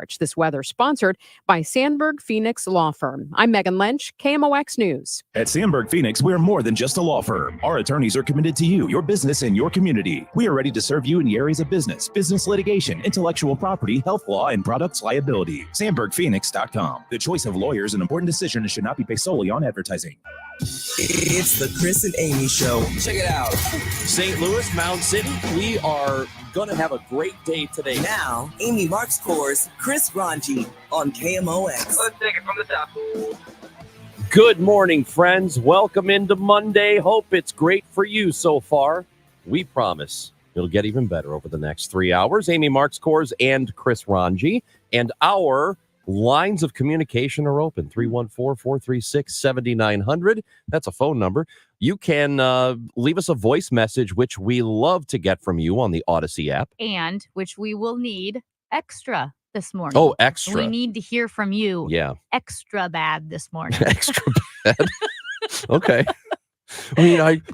March. This weather sponsored by Sandberg Phoenix Law Firm. I'm Megan Lynch, KMOX News. At Sandberg Phoenix, we're more than just a law firm. Our attorneys are committed to you, your business, and your community. We are ready to serve you in the areas of business litigation, intellectual property, health law, and products liability. SandbergPhoenix.com. The choice of lawyers is an important decision and should not be based solely on advertising. It's the Chris and Amy Show. Check it out. St. Louis, Mound City, we are going to have a great day today. Now, Amy Marks scores Chris Ranji on KMOX. Let's take it from the top. Good morning, friends. Welcome into Monday. Hope it's great for you so far. We promise it'll get even better over the next 3 hours. Amy Marks Kors and Chris Ranji. And our lines of communication are open. 314-436-7900. That's a phone number. You can leave us a voice message, which we love to get from you on the Odyssey app. And which we will need extra this morning. Oh, extra. We need to hear from you. Yeah. Extra bad this morning. Extra bad. Okay.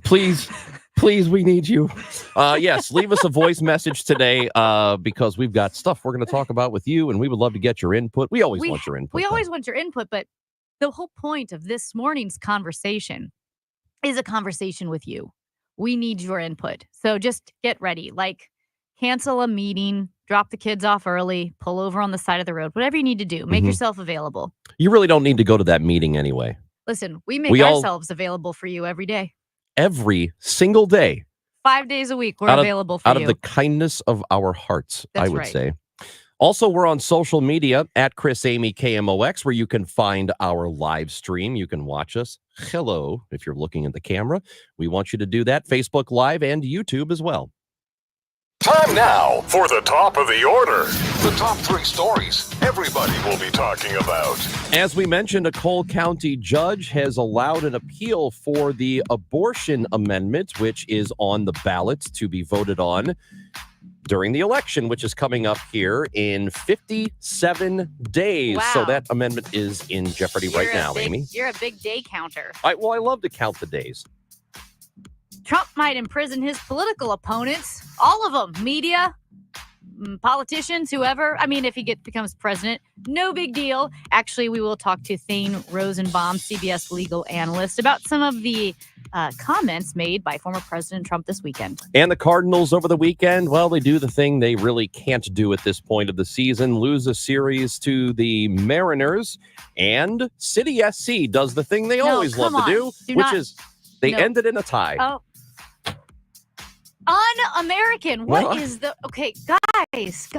Please, we need you. Yes, leave us a voice message today because we've got stuff we're going to talk about with you, and we would love to get your input. We always want your input. We always want your input, but the whole point of this morning's conversation is a conversation with you. We need your input. So just get ready. Like, cancel a meeting, drop the kids off early, pull over on the side of the road, whatever you need to do. Make yourself available. You really don't need to go to that meeting anyway. Listen, we make ourselves available for you every day. Every single day. 5 days a week, we're available for you. Out of the kindness of our hearts, That's I would right. say. Also, we're on social media at Chris Amy KMOX, where you can find our live stream. You can watch us. Hello, if you're looking at the camera. We want you to do that. Facebook Live and YouTube as well. Time now for the top of the order. The top three stories everybody will be talking about. As we mentioned, a Cole County judge has allowed an appeal for the abortion amendment, which is on the ballot to be voted on during the election, which is coming up here in 57 days. Wow. So that amendment is in jeopardy right now, Amy. You're a big day counter. I love to count the days. Trump might imprison his political opponents, all of them, media, politicians, whoever. I mean, if he becomes president, no big deal. Actually, we will talk to Thane Rosenbaum, CBS legal analyst, about some of the comments made by former President Trump this weekend. And the Cardinals over the weekend, well, they do the thing they really can't do at this point of the season, lose a series to the Mariners, and City SC does the thing they always love to do, which is they ended in a tie. Oh. Un-American. What is the... Okay, guys.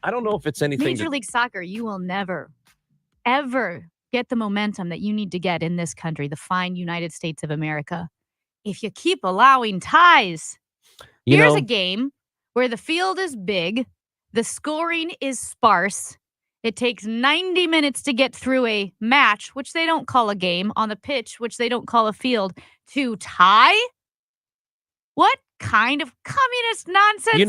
I don't know if it's anything... Major League Soccer, you will never, ever get the momentum that you need to get in this country, the fine United States of America, if you keep allowing ties. Here's a game where the field is big, the scoring is sparse, it takes 90 minutes to get through a match, which they don't call a game, on the pitch, which they don't call a field, to tie? What kind of communist nonsense is this?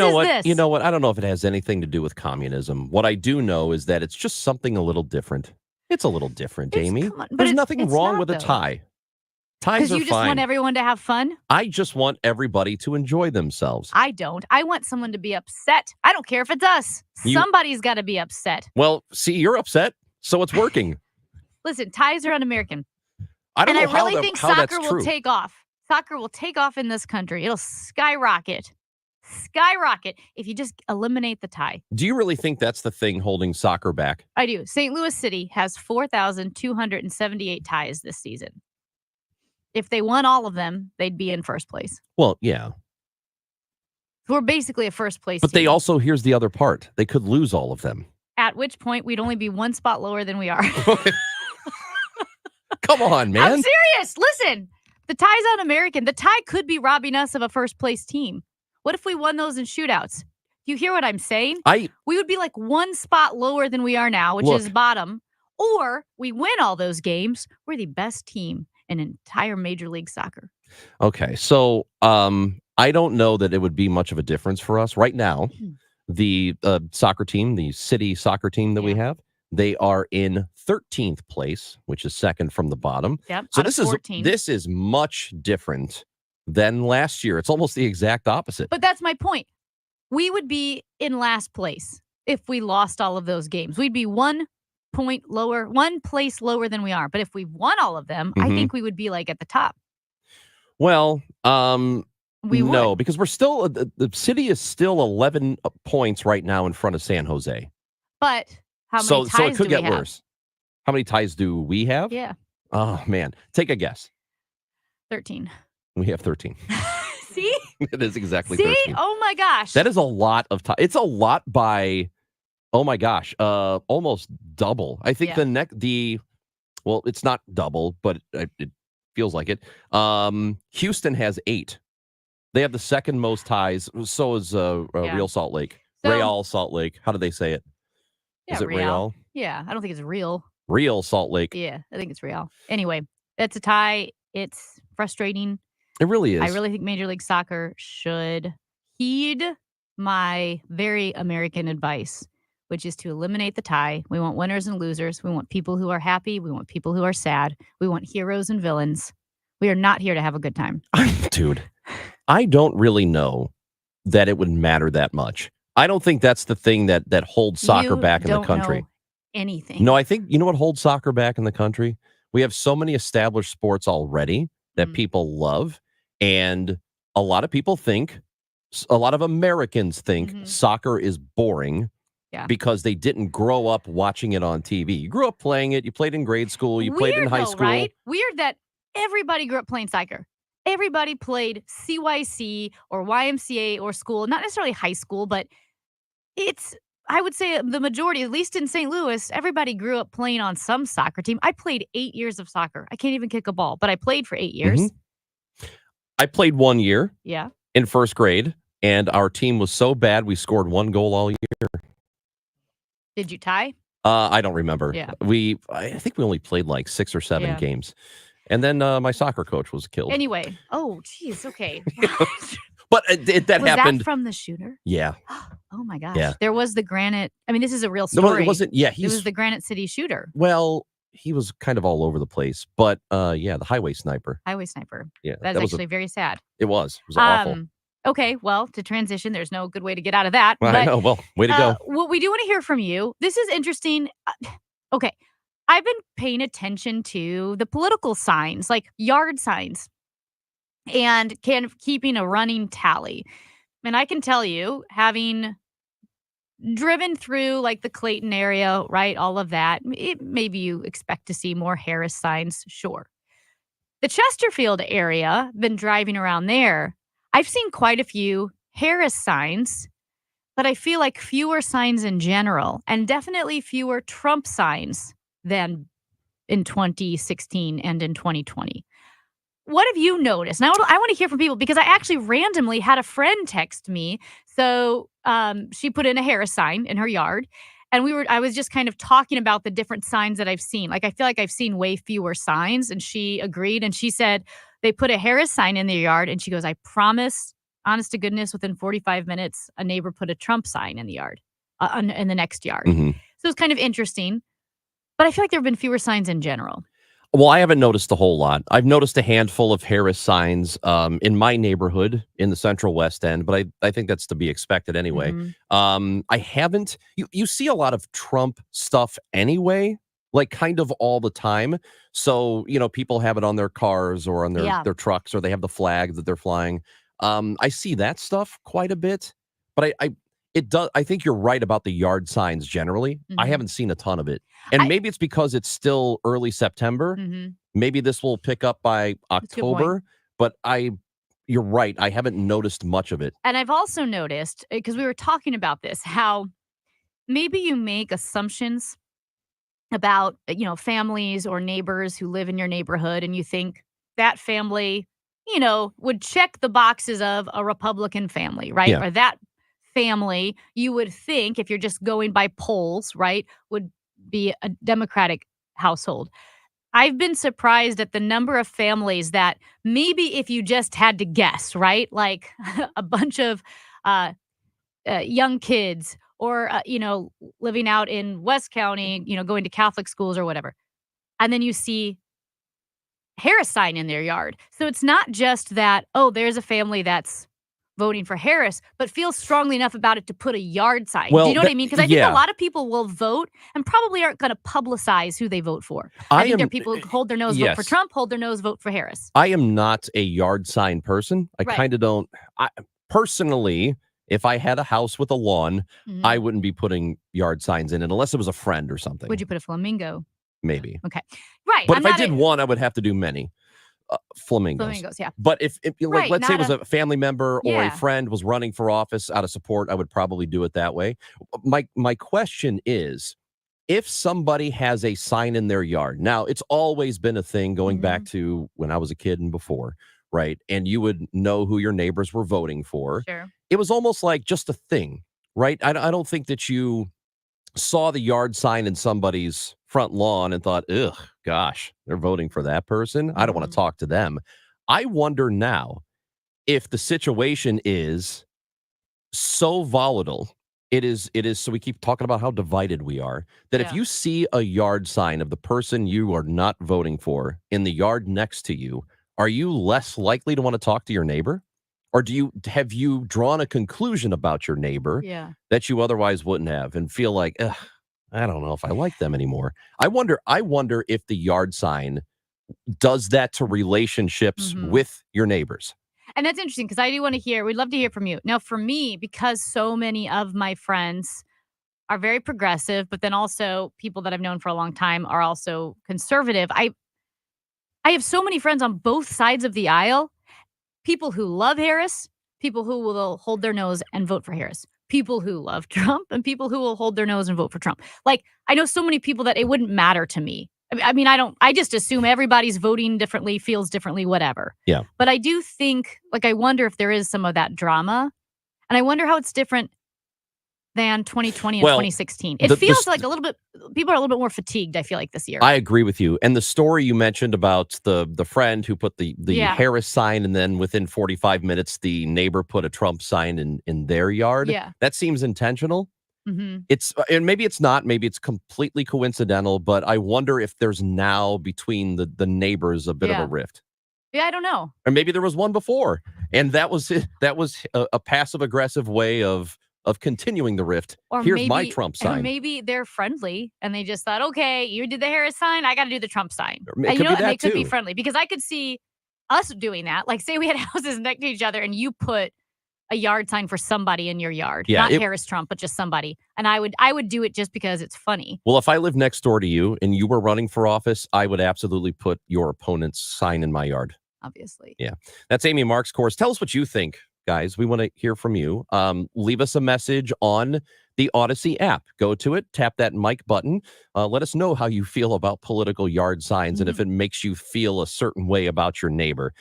You know what? I don't know if it has anything to do with communism. What I do know is that it's just something a little different. It's a little different, Amy. There's nothing wrong with a tie. Ties are fine. Because you just want everyone to have fun? I just want everybody to enjoy themselves. I don't. I want someone to be upset. I don't care if it's us. Somebody's got to be upset. Well, see, you're upset, so it's working. Listen, ties are un-American. I don't know I really think how soccer that's will true. take off. Soccer will take off in this country. It'll skyrocket if you just eliminate the tie. Do you really think that's the thing holding soccer back? I do. St. Louis City has 4,278 ties this season. If they won all of them, they'd be in first place. Well, yeah. We're basically a first place But team. they also, here's the other part. They could lose all of them. At which point, we'd only be one spot lower than we are. Come on, man. I'm serious. Listen, the tie's un-American. The tie could be robbing us of a first place team. What if we won those in shootouts? You hear what I'm saying? We would be like one spot lower than we are now, which is bottom. Or we win all those games. We're the best team in entire Major League Soccer. Okay, so I don't know that it would be much of a difference for us right now. The soccer team, the city soccer team that we have, they are in 13th place, which is second from the bottom. Yep, so this is much different than last year. It's almost the exact opposite. But that's my point. We would be in last place. if we lost all of those games. We'd be 1 point lower, 1 place lower than we are. But if we won all of them, I think we would be like at the top. Well, We no, would. because we're still the city is still 11 points right now in front of San Jose. But how many So ties it could do we get have? worse. How many ties do we have? Yeah, Oh man, take a guess. 13. We have 13. See? It is exactly See? 13. Oh my gosh. That is a lot of ties. It's a lot by, oh my gosh, almost double. I think Yeah. well, it's not double, but it feels like it. Houston has 8. They have the second most ties. So is Real Salt Lake. So- Real Salt Lake. How do they say it? Yeah, Is it Real. Real? Yeah, I don't think it's real. Real Salt Lake. Yeah, I think it's real. Anyway, that's a tie. It's frustrating. It really is. I really think Major League Soccer should heed my very American advice, which is to eliminate the tie. We want winners and losers. We want people who are happy. We want people who are sad. We want heroes and villains. We are not here to have a good time. Dude, I don't really know that it would matter that much. I don't think that's the thing that holds soccer You back in the don't country. know anything. No, I think, you know what holds soccer back in the country? We have so many established sports already that Mhm. people love. And a lot of people think, a lot of Americans think Mhm. soccer is boring Yeah. because they didn't grow up watching it on TV. You grew up playing it. You played in grade school. You played in Weird, high though, school. Right? Weird that everybody grew up playing soccer. Everybody played CYC or YMCA or school, not necessarily high school, but I would say the majority, at least in St. Louis, everybody grew up playing on some soccer team. I played 8 years of soccer. I can't even kick a ball, but I played for 8 years. I played 1 year Yeah. in first grade, and our team was so bad we scored 1 goal all year. Did you tie? I don't remember. Yeah. I think we only played like 6 or 7 Yeah. games. And then my soccer coach was killed. Anyway. Oh, geez. Okay. But that was happened. that from the shooter? Yeah. Oh my gosh. Yeah. There was the Granite. I mean, this is a real No, story. it wasn't. Yeah, It was the Granite City shooter, well, he was kind of all over the place. But yeah, the highway sniper. highway sniper. Yeah, That's that was actually very sad. it was awful. Okay, well, to transition, there's no good way to get out of that. Well, I know. Well, way to go. What we do want to hear from you. This is interesting. Okay, I've been paying attention to the political signs, like yard signs, and kind of keeping a running tally. And I can tell you, having driven through like the Clayton area, right, all of that, maybe you expect to see more Harris signs, sure. The Chesterfield area, been driving around there, I've seen quite a few Harris signs, but I feel like fewer signs in general, and definitely fewer Trump signs than in 2016 and in 2020. What have you noticed? Now, I want to hear from people because I actually randomly had a friend text me. So she put in a Harris sign in her yard, and I was just kind of talking about the different signs that I've seen. Like, I feel like I've seen way fewer signs, and she agreed. And she said they put a Harris sign in their yard, and she goes, I promise, honest to goodness, within 45 minutes, a neighbor put a Trump sign in the yard, in the next yard. Mhm. So it's kind of interesting. But I feel like there have been fewer signs in general. Well, I haven't noticed a whole lot. I've noticed a handful of Harris signs in my neighborhood in the Central West End, but I think that's to be expected anyway. Mhm. I haven't. You see a lot of Trump stuff anyway, like kind of all the time. So, people have it on their cars or on their trucks, or they have the flag that they're flying. I see that stuff quite a bit, but I think you're right about the yard signs generally. I Mhm. haven't seen a ton of it. And maybe it's because it's still early September. Mhm. Maybe this will pick up by a good point. October, but you're right. I haven't noticed much of it. And I've also noticed, because we were talking about this, how maybe you make assumptions about, families or neighbors who live in your neighborhood, and you think that family, would check the boxes of a Republican family, right? Yeah. Or that family, you would think, if you're just going by polls, right, would be a Democratic household. I've been surprised at the number of families that maybe if you just had to guess, right, like a bunch of young kids or, living out in West County, going to Catholic schools or whatever. And then you see Harris sign in their yard. So it's not just that, oh, there's a family that's voting for Harris, but feels strongly enough about it to put a yard sign. Well, do you know what I mean? Because I think yeah. a lot of people will vote and probably aren't going to publicize who they vote for. I think there are people who hold their nose, vote for yes. Trump, hold their nose, vote for Harris. I am not a yard sign person. I Right. kind of don't. Personally, if I had a house with a lawn, Mhm. I wouldn't be putting yard signs in it unless it was a friend or something. Would you put a flamingo? Maybe. Okay. Right. But I'm if I not did a- one, I would have to do many. Flamingos. Flamingos, yeah. But if like, Right, let's say it not was a family member or a Yeah. friend was running for office out of support, I would probably do it that way. My question is, if somebody has a sign in their yard, now it's always been a thing going back to when I was a kid and before, right? And you would know who your neighbors were voting for. Sure. It was almost like just a thing, right? I don't think that you saw the yard sign in somebody's front lawn and thought, ugh, gosh, they're voting for that person. I don't want to talk to them. I wonder now if the situation is so volatile. It is. So we keep talking about how divided we are, that if Yeah. you see a yard sign of the person you are not voting for in the yard next to you, are you less likely to want to talk to your neighbor? Or have you drawn a conclusion about your neighbor Yeah. that you otherwise wouldn't have and feel like, ugh, I don't know if I like them anymore. I wonder if the yard sign does that to relationships with your neighbors. And that's interesting because I do want to hear, we'd love to hear from you. Now, for me, because so many of my friends are very progressive, but then also people that I've known for a long time are also conservative. I have so many friends on both sides of the aisle, people who love Harris, people who will hold their nose and vote for Harris, people who love Trump, and people who will hold their nose and vote for Trump. Like, I know so many people that it wouldn't matter to me. I just assume everybody's voting differently, feels differently, whatever. Yeah. But I do think, I wonder if there is some of that drama. And I wonder how it's different than 2020 and 2016. It feels like a little bit, people are a little bit more fatigued, I feel like, this year. I agree with you. And the story you mentioned about the friend who put the Harris sign, and then within 45 minutes, the neighbor put a Trump sign in their yard. Yeah. That seems intentional. Mm-hmm. And maybe it's not, maybe it's completely coincidental, but I wonder if there's now between the neighbors a bit of a rift. Yeah, I don't know. Or maybe there was one before, and that was a passive aggressive way of continuing the rift. Or Here's maybe, my Trump sign. Or maybe they're friendly and they just thought, okay, you did the Harris sign, I got to do the Trump sign. It And could you know be what? And that they could be too. friendly because I could see us doing that. Like, say we had houses next to each other and you put a yard sign for somebody in your yard, Yeah, not Harris Trump, but just somebody. And I would do it just because it's funny. Well, if I lived next door to you and you were running for office, I would absolutely put your opponent's sign in my yard. Obviously. Yeah. That's Amy Marks Course. Tell us what you think, guys. We want to hear from you. Leave us a message on the Odyssey app. Go to it, tap that mic button. Let us know how you feel about political yard signs and if it makes you feel a certain way about your neighbor.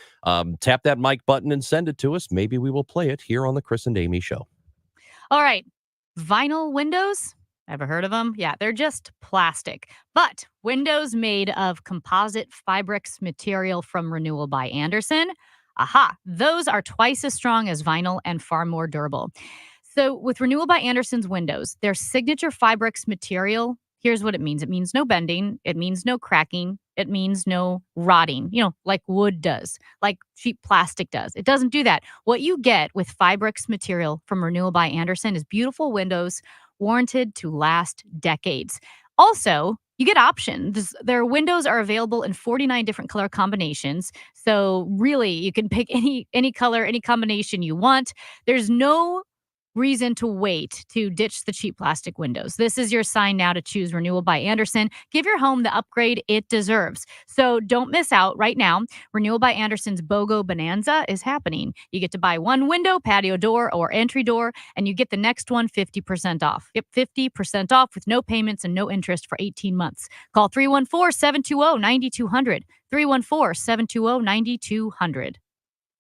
Tap that mic button and send it to us. Maybe we will play it here on the Chris and Amy Show. All right. Vinyl windows. Ever heard of them? Yeah, they're just plastic. But windows made of composite Fibrix material from Renewal by Andersen. Aha, those are twice as strong as vinyl and far more durable. So with Renewal by Andersen's windows, their signature Fibrix material, here's what it means. It means no bending. It means no cracking. It means no rotting, like wood does, like cheap plastic does. It doesn't do that. What you get with Fibrix material from Renewal by Andersen is beautiful windows warranted to last decades. Also, you get options. Their windows are available in 49 different color combinations. So really, you can pick any color, any combination you want. There's no reason to wait to ditch the cheap plastic windows. This is your sign now to choose Renewal by Andersen. Give your home the upgrade it deserves. So don't miss out right now. Renewal by Andersen's BOGO Bonanza is happening. You get to buy one window, patio door, or entry door, and you get the next one 50% off. Yep, 50% off with no payments and no interest for 18 months. Call 314-720-9200. 314-720-9200.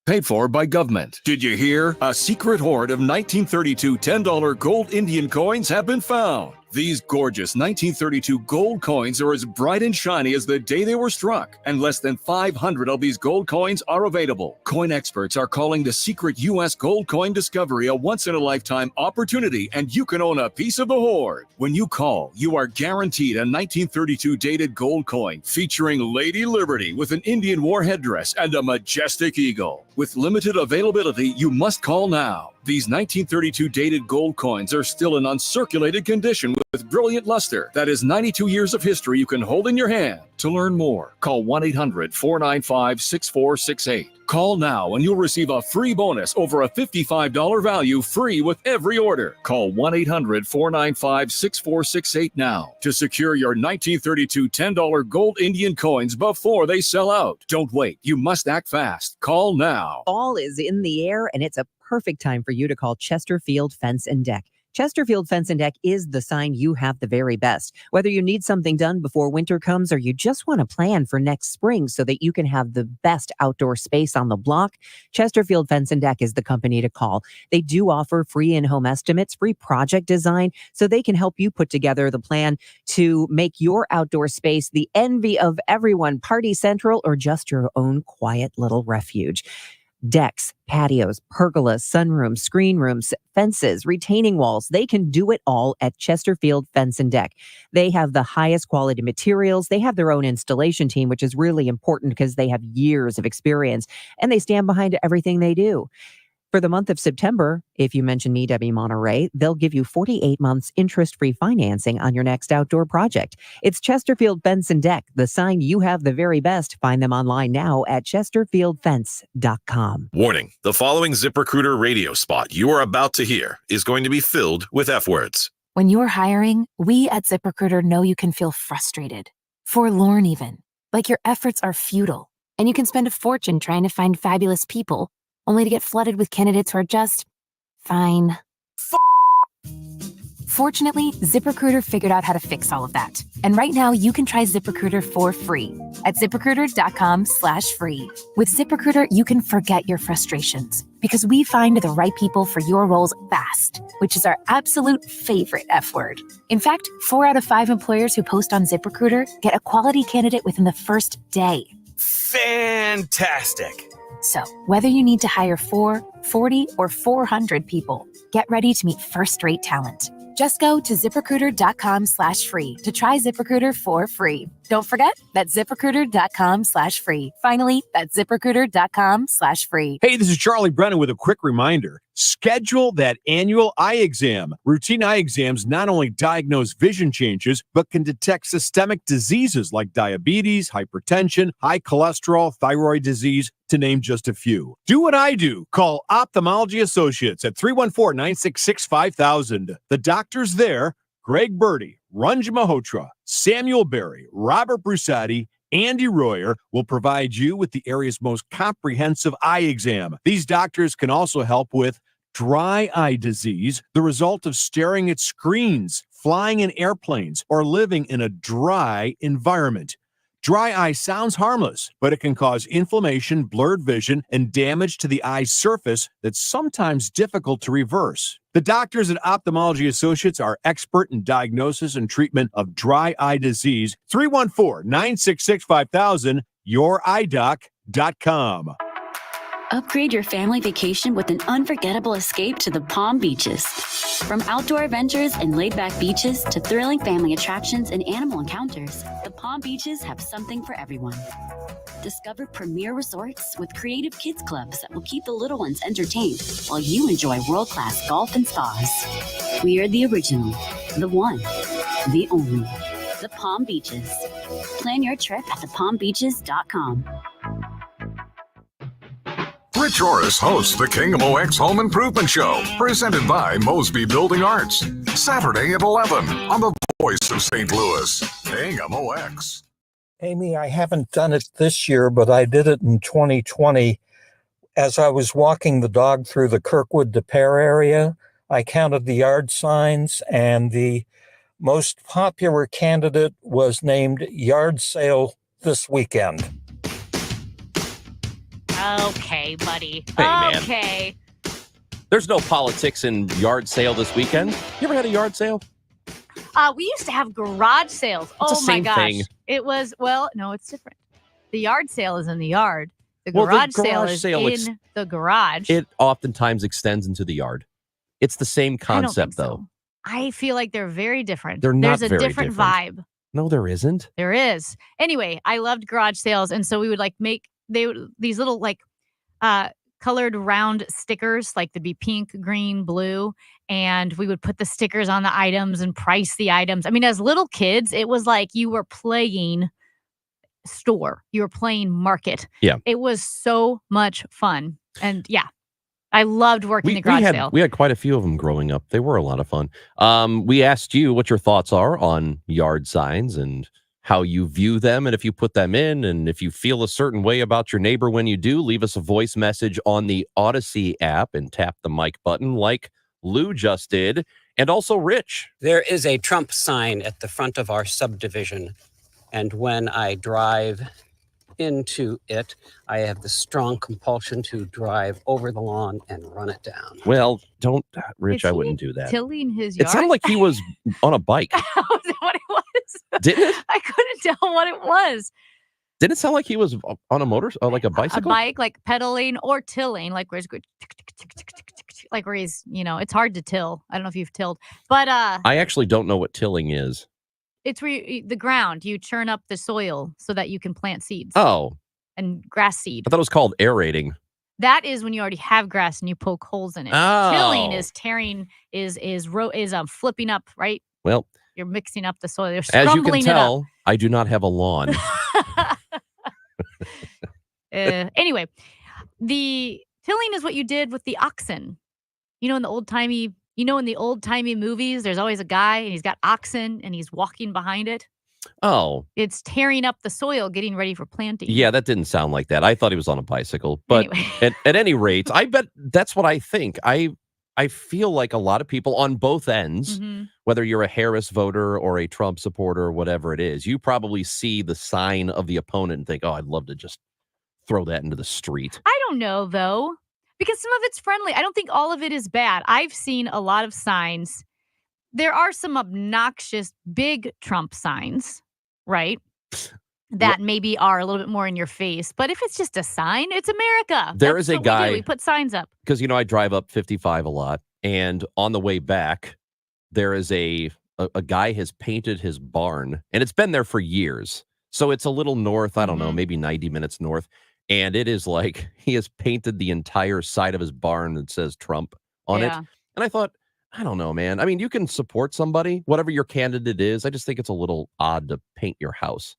Paid for by government. Did you hear? A secret hoard of 1932 $10 gold Indian coins have been found. These gorgeous 1932 gold coins are as bright and shiny as the day they were struck, and less than 500 of these gold coins are available. Coin experts are calling the secret U.S. gold coin discovery a once-in-a-lifetime opportunity, and you can own a piece of the hoard. When you call, you are guaranteed a 1932 dated gold coin featuring Lady Liberty with an Indian war headdress and a majestic eagle. With limited availability, you must call now. These 1932 dated gold coins are still in uncirculated condition with brilliant luster. That is 92 years of history you can hold in your hand. To learn more, call 1-800-495-6468. Call now and you'll receive a free bonus over a $55 value free with every order. Call 1-800-495-6468 now to secure your 1932 $10 gold Indian coins before they sell out. Don't wait. You must act fast. Call now. Fall is in the air, and it's a perfect time for you to call Chesterfield Fence and Deck. Chesterfield Fence and Deck is the sign you have the very best. Whether you need something done before winter comes or you just want to plan for next spring so that you can have the best outdoor space on the block, Chesterfield Fence and Deck is the company to call. They do offer free in-home estimates, free project design, so they can help you put together the plan to make your outdoor space the envy of everyone, party central, or just your own quiet little refuge. Decks, patios, pergolas, sunrooms, screen rooms, fences, retaining walls. They can do it all at Chesterfield Fence and Deck. They have the highest quality materials. They have their own installation team, which is really important because they have years of experience and they stand behind everything they do. For the month of September, if you mention me, Debbie Monterey, they'll give you 48 months interest-free financing on your next outdoor project. It's Chesterfield Fence and Deck, the sign you have the very best. Find them online now at chesterfieldfence.com. Warning, the following ZipRecruiter radio spot you are about to hear is going to be filled with F words. When you're hiring, we at ZipRecruiter know you can feel frustrated, forlorn even, like your efforts are futile, and you can spend a fortune trying to find fabulous people, only to get flooded with candidates who are just fine. Fortunately, ZipRecruiter figured out how to fix all of that. And right now, you can try ZipRecruiter for free at ZipRecruiter.com/free. With ZipRecruiter, you can forget your frustrations because we find the right people for your roles fast, which is our absolute favorite F word. In fact, 4 out of 5 employers who post on ZipRecruiter get a quality candidate within the first day. Fantastic. So, whether you need to hire 4, 40, or 400 people, get ready to meet first-rate talent. Just go to ZipRecruiter.com/free to try ZipRecruiter for free. Don't forget, that's ZipRecruiter.com/free. Finally, that's ZipRecruiter.com/free. Hey, this is Charlie Brennan with a quick reminder. Schedule that annual eye exam. Routine eye exams not only diagnose vision changes, but can detect systemic diseases like diabetes, hypertension, high cholesterol, thyroid disease, to name just a few. Do what I do. Call Ophthalmology Associates at 314-966-5000. The doctors there, Greg Birdie, Ranj Malhotra, Samuel Berry, Robert Brusati, Andy Royer, will provide you with the area's most comprehensive eye exam. These doctors can also help with dry eye disease, the result of staring at screens, flying in airplanes, or living in a dry environment. Dry eye sounds harmless, but it can cause inflammation, blurred vision, and damage to the eye surface that's sometimes difficult to reverse. The doctors at Ophthalmology Associates are expert in diagnosis and treatment of dry eye disease. 314-966-5000, youridoc.com. Upgrade your family vacation with an unforgettable escape to the Palm Beaches. From outdoor adventures and laid-back beaches to thrilling family attractions and animal encounters, the Palm Beaches have something for everyone. Discover premier resorts with creative kids clubs that will keep the little ones entertained while you enjoy world-class golf and spas. We are the original, the one, the only, the Palm Beaches. Plan your trip at thepalmbeaches.com. Rich Orris hosts the KMOX Home Improvement Show, presented by Mosby Building Arts. Saturday at 11 on the Voice of St. Louis, KMOX. Amy, I haven't done it this year, but I did it in 2020. As I was walking the dog through the Kirkwood to Pear area, I counted the yard signs, and the most popular candidate was named Yard Sale This Weekend. Okay, buddy. Hey, man. Okay. There's no politics in yard sale this weekend. You ever had a yard sale? We used to have garage sales. It's the Oh my same gosh. thing. It was, no, it's different. The yard sale is in the yard. The Well, the garage sale garage is sale in the garage. It oftentimes extends into the yard. It's the same I don't concept, think so. though. I feel like they're very different. They're not There's a very different different. vibe. No, there isn't. There is. Anyway, I loved garage sales, and so we would like make these little like colored round stickers, like they'd be pink, green, blue, and we would put the stickers on the items and price the items. I mean, as little kids, it was like you were playing store, you were playing market. Yeah. It was so much fun, and yeah, I loved working the garage sale. We had quite a few of them growing up. They were a lot of fun. We asked you what your thoughts are on yard signs and how you view them, and if you put them in, and if you feel a certain way about your neighbor when you do. Leave us a voice message on the Odyssey app and tap the mic button like Lou just did, and also Rich. There is a Trump sign at the front of our subdivision, and when I drive into it, I have the strong compulsion to drive over the lawn and run it down. Well, don't, Rich, Is I he wouldn't do that. Tilling his It yard. sounded like he was on a bike. Was that what it was? Didn't it? I couldn't tell what it was. Didn't it sound like he was on a motor, like a A bicycle? bike, like pedaling or tilling, like where he's going, like where he's, it's hard to till. I don't know if you've tilled, but I actually don't know what tilling is. it's where the ground, you churn up the soil so that you can plant seeds Oh, and grass seed. I thought it was called aerating. That is when you already have grass and you poke holes in it. Oh. Tilling is tearing, is flipping up, right? Well, You're mixing up the soil. You're as you can scrumbling it up. tell, I do not have a lawn. Anyway, the tilling is what you did with the oxen. In the old timey movies, there's always a guy and he's got oxen and he's walking behind it. Oh, It's tearing up the soil, getting ready for planting. yeah, that didn't sound like that. I thought he was on a bicycle. But Anyway. at any rate, I bet that's what I think. I feel like a lot of people on both ends, Mhm. whether you're a Harris voter or a Trump supporter or whatever it is, you probably see the sign of the opponent and think, oh, I'd love to just throw that into the street. I don't know, though, because some of it's friendly. I don't think all of it is bad. I've seen a lot of signs. There are some obnoxious big Trump signs, right? That maybe are a little bit more in your face. But if it's just a sign, it's America. There That's is a what we do. guy- We put signs up. Because, I drive up 55 a lot. And on the way back, there is a guy has painted his barn. And it's been there for years. So it's a little north, I don't know, maybe 90 minutes north. And it is like he has painted the entire side of his barn that says Trump on it. Yeah. And I thought, I don't know, man. I mean, you can support somebody, whatever your candidate is. I just think it's a little odd to paint your house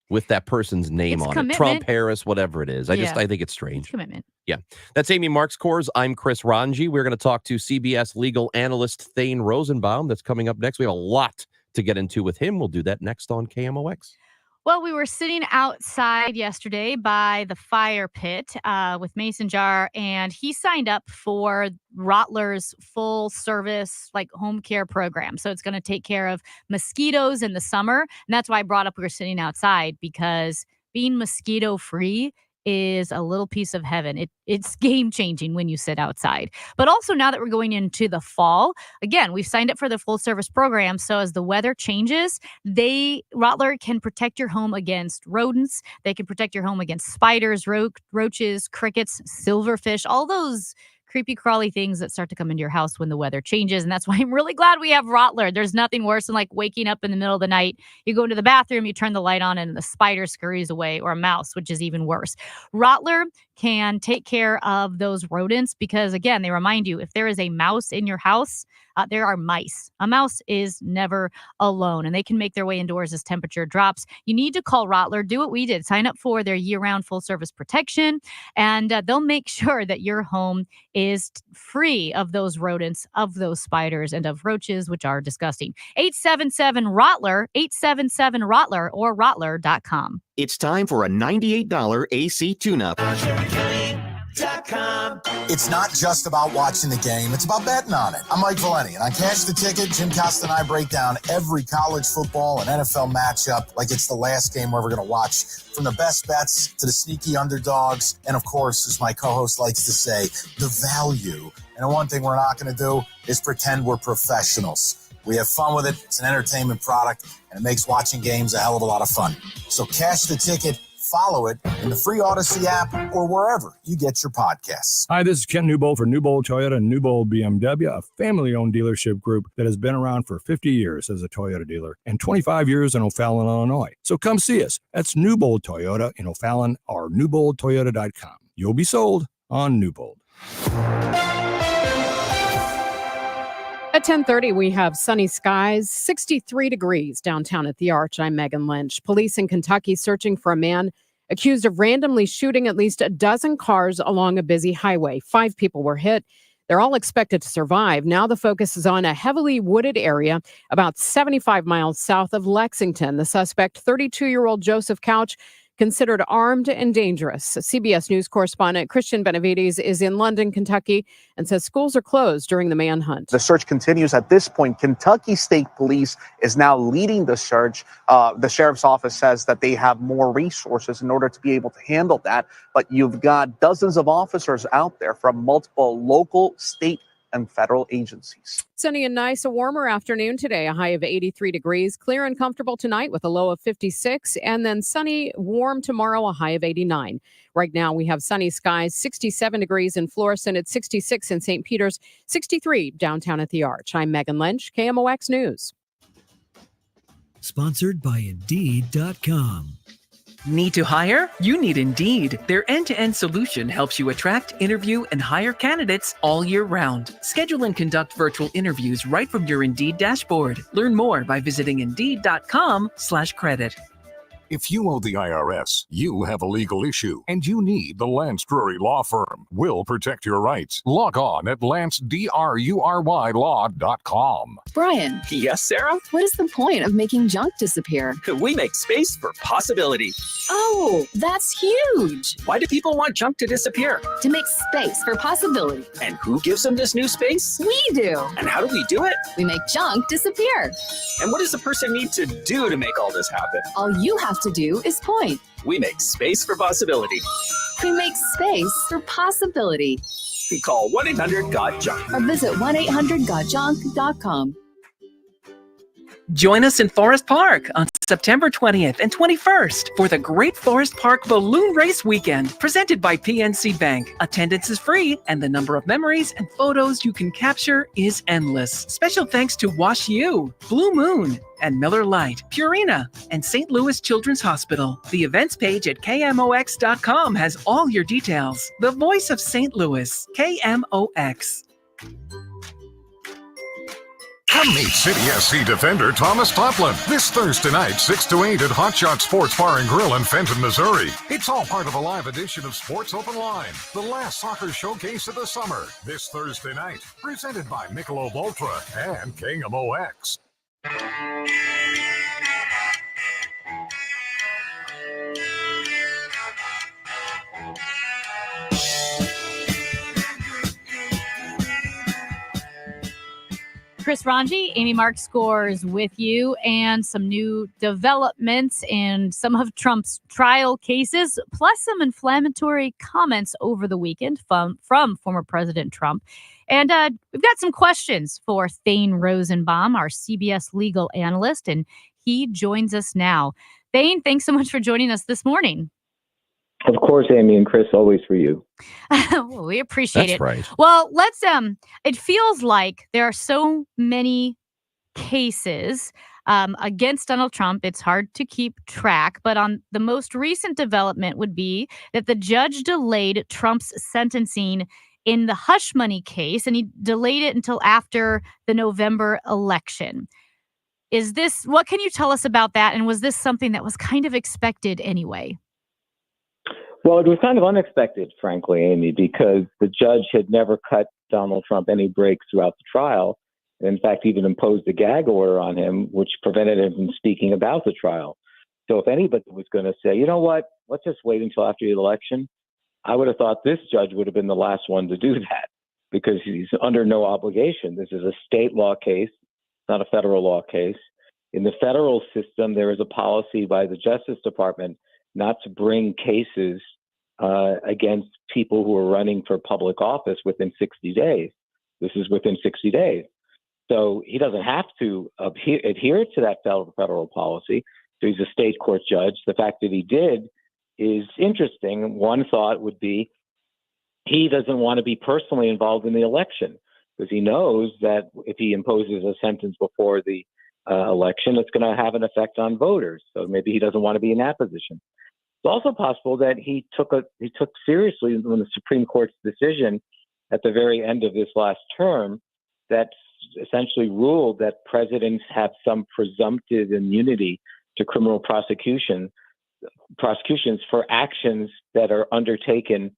with that person's name It's on it. commitment. Trump, Harris, whatever it is. I Yeah. think it's strange. Commitment. Yeah. That's Amy Marks Kors. I'm Chris Ranji. We're going to talk to CBS legal analyst Thane Rosenbaum. That's coming up next. We have a lot to get into with him. We'll do that next on KMOX. Well, we were sitting outside yesterday by the fire pit with Mason Jar, and he signed up for Rottler's full service home care program. So it's going to take care of mosquitoes in the summer. And that's why I brought up we were sitting outside, because being mosquito free is a little piece of heaven. It's game changing when you sit outside. But also now that we're going into the fall, again, we've signed up for the full service program. So as the weather changes, Rottler can protect your home against rodents. They can protect your home against spiders, roaches, crickets, silverfish, all those creepy crawly things that start to come into your house when the weather changes. And that's why I'm really glad we have Rottler. There's nothing worse than waking up in the middle of the night. You go into the bathroom, you turn the light on, and the spider scurries away, or a mouse, which is even worse. Rottler can take care of those rodents because, again, they remind you, if there is a mouse in your house, there are mice. A mouse is never alone, and they can make their way indoors as temperature drops. You need to call Rottler. Do what we did. Sign up for their year-round full-service protection, and they'll make sure that your home is free of those rodents, of those spiders, and of roaches, which are disgusting. 877-ROTTLER, 877-ROTTLER, or Rottler.com. It's time for a $98 AC tune-up. It's not just about watching the game, it's about betting on it. I'm Mike Valeni, and on Cash the Ticket, Jim Costa and I break down every college football and NFL matchup like it's the last game we're ever going to watch, from the best bets to the sneaky underdogs, and of course, as my co-host likes to say, the value. And the one thing we're not going to do is pretend we're professionals. We have fun with it. It's an entertainment product, and it makes watching games a hell of a lot of fun. So cash the ticket, follow it in the free Odyssey app or wherever you get your podcasts. Hi, this is Ken Newbold for Newbold Toyota and Newbold BMW, a family-owned dealership group that has been around for 50 years as a Toyota dealer and 25 years in O'Fallon, Illinois. So come see us. That's Newbold Toyota in O'Fallon or newboldtoyota.com. You'll be sold on Newbold. At 10:30, we have sunny skies, 63 degrees downtown at the Arch. I'm Megan Lynch. Police in Kentucky searching for a man accused of randomly shooting at least a dozen cars along a busy highway. 5 people were hit. They're all expected to survive. Now the focus is on a heavily wooded area about 75 miles south of Lexington. The suspect, 32-year-old Joseph Couch, considered armed and dangerous. CBS News correspondent Christian Benavides is in London, Kentucky, and says schools are closed during the manhunt. The search continues at this point. Kentucky State Police is now leading the search. The sheriff's office says that they have more resources in order to be able to handle that. But you've got dozens of officers out there from multiple local, state, and federal agencies. Sunny and nice, a warmer afternoon today, a high of 83 degrees. Clear and comfortable tonight with a low of 56. And then sunny, warm tomorrow, a high of 89. Right now we have sunny skies, 67 degrees in Florissant, at 66 in St. Peters, 63 downtown at the Arch. I'm Megan Lynch, KMOX News. Sponsored by Indeed.com. Need to hire? You need Indeed. Their end-to-end solution helps you attract, interview, and hire candidates all year round. Schedule and conduct virtual interviews right from your Indeed dashboard. Learn more by visiting Indeed.com/credit. If you owe the IRS, you have a legal issue, and you need the Lance Drury Law Firm. We'll protect your rights. Log on at LanceDruryLaw.com. Brian. Yes, Sarah? What is the point of making junk disappear? We make space for possibility. Oh, that's huge. Why do people want junk to disappear? To make space for possibility. And who gives them this new space? We do. And how do we do it? We make junk disappear. And what does a person need to do to make all this happen? All you have to do is point. We make space for possibility. We make space for possibility. Call 1-800-GOT-JUNK. Or visit 1-800-GOT-JUNK.com. Join us in Forest Park on September 20th and 21st for the Great Forest Park Balloon Race Weekend, presented by PNC Bank. Attendance is free, and the number of memories and photos you can capture is endless. Special thanks to Wash U, Blue Moon, and Miller Lite, Purina, and St. Louis Children's Hospital. The events page at KMOX.com has all your details. The voice of St. Louis, KMOX. Come meet City SC defender Thomas Toplin this Thursday night, 6 to 8 at Hot Shot Sports Bar and Grill in Fenton, Missouri. It's all part of a live edition of Sports Open Line, the last soccer showcase of the summer. This Thursday night, presented by Michelob Ultra and KMOX. Chris Ranji, Amy Marks Scores with you, and some new developments in some of Trump's trial cases, plus some inflammatory comments over the weekend from former President Trump. And we've got some questions for Thane Rosenbaum, our CBS legal analyst, and he joins us now. Thane, thanks so much for joining us this morning. Of course, Amy and Chris, always for you. Well, we appreciate That's it. right. Well, let's it feels like there are so many cases against Donald Trump. It's hard to keep track, but on the most recent development would be that the judge delayed Trump's sentencing in the hush money case, and he delayed it until after the November election. What can you tell us about that? And was this something that was kind of expected anyway? Well, it was kind of unexpected, frankly, Amy, because the judge had never cut Donald Trump any breaks throughout the trial. And in fact, even imposed a gag order on him, which prevented him from speaking about the trial. So if anybody was going to say, you know what, let's just wait until after the election, I would have thought this judge would have been the last one to do that, because he's under no obligation. This is a state law case, not a federal law case. In the federal system, there is a policy by the Justice Department not to bring cases against people who are running for public office within 60 days. This is within 60 days. So he doesn't have to adhere to that federal policy. So he's a state court judge. The fact that he did is interesting. One thought would be he doesn't want to be personally involved in the election because he knows that if he imposes a sentence before the election, it's going to have an effect on voters. So maybe he doesn't want to be in that position. It's also possible that he took seriously when the Supreme Court's decision at the very end of this last term that essentially ruled that presidents have some presumptive immunity to criminal prosecutions for actions that are undertaken,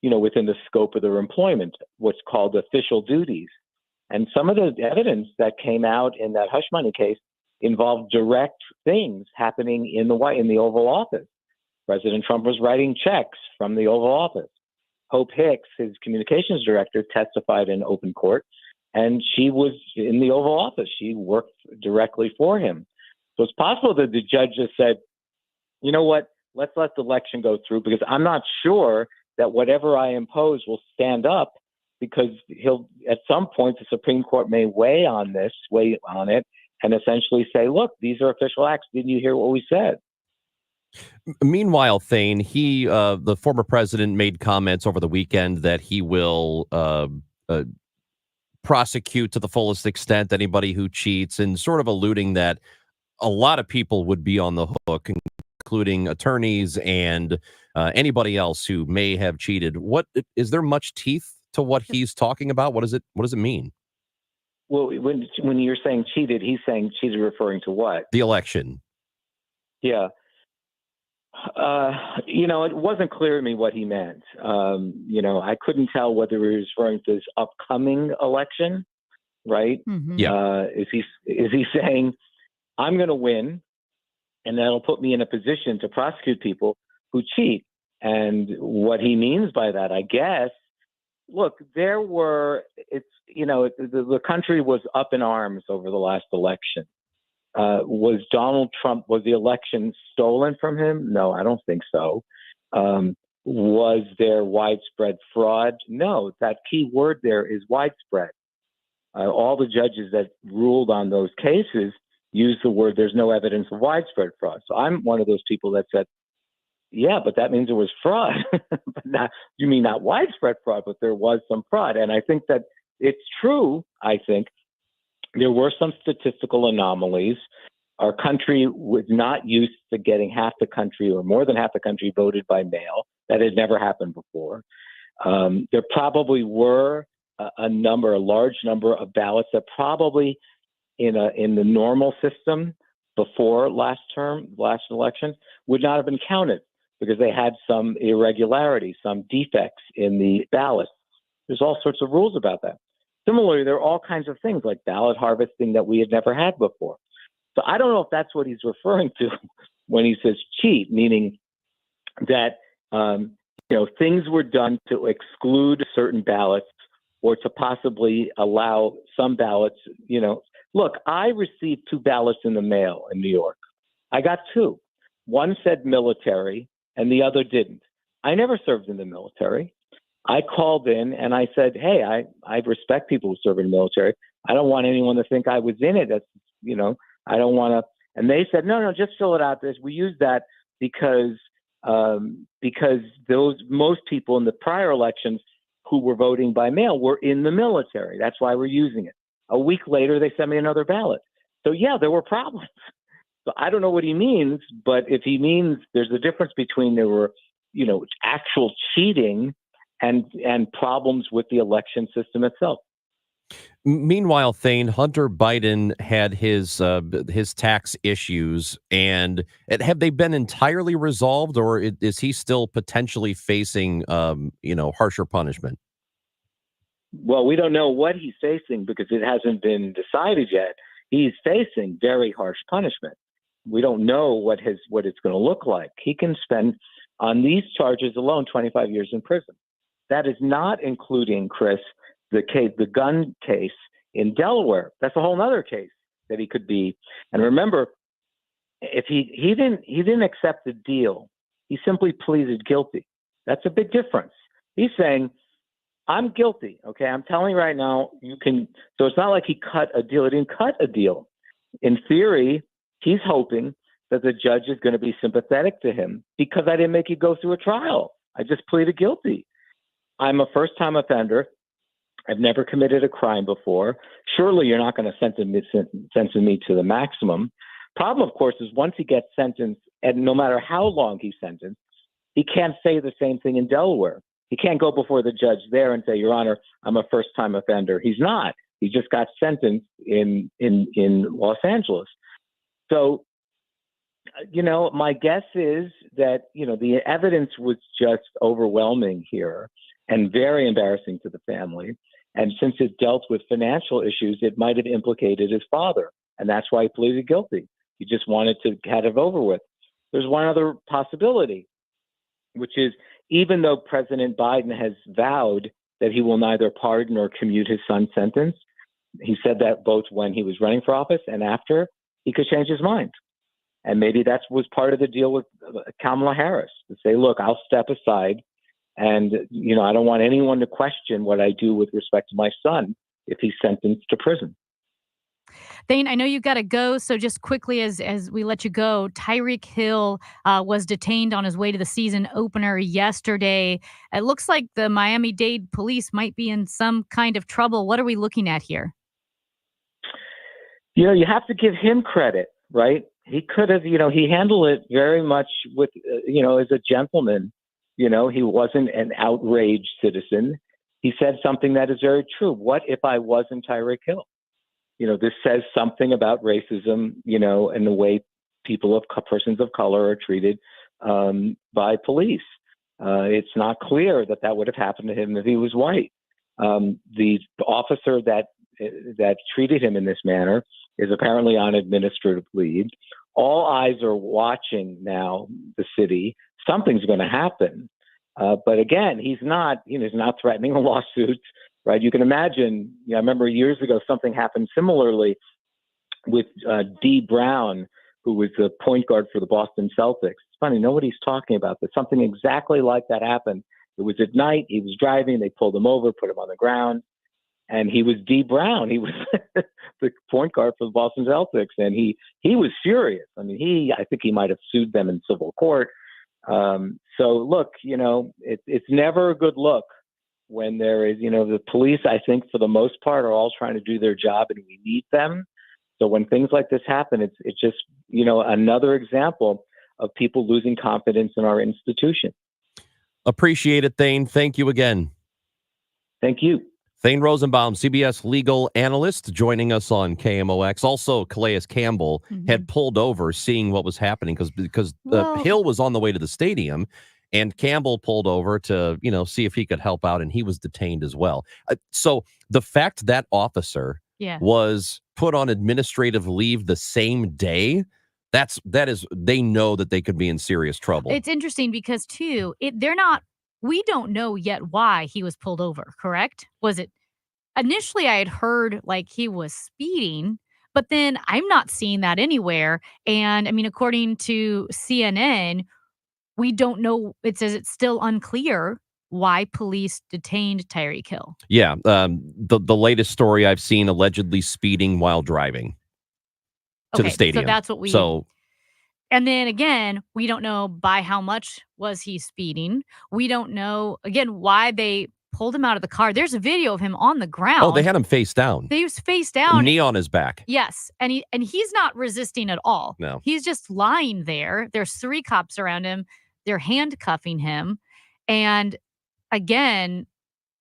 within the scope of their employment, what's called official duties. And some of the evidence that came out in that hush money case involved direct things happening in the Oval Office. President Trump was writing checks from the Oval Office. Hope Hicks, his communications director, testified in open court, and she was in the Oval Office. She worked directly for him. So it's possible that the judge just said, you know what, let's let the election go through because I'm not sure that whatever I impose will stand up because at some point, the Supreme Court may weigh on it and essentially say, look, these are official acts. Didn't you hear what we said? Meanwhile, Thane, the former president made comments over the weekend that he will prosecute to the fullest extent anybody who cheats, and sort of alluding that a lot of people would be on the hook, including attorneys and anybody else who may have cheated. What is there much teeth to what he's talking about? What does it mean? Well, when you're saying cheated, he's saying she's referring to what? The election. Yeah. It wasn't clear to me what he meant. I couldn't tell whether he was referring to this upcoming election, right? Mm-hmm. Yeah. Is he saying, I'm going to win, and that'll put me in a position to prosecute people who cheat? And what he means by that, I guess, look, the country was up in arms over the last election. Was the election stolen from him? No, I don't think so. Was there widespread fraud? No, that key word there is widespread. All the judges that ruled on those cases used the word, there's no evidence of widespread fraud. So I'm one of those people that said, yeah, but that means there was fraud. But you mean not widespread fraud, but there was some fraud. And I think that it's true, I think, there were some statistical anomalies. Our country was not used to getting half the country or more than half the country voted by mail. That had never happened before. There probably were a large number of ballots that probably in the normal system before last election would not have been counted because they had some irregularity, some defects in the ballots. There's all sorts of rules about that. Similarly, there are all kinds of things like ballot harvesting that we had never had before. So I don't know if that's what he's referring to when he says cheat, meaning that things were done to exclude certain ballots or to possibly allow some ballots. Look, I received 2 ballots in the mail in New York. I got 2. One said military and the other didn't. I never served in the military. I called in and I said, hey, I respect people who serve in the military. I don't want anyone to think I was in it. That's, I don't want to. And they said, no, just fill it out. We use that because most people in the prior elections who were voting by mail were in the military. That's why we're using it. A week later, they sent me another ballot. So yeah, there were problems. So I don't know what he means, but if he means there's a difference between there were, actual cheating and problems with the election system itself. Meanwhile, Thane, Hunter Biden had his tax issues, and have they been entirely resolved, or is he still potentially facing, harsher punishment? Well, we don't know what he's facing because it hasn't been decided yet. He's facing very harsh punishment. We don't know what it's going to look like. He can spend on these charges alone 25 years in prison. That is not including, Chris, the gun case in Delaware. That's a whole other case that he could be. And remember, if he didn't accept the deal, he simply pleaded guilty. That's a big difference. He's saying, I'm guilty. Okay, I'm telling you right now. You can. So it's not like he cut a deal. He didn't cut a deal. In theory, he's hoping that the judge is going to be sympathetic to him because I didn't make you go through a trial. I just pleaded guilty. I'm a first-time offender. I've never committed a crime before. Surely you're not going to sentence me to the maximum. Problem, of course, is once he gets sentenced, and no matter how long he's sentenced, he can't say the same thing in Delaware. He can't go before the judge there and say, Your Honor, I'm a first-time offender. He's not. He just got sentenced in Los Angeles. So, my guess is that, the evidence was just overwhelming here and very embarrassing to the family. And since it dealt with financial issues, it might have implicated his father. And that's why he pleaded guilty. He just wanted to get it over with. There's one other possibility, which is even though President Biden has vowed that he will neither pardon or commute his son's sentence, he said that both when he was running for office and after, he could change his mind. And maybe that was part of the deal with Kamala Harris, to say, look, I'll step aside. And, I don't want anyone to question what I do with respect to my son if he's sentenced to prison. Thane, I know you've got to go. So just quickly as we let you go, Tyreek Hill was detained on his way to the season opener yesterday. It looks like the Miami-Dade police might be in some kind of trouble. What are we looking at here? You have to give him credit, right? He could have, he handled it very much with, as a gentleman. He wasn't an outraged citizen. He said something that is very true. What if I wasn't Tyreek Hill? This says something about racism, and the way persons of color are treated by police. It's not clear that would have happened to him if he was white. The officer that treated him in this manner is apparently on administrative leave. All eyes are watching now the city. Something's going to happen. But again, he's not threatening a lawsuit, right? You can imagine, I remember years ago, something happened similarly with Dee Brown, who was the point guard for the Boston Celtics. It's funny, nobody's talking about this. Something exactly like that happened. It was at night. He was driving. They pulled him over, put him on the ground. And he was Dee Brown. He was the point guard for the Boston Celtics. And he was furious. I mean, I think he might have sued them in civil court. So look, it's never a good look when there is, the police, I think for the most part are all trying to do their job and we need them. So when things like this happen, it's just, another example of people losing confidence in our institution. Appreciate it, Thane. Thank you again. Thank you. Thane Rosenbaum, CBS legal analyst, joining us on KMOX. Also, Calais Campbell had pulled over seeing what was happening because Hill was on the way to the stadium, and Campbell pulled over to, see if he could help out, and he was detained as well. So the fact that officer was put on administrative leave the same day, they know that they could be in serious trouble. It's interesting because too, we don't know yet why he was pulled over, correct? Was it initially I had heard like he was speeding, but then I'm not seeing that anywhere. And I mean, according to CNN, we don't know. It says it's still unclear why police detained Tyreek Hill. Yeah. The latest story I've seen, allegedly speeding while driving to the stadium. So that's what we... And then again, we don't know by how much was he speeding. We don't know, again, why they pulled him out of the car. There's a video of him on the ground. Oh, they had him face down. He was face down. Knee on his back. Yes. And he's not resisting at all. No. He's just lying there. There's 3 cops around him. They're handcuffing him. And again,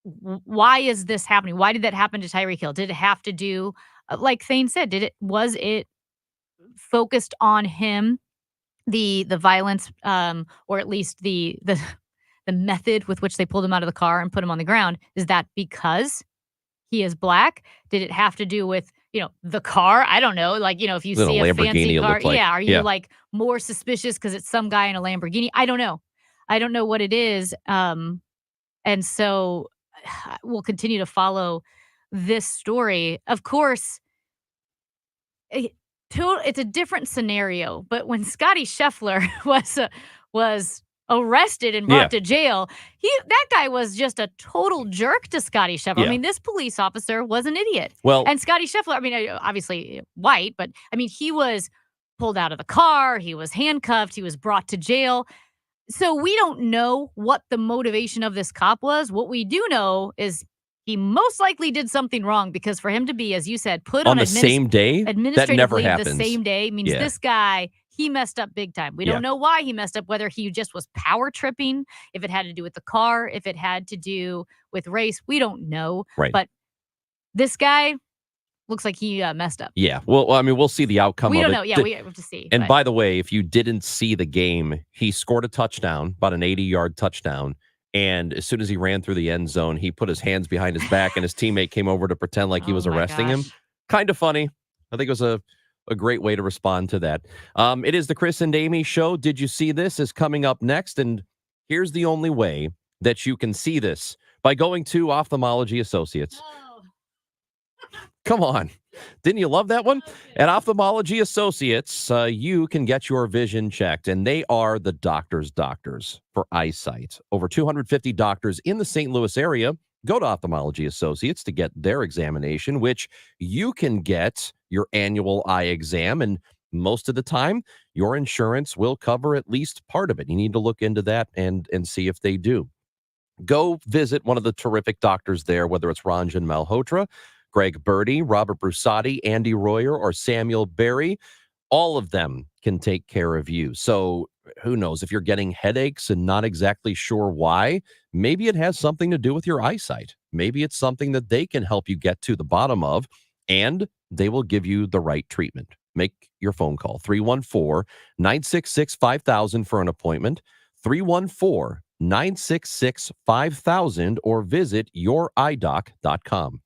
why is this happening? Why did that happen to Tyreek Hill? Did it have to do, like Thane said, was it focused on him? The violence, or at least the method with which they pulled him out of the car and put him on the ground, is that because he is black? Did it have to do with the car? I don't know. Like if you see a fancy car, are you like more suspicious because it's some guy in a Lamborghini? I don't know. I don't know what it is. And so we'll continue to follow this story. Of course. It's a different scenario, but when Scotty Scheffler was arrested and brought to jail. That guy was just a total jerk to Scotty Scheffler. Yeah. I mean, this police officer was an idiot. Well, and Scotty Scheffler, I mean, obviously white, but I mean, he was pulled out of the car. He was handcuffed. He was brought to jail. So we don't know what the motivation of this cop was. What we do know is he most likely did something wrong, because for him to be, as you said, put on the same day, that administrative never leave happens. the same day means this guy, he messed up big time. We don't know why he messed up, whether he just was power tripping, if it had to do with the car, if it had to do with race. We don't know. Right. But this guy looks like he messed up. Yeah. Well, I mean, we'll see the outcome We of don't it. know. Yeah, we have to see. And but- by the way, if you didn't see the game, he scored a touchdown, about an 80-yard touchdown. And as soon as he ran through the end zone, he put his hands behind his back, and his teammate came over to pretend like he was arresting him. Kind of funny. I think it was a great way to respond to that. It is the Chris and Amy show. Did you see this? Is coming up next. And here's the only way that you can see this: by going to Ophthalmology Associates. Come on. Didn't you love that one? At Ophthalmology Associates, you can get your vision checked, and they are the doctors for eyesight. Over 250 doctors in the St. Louis area go to Ophthalmology Associates to get their examination, which you can get your annual eye exam, and most of the time, your insurance will cover at least part of it. You need to look into that and see if they do. Go visit one of the terrific doctors there, whether it's Ranjan Malhotra, Greg Birdie, Robert Brusati, Andy Royer, or Samuel Berry. All of them can take care of you. So who knows, if you're getting headaches and not exactly sure why, maybe it has something to do with your eyesight. Maybe it's something that they can help you get to the bottom of, and they will give you the right treatment. Make your phone call, 314-966-5000 for an appointment, 314-966-5000, or visit youridoc.com.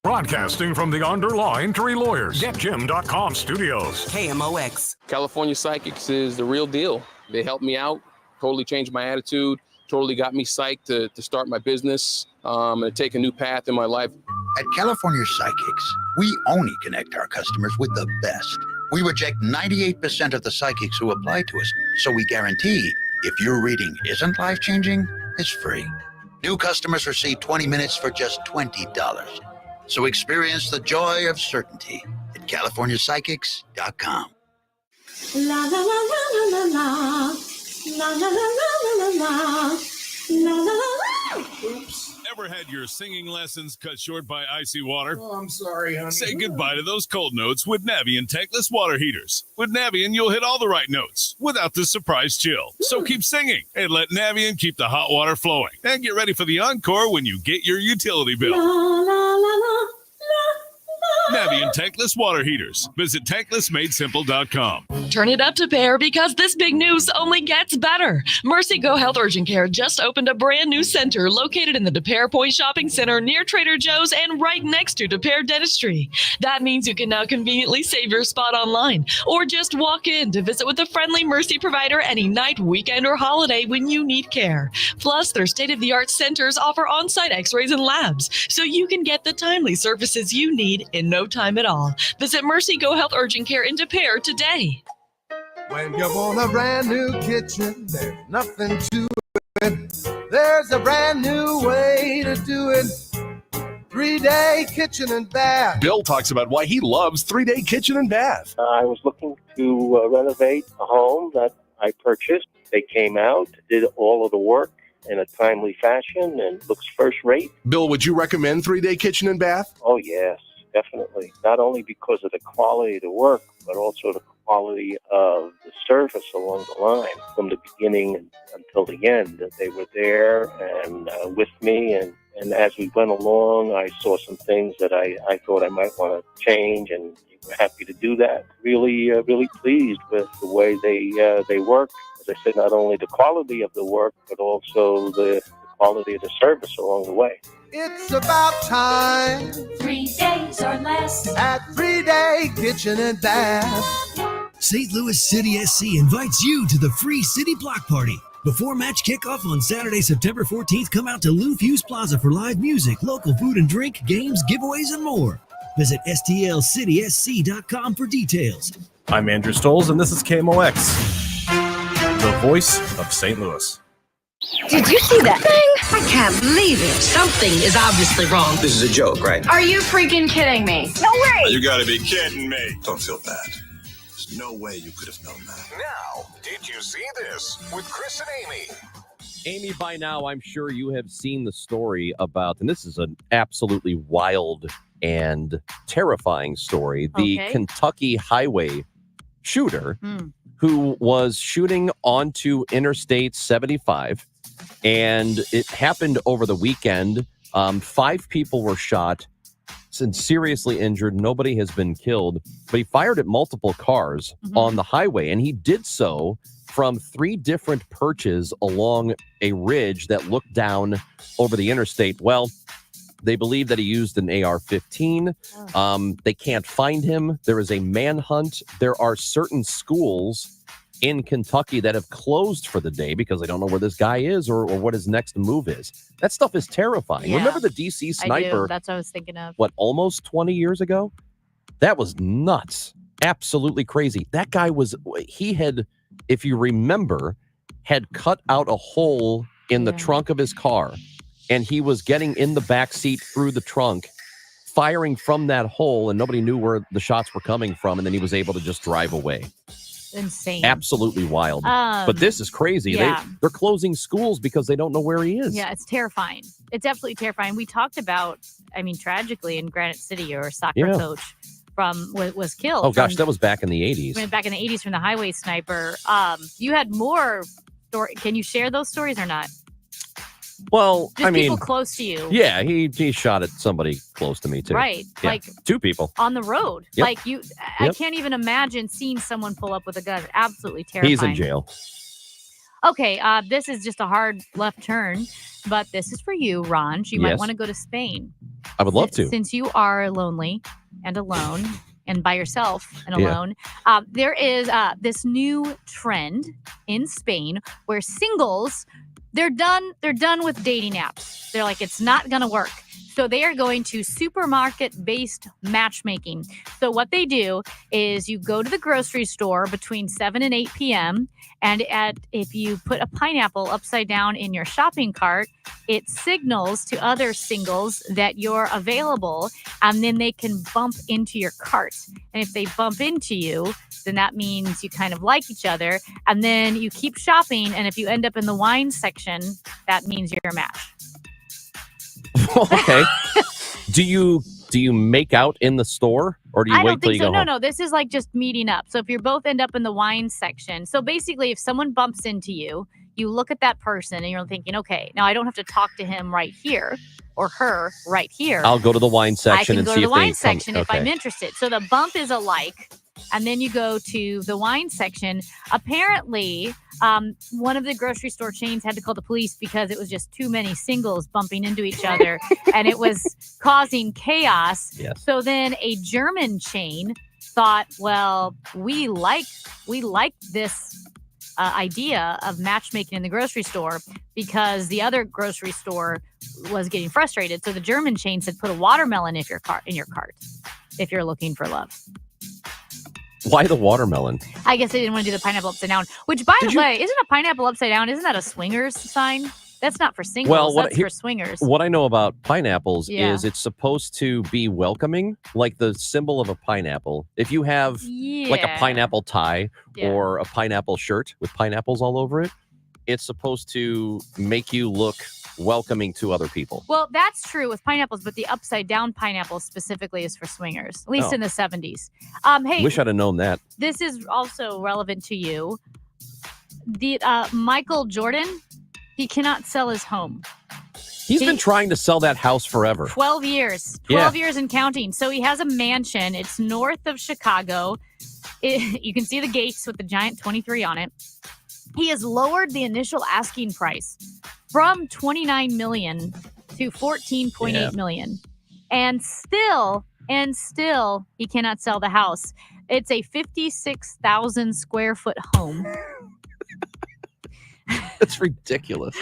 Broadcasting from the Underline Tree Lawyers, GetJim.com studios. KMOX. California Psychics is the real deal. They helped me out, totally changed my attitude, totally got me psyched to start my business and to take a new path in my life. At California Psychics, we only connect our customers with the best. We reject 98% of the psychics who apply to us, so we guarantee if your reading isn't life-changing, it's free. New customers receive 20 minutes for just $20. So experience the joy of certainty at CaliforniaPsychics.com. La la la la la la la la la la la la la la. Oops. Ever had your singing lessons cut short by icy water? Oh, I'm sorry, honey. Say goodbye to those cold notes with Navien tankless water heaters. With Navien, you'll hit all the right notes without the surprise chill. So keep singing and let Navien keep the hot water flowing. And get ready for the encore when you get your utility bill. La la la la. Navien tankless water heaters. Visit tanklessmadesimple.com. Turn it up to Pear, because this big news only gets better. Mercy Go Health Urgent Care just opened a brand new center located in the DePere Point Shopping Center near Trader Joe's and right next to DePere Dentistry. That means you can now conveniently save your spot online or just walk in to visit with a friendly Mercy provider any night, weekend, or holiday when you need care. Plus, their state-of-the-art centers offer on-site x-rays and labs, so you can get the timely services you need in no time at all. Visit Mercy Go Health Urgent Care in DePere today. When you want a brand new kitchen, there's nothing to it. There's a brand new way to do it. 3-day kitchen and bath. Bill talks about why he loves 3-day kitchen and bath. I was looking to renovate a home that I purchased. They came out, did all of the work in a timely fashion, and looks first rate. Bill, would you recommend 3-day kitchen and bath? Oh, yes, definitely. Not only because of the quality of the work, but also the quality of the service along the line from the beginning until the end. That they were there and with me, and as we went along, I saw some things that I thought I might want to change, and we're happy to do that. Really pleased with the way they work. As I said, not only the quality of the work, but also the quality of the service along the way. It's about time. 3 days or less at 3-day kitchen and bath. St. Louis City SC invites you to the free City Block Party. Before match kickoff on Saturday, September 14th, come out to Lou Fuse Plaza for live music, local food and drink, games, giveaways, and more. Visit STLCitySC.com for details. I'm Andrew Stoles, and this is KMOX, the voice of St. Louis. Did you see that thing? I can't believe it. Something is obviously wrong. This is a joke, right? Are you freaking kidding me? No way! You gotta be kidding me. Don't feel bad. There's no way you could have known that. Now, did you see this with Chris and Amy? Amy, by now, I'm sure you have seen the story about, and this is an absolutely wild and terrifying story, the Kentucky highway shooter who was shooting onto Interstate 75, and it happened over the weekend. 5 people were shot and seriously injured. Nobody has been killed, but he fired at multiple cars on the highway, and he did so from 3 different perches along a ridge that looked down over the interstate. Well, they believe that he used an AR-15. They can't find him. There is a manhunt. There are certain schools in Kentucky that have closed for the day because they don't know where this guy is or what his next move is. That stuff is terrifying. Yeah. Remember the DC sniper? I do. That's what I was thinking of. What, almost 20 years ago? That was nuts. Absolutely crazy. That guy he had, if you remember, had cut out a hole in the trunk of his car, and he was getting in the back seat through the trunk, firing from that hole, and nobody knew where the shots were coming from, and then he was able to just drive away. Insane. Absolutely wild. But this is crazy. Yeah. They're closing schools because they don't know where he is. Yeah, it's terrifying. It's absolutely terrifying. We talked about, tragically in Granite City, your soccer coach was killed. Oh gosh, that was back in the 80s. Back in the 80s from the highway sniper. You had more story. Can you share those stories or not? Well, Just people close to you. Yeah, he shot at somebody close to me too. Right. Yeah. Like 2 people. on the road. Yep. Like I can't even imagine seeing someone pull up with a gun. Absolutely terrifying. He's in jail. Okay, this is just a hard left turn, but this is for you, Ron. You might want to go to Spain. I would love to. Since you are lonely and alone and by yourself and Yeah. alone, there is this new trend in Spain where singles, they're done with dating apps. They're like, it's not going to work. So they are going to supermarket-based matchmaking. So what they do is you go to the grocery store between 7 and 8 p.m., and if you put a pineapple upside down in your shopping cart, it signals to other singles that you're available, and then they can bump into your cart. And if they bump into you, then that means you kind of like each other, and then you keep shopping, and if you end up in the wine section, that means you're a match. Okay. Do you make out in the store, or do you wait till you go home? No, this is like just meeting up. So if you both end up in the wine section, so basically if someone bumps into you, you look at that person and you're thinking, okay, now I don't have to talk to him right here or her right here. I'll go to the wine section and see go to the if wine they section come. if I'm interested. So the bump is a like, and then you go to the wine section. Apparently, one of the grocery store chains had to call the police because it was just too many singles bumping into each other, and it was causing chaos. Yes. So then a German chain thought, well, we like this idea of matchmaking in the grocery store because the other grocery store was getting frustrated. So the German chain said, put a watermelon in your cart if you're looking for love. Why the watermelon? I guess they didn't want to do the pineapple upside down, which, by the way, isn't a pineapple upside down, isn't that a swingers sign? That's not for singles, that's for swingers. What I know about pineapples Yeah. is it's supposed to be welcoming, like the symbol of a pineapple. If you have like a Yeah. pineapple tie Yeah. or a pineapple shirt with pineapples all over it, it's supposed to make you look welcoming to other people. Well, that's true with pineapples, but the upside down pineapple specifically is for swingers, at least Oh. in the 70s. Hey, Wish I'd have known that. this is also relevant to you. The Michael Jordan, he cannot sell his home. He's been trying to sell that house forever. 12 years. Yeah. 12 years and counting. So he has a mansion. It's north of Chicago. You can see the gates with the giant 23 on it. He has lowered the initial asking price from $29 million to $14.8 million. And still he cannot sell the house. It's a 56,000 square foot home. That's ridiculous.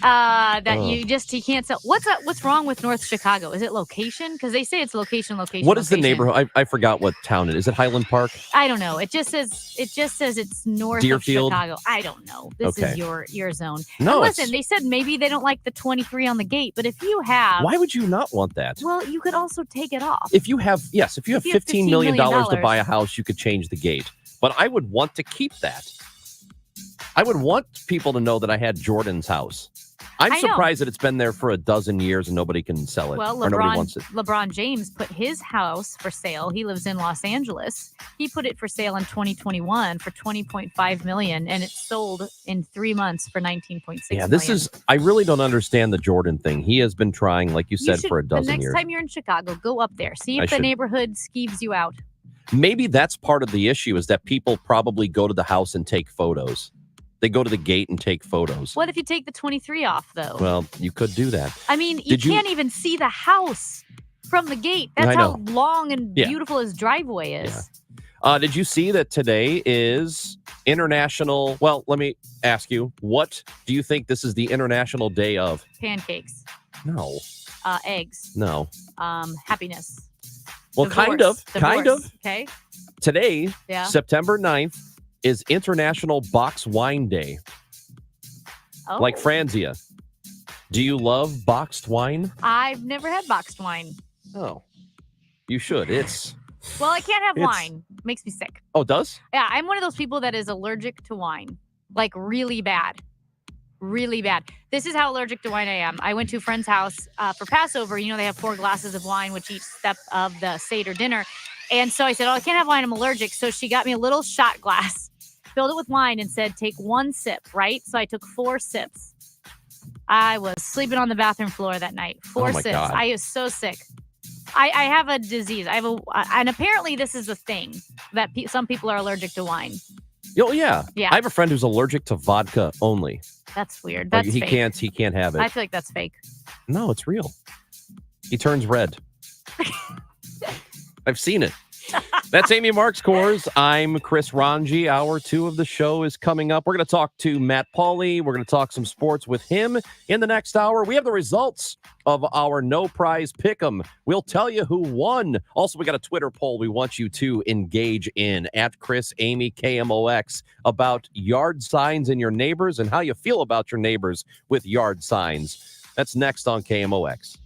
You can't sell. What's wrong with North Chicago? Is it location? Because they say it's location. What is the neighborhood? I forgot what town it is. Is it Highland Park? I don't know. It just says it's north Deerfield? of Chicago. I don't know. This is your zone. No, and listen, they said maybe they don't like the 23 on the gate, but if you have, why would you not want that? Well, you could also take it off. If you have $15 million to buy a house, you could change the gate. But I would want to keep that. I would want people to know that I had Jordan's house. I'm surprised that it's been there for a dozen years and nobody can sell it. Well, or nobody wants it. LeBron James put his house for sale. He lives in Los Angeles. He put it for sale in 2021 for $20.5 million, and it sold in 3 months for $19.6 million. I really don't understand the Jordan thing. He has been trying, like you said, for a dozen years. The next time you're in Chicago, go up there. See if the neighborhood skeeves you out. Maybe that's part of the issue, is that people probably go to the house and take photos. They go to the gate and take photos. What if you take the 23 off, though? Well, you could do that. I mean, you can't even see the house from the gate. That's how long and beautiful his driveway is. Yeah. Did you see that today is International... Well, let me ask you, what do you think this is the International Day of? Pancakes. No. Eggs. No. Happiness. Well, Divorce. kind of. Okay. Today, September 9th, is International Box Wine Day. Oh. Like Franzia. Do you love boxed wine? I've never had boxed wine. Oh, you should. Well, I can't have wine. It makes me sick. Oh, it does? Yeah, I'm one of those people that is allergic to wine. Like really bad. Really bad. This is how allergic to wine I am. I went to a friend's house for Passover. You know, they have 4 glasses of wine with each step of the Seder dinner. And so I said, I can't have wine. I'm allergic. So she got me a little shot glass, filled it with wine, and said, take 1 sip, right? So I took 4 sips. I was sleeping on the bathroom floor that night. 4 sips. God. I was so sick. I have a disease. And apparently this is a thing that some people are allergic to wine. Oh, yeah. Yeah. I have a friend who's allergic to vodka only. That's weird. That's he fake. He can't have it. I feel like that's fake. No, it's real. He turns red. I've seen it. That's Amy Marks Coors. I'm Chris Ranji. Hour 2 of the show is coming up. We're going to talk to Matt Pauley. We're going to talk some sports with him in the next hour. We have the results of our no prize pick'em. We'll tell you who won. Also, we got a Twitter poll we want you to engage in at Chris Amy KMOX about yard signs in your neighbors and how you feel about your neighbors with yard signs. That's next on KMOX.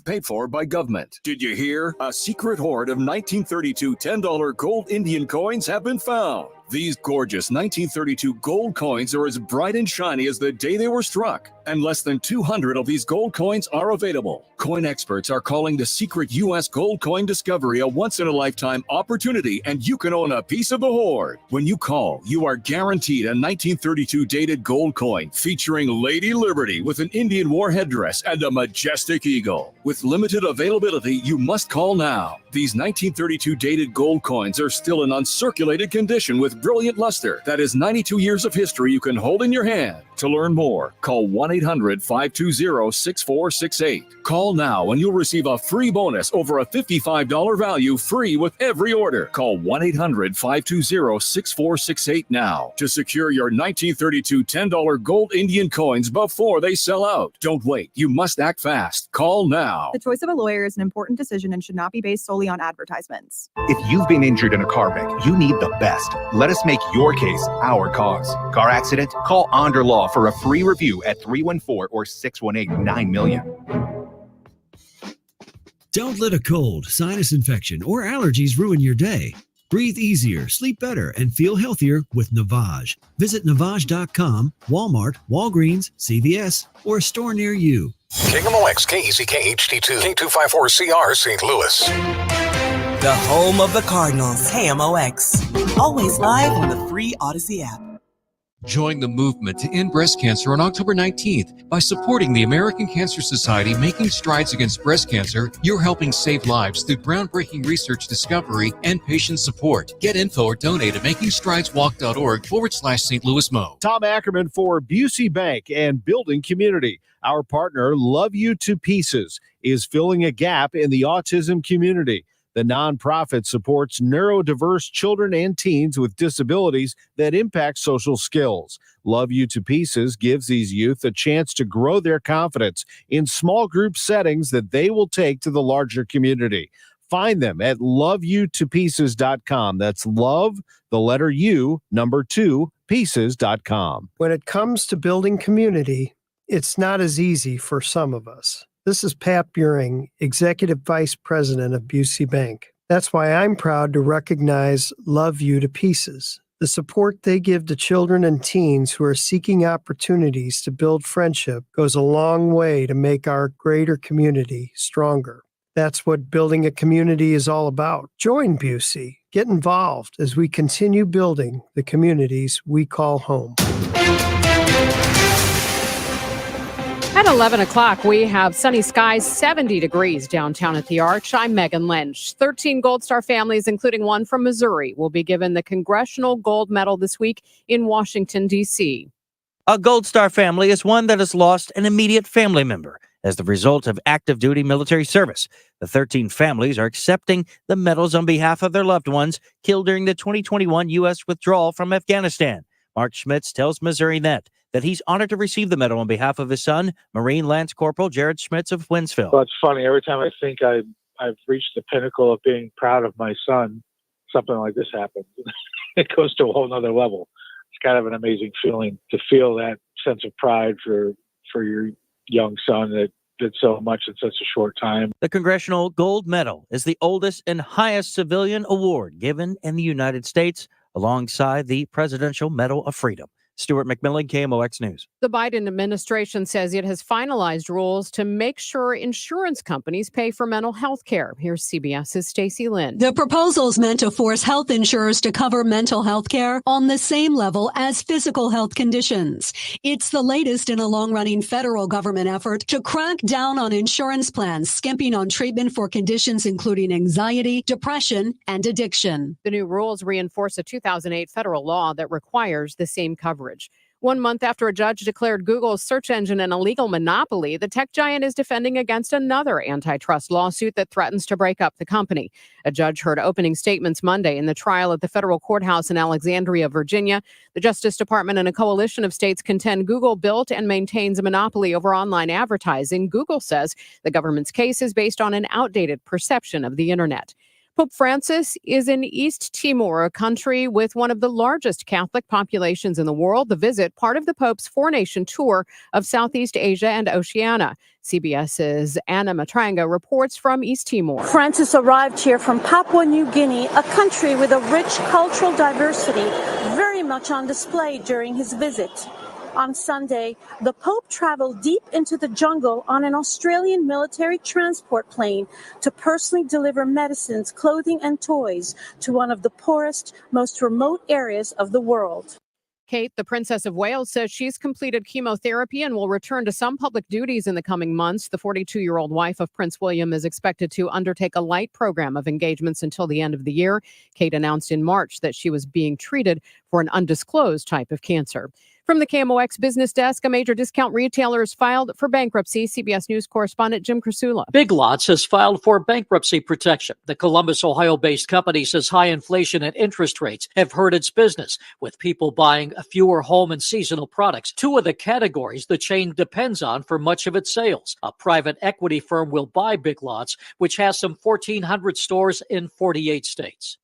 Paid for by government. Did you hear? A secret hoard of 1932 $10 gold Indian coins have been found. These gorgeous 1932 gold coins are as bright and shiny as the day they were struck, and less than 200 of these gold coins are available. Coin experts are calling the secret U.S. gold coin discovery a once-in-a-lifetime opportunity, and you can own a piece of the hoard. When you call, you are guaranteed a 1932 dated gold coin featuring Lady Liberty with an Indian war headdress and a majestic eagle. With limited availability, you must call now. These 1932 dated gold coins are still in uncirculated condition with brilliant luster. That is 92 years of history you can hold in your hand. To learn more, call 1-800-520-6468. Call now and you'll receive a free bonus over a $55 value free with every order. Call 1-800-520-6468 now to secure your 1932 $10 gold Indian coins before they sell out. Don't wait. You must act fast. Call now. The choice of a lawyer is an important decision and should not be based solely on advertisements. If you've been injured in a car wreck, you need the best. Let us make your case our cause. Car accident? Call Onder Law for a free review at 314 or 618-9000000. Don't let a cold, sinus infection, or allergies ruin your day. Breathe easier, sleep better, and feel healthier with Navage. Visit Navage.com, Walmart, Walgreens, CVS, or a store near you. KMOX, KECK HD2, K254CR, St. Louis. The home of the Cardinals, KMOX. Always live on the free Odyssey app. Join the movement to end breast cancer on October 19th. By supporting the American Cancer Society making strides against breast cancer, you're helping save lives through groundbreaking research discovery and patient support. Get info or donate at makingstrideswalk.org/St. Louis Mo. Tom Ackerman for Busey Bank and Building Community. Our partner, Love You to Pieces, is filling a gap in the autism community. The nonprofit supports neurodiverse children and teens with disabilities that impact social skills. Love You to Pieces gives these youth a chance to grow their confidence in small group settings that they will take to the larger community. Find them at loveyoutopieces.com. That's love, the letter U, number 2, pieces.com. When it comes to building community, it's not as easy for some of us. This is Pat Buring, Executive Vice President of Busey Bank. That's why I'm proud to recognize Love You to Pieces. The support they give to children and teens who are seeking opportunities to build friendship goes a long way to make our greater community stronger. That's what building a community is all about. Join Busey. Get involved as we continue building the communities we call home. At 11 o'clock, we have sunny skies, 70 degrees downtown at the Arch. I'm Megan Lynch. 13 Gold Star families, including one from Missouri, will be given the Congressional Gold Medal this week in Washington, D.C. A Gold Star family is one that has lost an immediate family member as the result of active duty military service. The 13 families are accepting the medals on behalf of their loved ones killed during the 2021 U.S. withdrawal from Afghanistan. Mark Schmitz tells Missouri Net that he's honored to receive the medal on behalf of his son, Marine Lance Corporal Jared Schmitz of Winsville. Well, it's funny. Every time I think I've reached the pinnacle of being proud of my son, something like this happens. It goes to a whole nother level. It's kind of an amazing feeling to feel that sense of pride for your young son that did so much in such a short time. The Congressional Gold Medal is the oldest and highest civilian award given in the United States, alongside the Presidential Medal of Freedom. Stuart McMillan, KMOX News. The Biden administration says it has finalized rules to make sure insurance companies pay for mental health care. Here's CBS's Stacey Lynn. The proposal is meant to force health insurers to cover mental health care on the same level as physical health conditions. It's the latest in a long-running federal government effort to crack down on insurance plans skimping on treatment for conditions including anxiety, depression, and addiction. The new rules reinforce a 2008 federal law that requires the same coverage. 1 month after a judge declared Google's search engine an illegal monopoly, the tech giant is defending against another antitrust lawsuit that threatens to break up the company. A judge heard opening statements Monday in the trial at the federal courthouse in Alexandria, Virginia. The Justice Department and a coalition of states contend Google built and maintains a monopoly over online advertising. Google says the government's case is based on an outdated perception of the internet. Pope Francis is in East Timor, a country with one of the largest Catholic populations in the world. The visit, part of the Pope's four-nation tour of Southeast Asia and Oceania. CBS's Anna Matranga reports from East Timor. Francis arrived here from Papua New Guinea, a country with a rich cultural diversity, very much on display during his visit. On Sunday, the Pope traveled deep into the jungle on an Australian military transport plane to personally deliver medicines, clothing, and toys to one of the poorest, most remote areas of the world. Kate, the Princess of Wales, says she's completed chemotherapy and will return to some public duties in the coming months. The 42-year-old wife of Prince William is expected to undertake a light program of engagements until the end of the year. Kate announced in March that she was being treated for an undisclosed type of cancer. From the KMOX business desk, a major discount retailer has filed for bankruptcy. CBS News correspondent Jim Krasula. Big Lots has filed for bankruptcy protection. The Columbus, Ohio-based company says high inflation and interest rates have hurt its business, with people buying fewer home and seasonal products, two of the categories the chain depends on for much of its sales. A private equity firm will buy Big Lots, which has some 1,400 stores in 48 states.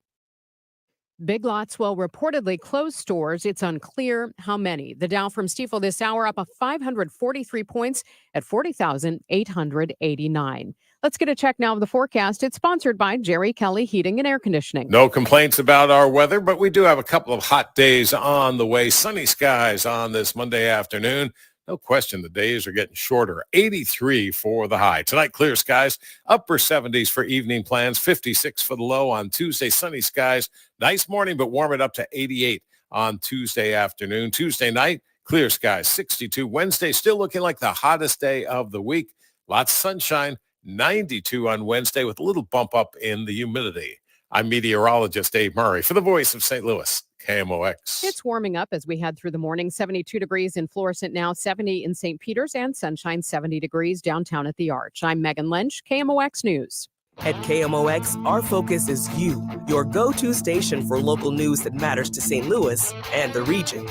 Big Lots will reportedly close stores. It's unclear how many. The Dow from Stifel this hour up 543 points at 40,889. Let's get a check now of the forecast. It's sponsored by Jerry Kelly Heating and Air Conditioning. No complaints about our weather, but we do have a couple of hot days on the way. Sunny skies on this Monday afternoon. No question, the days are getting shorter. 83 for the high. Tonight, clear skies, upper 70s for evening plans, 56 for the low on Tuesday. Sunny skies, nice morning, but warm it up to 88 on Tuesday afternoon. Tuesday night, clear skies, 62. Wednesday, still looking like the hottest day of the week. Lots of sunshine, 92 on Wednesday with a little bump up in the humidity. I'm meteorologist Dave Murray for the Voice of St. Louis, KMOX. It's warming up as we head through the morning. 72 degrees in Florissant now, 70 in St. Peters, and sunshine 70 degrees downtown at the Arch. I'm Megan Lynch, KMOX News. At KMOX, our focus is you, your go-to station for local news that matters to St. Louis and the region.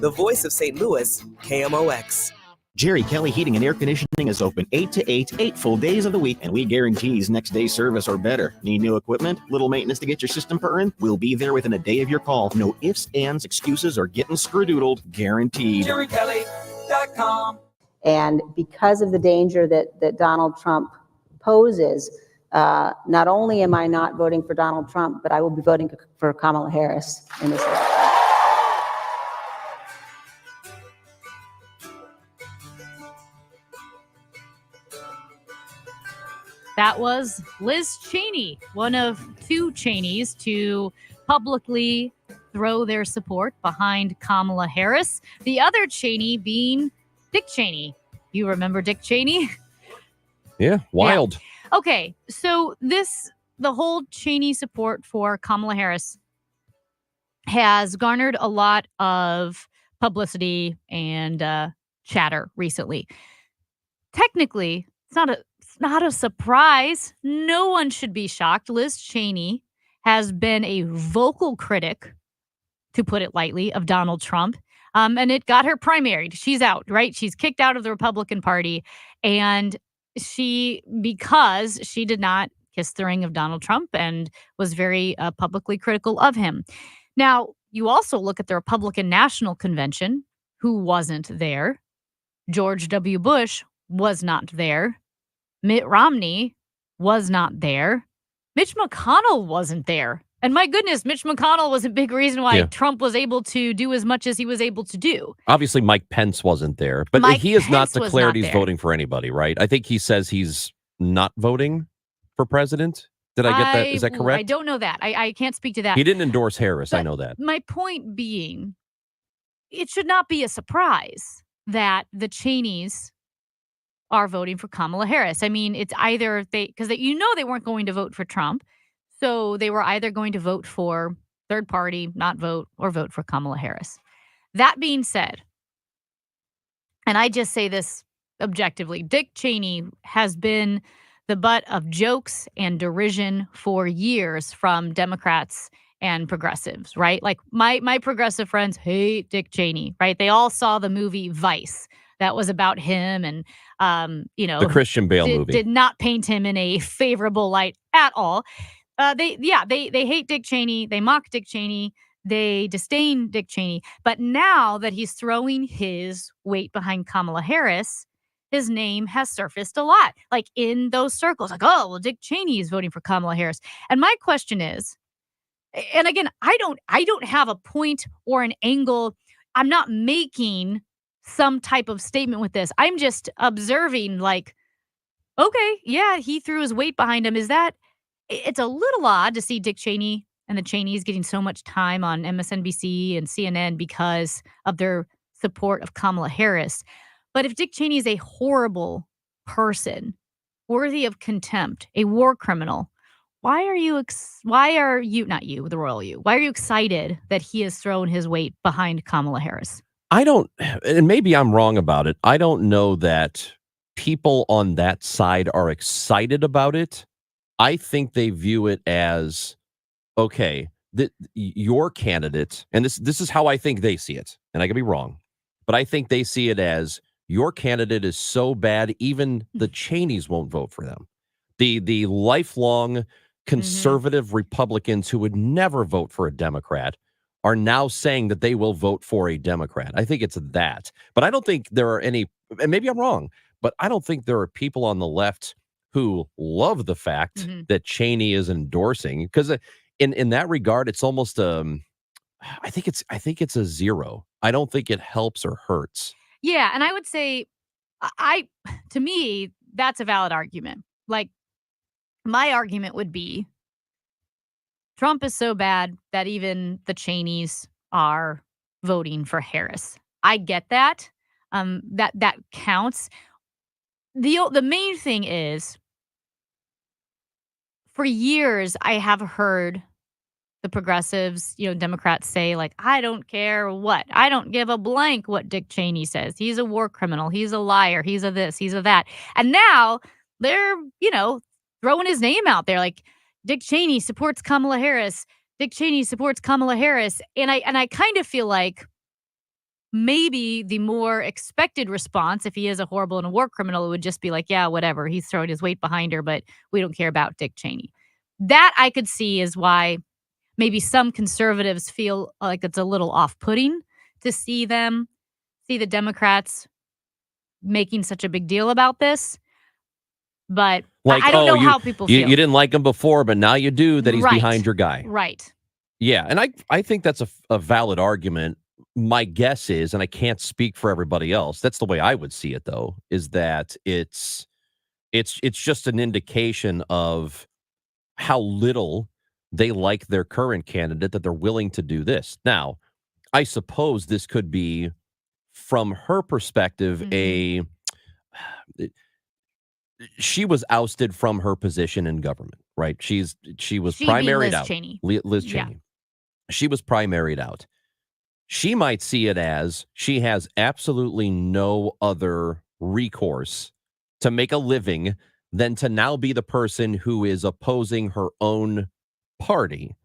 The voice of St. Louis, KMOX. Jerry Kelly Heating and Air Conditioning is open 8 to 8, 8 full days of the week, and we guarantees next day service or better. Need new equipment? Little maintenance to get your system purring? We'll be there within a day of your call. No ifs, ands, excuses, or getting screw-doodled. Guaranteed. JerryKelly.com. And because of the danger that Donald Trump poses, not only am I not voting for Donald Trump, but I will be voting for Kamala Harris in this election. That was Liz Cheney, one of two Cheneys to publicly throw their support behind Kamala Harris. The other Cheney being Dick Cheney. You remember Dick Cheney? Yeah, wild. Yeah. Okay, so the whole Cheney support for Kamala Harris has garnered a lot of publicity and chatter recently. Technically, it's not a surprise. No one should be shocked. Liz Cheney has been a vocal critic, to put it lightly, of Donald Trump. And it got her primaried. She's out, right? She's kicked out of the Republican Party. And because she did not kiss the ring of Donald Trump and was very publicly critical of him. Now, you also look at the Republican National Convention, who wasn't there. George W. Bush was not there. Mitt Romney was not there. Mitch McConnell wasn't there. And my goodness, Mitch McConnell was a big reason why Trump was able to do as much as he was able to do. Obviously, Mike Pence wasn't there, but he has not declared he's voting for anybody, right? I think he says he's not voting for president. Did I get that? Is that correct? I don't know that. I can't speak to that. He didn't endorse Harris. I know that. My point being, it should not be a surprise that the Cheneys are voting for Kamala Harris. I mean, it's either because they weren't going to vote for Trump. So they were either going to vote for third party, not vote, or vote for Kamala Harris. That being said, and I just say this objectively, Dick Cheney has been the butt of jokes and derision for years from Democrats and progressives, right? Like my progressive friends hate Dick Cheney, right? They all saw the movie Vice. That was about him and, the Christian Bale movie. Did not paint him in a favorable light at all. They hate Dick Cheney. They mock Dick Cheney. They disdain Dick Cheney. But now that he's throwing his weight behind Kamala Harris, his name has surfaced a lot, like in those circles. Like, oh, well, Dick Cheney is voting for Kamala Harris. And my question is, and again, I don't have a point or an angle. I'm not making some type of statement with this. I'm just observing, like, okay, yeah, he threw his weight behind him. It's a little odd to see Dick Cheney and the Cheneys getting so much time on MSNBC and CNN because of their support of Kamala Harris. But if Dick Cheney is a horrible person, worthy of contempt, a war criminal, why are you not you, the royal you, why are you excited that he has thrown his weight behind Kamala Harris? I don't, and maybe I'm wrong about it. I don't know that people on that side are excited about it. I think they view it as, okay, your candidate, and this is how I think they see it, and I could be wrong, but I think they see it as your candidate is so bad, even the Cheneys won't vote for them. The lifelong conservative Republicans who would never vote for a Democrat are now saying that they will vote for a Democrat. I think it's that. But I don't think there are any, and maybe I'm wrong, but I don't think there are people on the left who love the fact that Cheney is endorsing, because in that regard, it's almost I think it's a zero. I don't think it helps or hurts. Yeah, and I would say, to me, that's a valid argument. Like, my argument would be, Trump is so bad that even the Cheneys are voting for Harris. I get that. That counts. The main thing is, for years, I have heard the progressives, Democrats say, like, I don't care what. I don't give a blank what Dick Cheney says. He's a war criminal. He's a liar. He's a this. He's a that. And now they're, throwing his name out there, like Dick Cheney supports Kamala Harris. Dick Cheney supports Kamala Harris. And I kind of feel like maybe the more expected response, if he is a horrible and a war criminal, it would just be like, yeah, whatever. He's throwing his weight behind her, but we don't care about Dick Cheney. That I could see is why maybe some conservatives feel like it's a little off-putting to see the Democrats making such a big deal about this. But Like, I don't know you, how people feel. You didn't like him before, but now you do, that he's Right. behind your guy. Right. Yeah, and I think that's a valid argument. My guess is, and I can't speak for everybody else, that's the way I would see it, though, is that it's just an indication of how little they like their current candidate that they're willing to do this. Now, I suppose this could be, from her perspective, she was ousted from her position in government, right? She was primaried Liz out. Cheney. Liz Yeah. Cheney. She was primaried out. She might see it as she has absolutely no other recourse to make a living than to now be the person who is opposing her own party,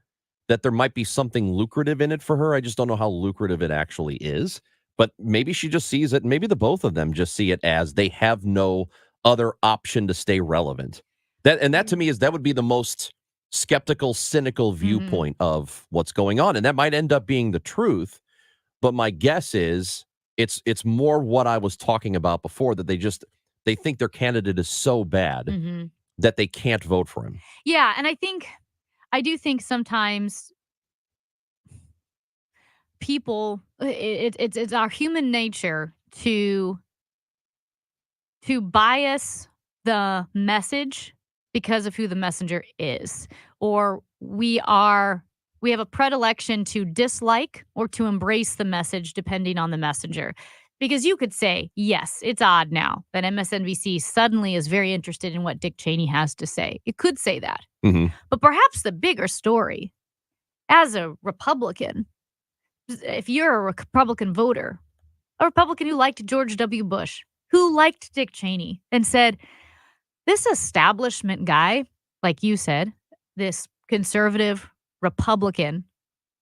that there might be something lucrative in it for her. I just don't know how lucrative it actually is, but maybe she just sees it. Maybe the both of them just see it as they have no other option to stay relevant. That to me that would be the most skeptical, cynical viewpoint of what's going on. And that might end up being the truth. But my guess is it's more what I was talking about before, that they think their candidate is so bad that they can't vote for him. Yeah, and I do think sometimes people, it's our human nature to bias the message because of who the messenger is, or we have a predilection to dislike or to embrace the message depending on the messenger. Because you could say, yes, it's odd now that MSNBC suddenly is very interested in what Dick Cheney has to say. It could say that. But perhaps the bigger story, as a Republican, if you're a Republican voter, a Republican who liked George W. Bush, who liked Dick Cheney, and said, this establishment guy, like you said, this conservative Republican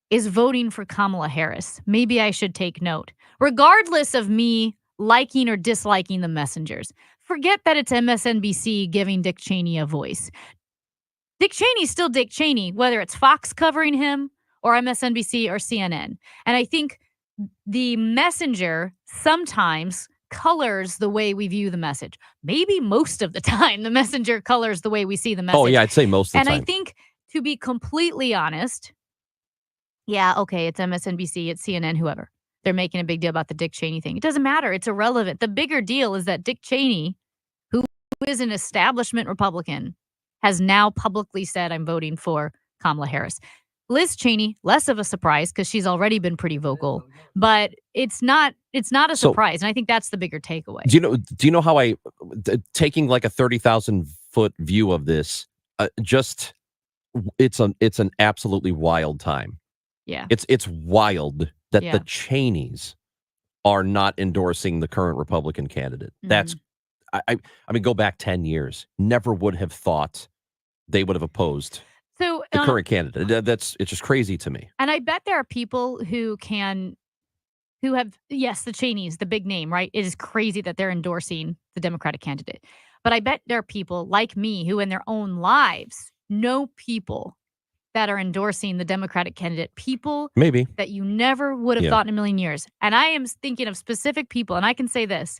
is voting for Kamala Harris. Maybe I should take note. Regardless of me liking or disliking the messengers, forget that it's MSNBC giving Dick Cheney a voice. Dick Cheney's still Dick Cheney, whether it's Fox covering him or MSNBC or CNN. And I think the messenger sometimes colors the way we view the message. Maybe most of the time, the messenger colors the way we see the message. Oh, yeah, I'd say most of the time. time. And I think, to be completely honest, yeah, okay, it's MSNBC, it's CNN, whoever. They're making a big deal about the Dick Cheney thing. It doesn't matter. It's irrelevant. The bigger deal is that Dick Cheney, who is an establishment Republican, has now publicly said, I'm voting for Kamala Harris. Liz Cheney, less of a surprise because she's already been pretty vocal, but it's not a surprise. And I think that's the bigger takeaway. Do you know how taking like a 30,000 foot view of this, it's an absolutely wild time. Yeah. It's wild that Yeah. the Cheneys are not endorsing the current Republican candidate. That's, I mean, go back 10 years. Never would have thought they would have opposed So the current candidate. It's just crazy to me. And I bet there are people who have, yes, the Cheneys, the big name, right? It is crazy that they're endorsing the Democratic candidate. But I bet there are people like me who in their own lives know people that are endorsing the Democratic candidate, people Maybe that you never would have thought in a million years. And I am thinking of specific people, and I can say this,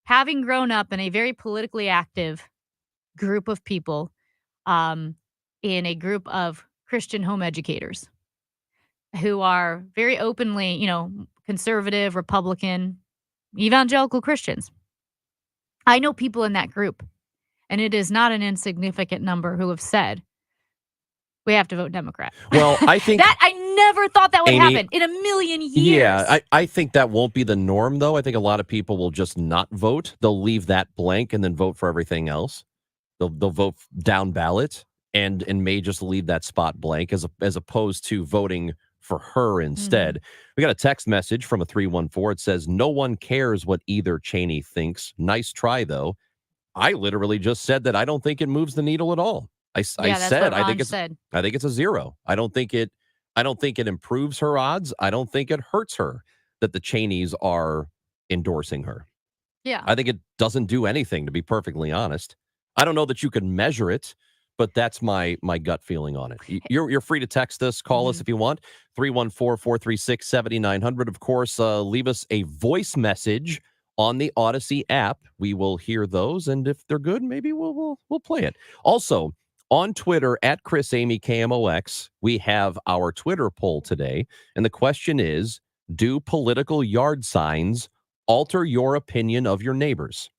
having grown up in a very politically active group of people, in a group of Christian home educators who are very openly, conservative, Republican, evangelical Christians. I know people in that group, and it is not an insignificant number who have said, we have to vote Democrat. Well, I think that I never thought that would Amy, happen in a million years. Yeah, I think that won't be the norm, though. I think a lot of people will just not vote. They'll leave that blank and then vote for everything else. They'll vote down ballot and may just leave that spot blank as opposed to voting for her instead. We got a text message from a 314. It says, no one cares what either Cheney thinks. Nice try, though. I literally just said that I don't think it moves the needle at all. I that's said what I Ron think it's said. I think it's a 0. I don't think it improves her odds. I don't think it hurts her that the Cheneys are endorsing her. Yeah. I think it doesn't do anything, to be perfectly honest. I don't know that you can measure it, but that's my gut feeling on it. You're free to text us, call us if you want. 314-436-7900. Of course, leave us a voice message on the Odyssey app. We will hear those, and if they're good, maybe we'll play it. Also, on Twitter at Chris Amy KMOX, we have our Twitter poll today, and the question is: do political yard signs alter your opinion of your neighbors?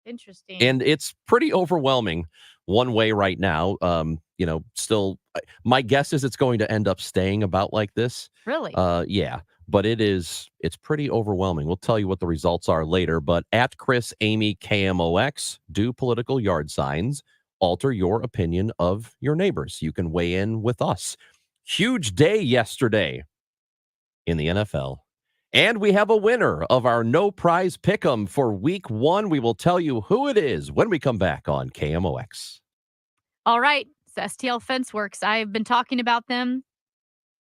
Interesting. And it's pretty overwhelming one way right now. Still, my guess is it's going to end up staying about like this. Really? Yeah, but it's pretty overwhelming. We'll tell you what the results are later. But at Chris Amy KMOX, do political yard signs alter your opinion of your neighbors? You can weigh in with us. Huge day yesterday in the NFL. And we have a winner of our no prize pick'em for week 1. We will tell you who it is when we come back on KMOX. All right. It's STL Fence Works. I've been talking about them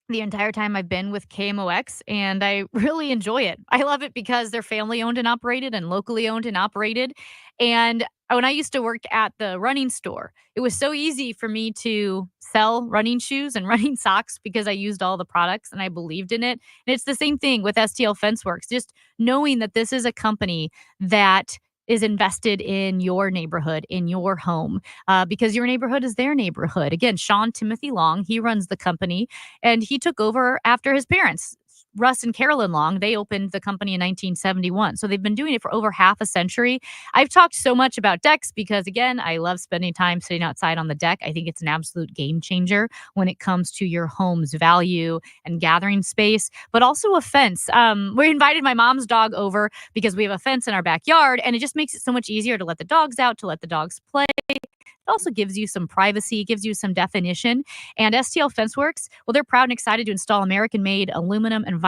the entire time I've been with KMOX, and I really enjoy it. I love it because they're family owned and operated and locally owned and operated. And when I used to work at the running store, it was so easy for me to sell running shoes and running socks because I used all the products and I believed in it. And it's the same thing with STL Fence Works, just knowing that this is a company that is invested in your neighborhood, in your home, because your neighborhood is their neighborhood. Again, Sean Timothy Long, he runs the company, and he took over after his parents. Russ and Carolyn Long, they opened the company in 1971. So they've been doing it for over half a century. I've talked so much about decks because, again, I love spending time sitting outside on the deck. I think it's an absolute game changer when it comes to your home's value and gathering space, but also a fence. We invited my mom's dog over because we have a fence in our backyard, and it just makes it so much easier to let the dogs out, to let the dogs play. It also gives you some privacy, gives you some definition. And STL Fence Works, well, they're proud and excited to install American-made aluminum and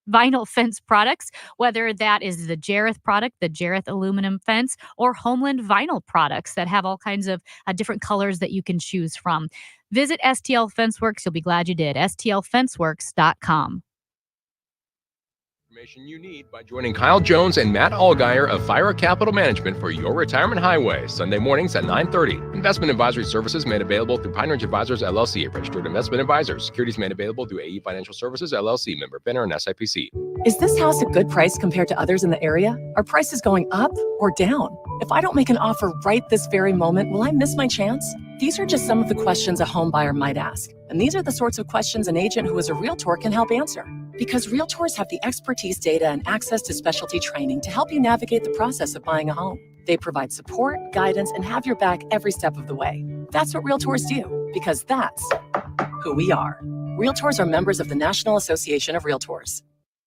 vinyl fence products, whether that is the Jareth product, the Jareth aluminum fence, or Homeland vinyl products that have all kinds of different colors that you can choose from. Visit STL Fence Works. You'll be glad you did. STLFenceworks.com. Information you need by joining Kyle Jones and Matt Allgeier of Fira Capital Management for your retirement highway, Sunday mornings at 9:30. Investment advisory services made available through Pine Ridge Advisors, LLC, a registered investment advisor. Securities made available through AE Financial Services, LLC, member FINRA and SIPC. Is this house a good price compared to others in the area? Are prices going up or down? If I don't make an offer right this very moment, will I miss my chance? These are just some of the questions a home buyer might ask. And these are the sorts of questions an agent who is a realtor can help answer. Because realtors have the expertise, data, and access to specialty training to help you navigate the process of buying a home. They provide support, guidance, and have your back every step of the way. That's what realtors do, because that's who we are. Realtors are members of the National Association of Realtors.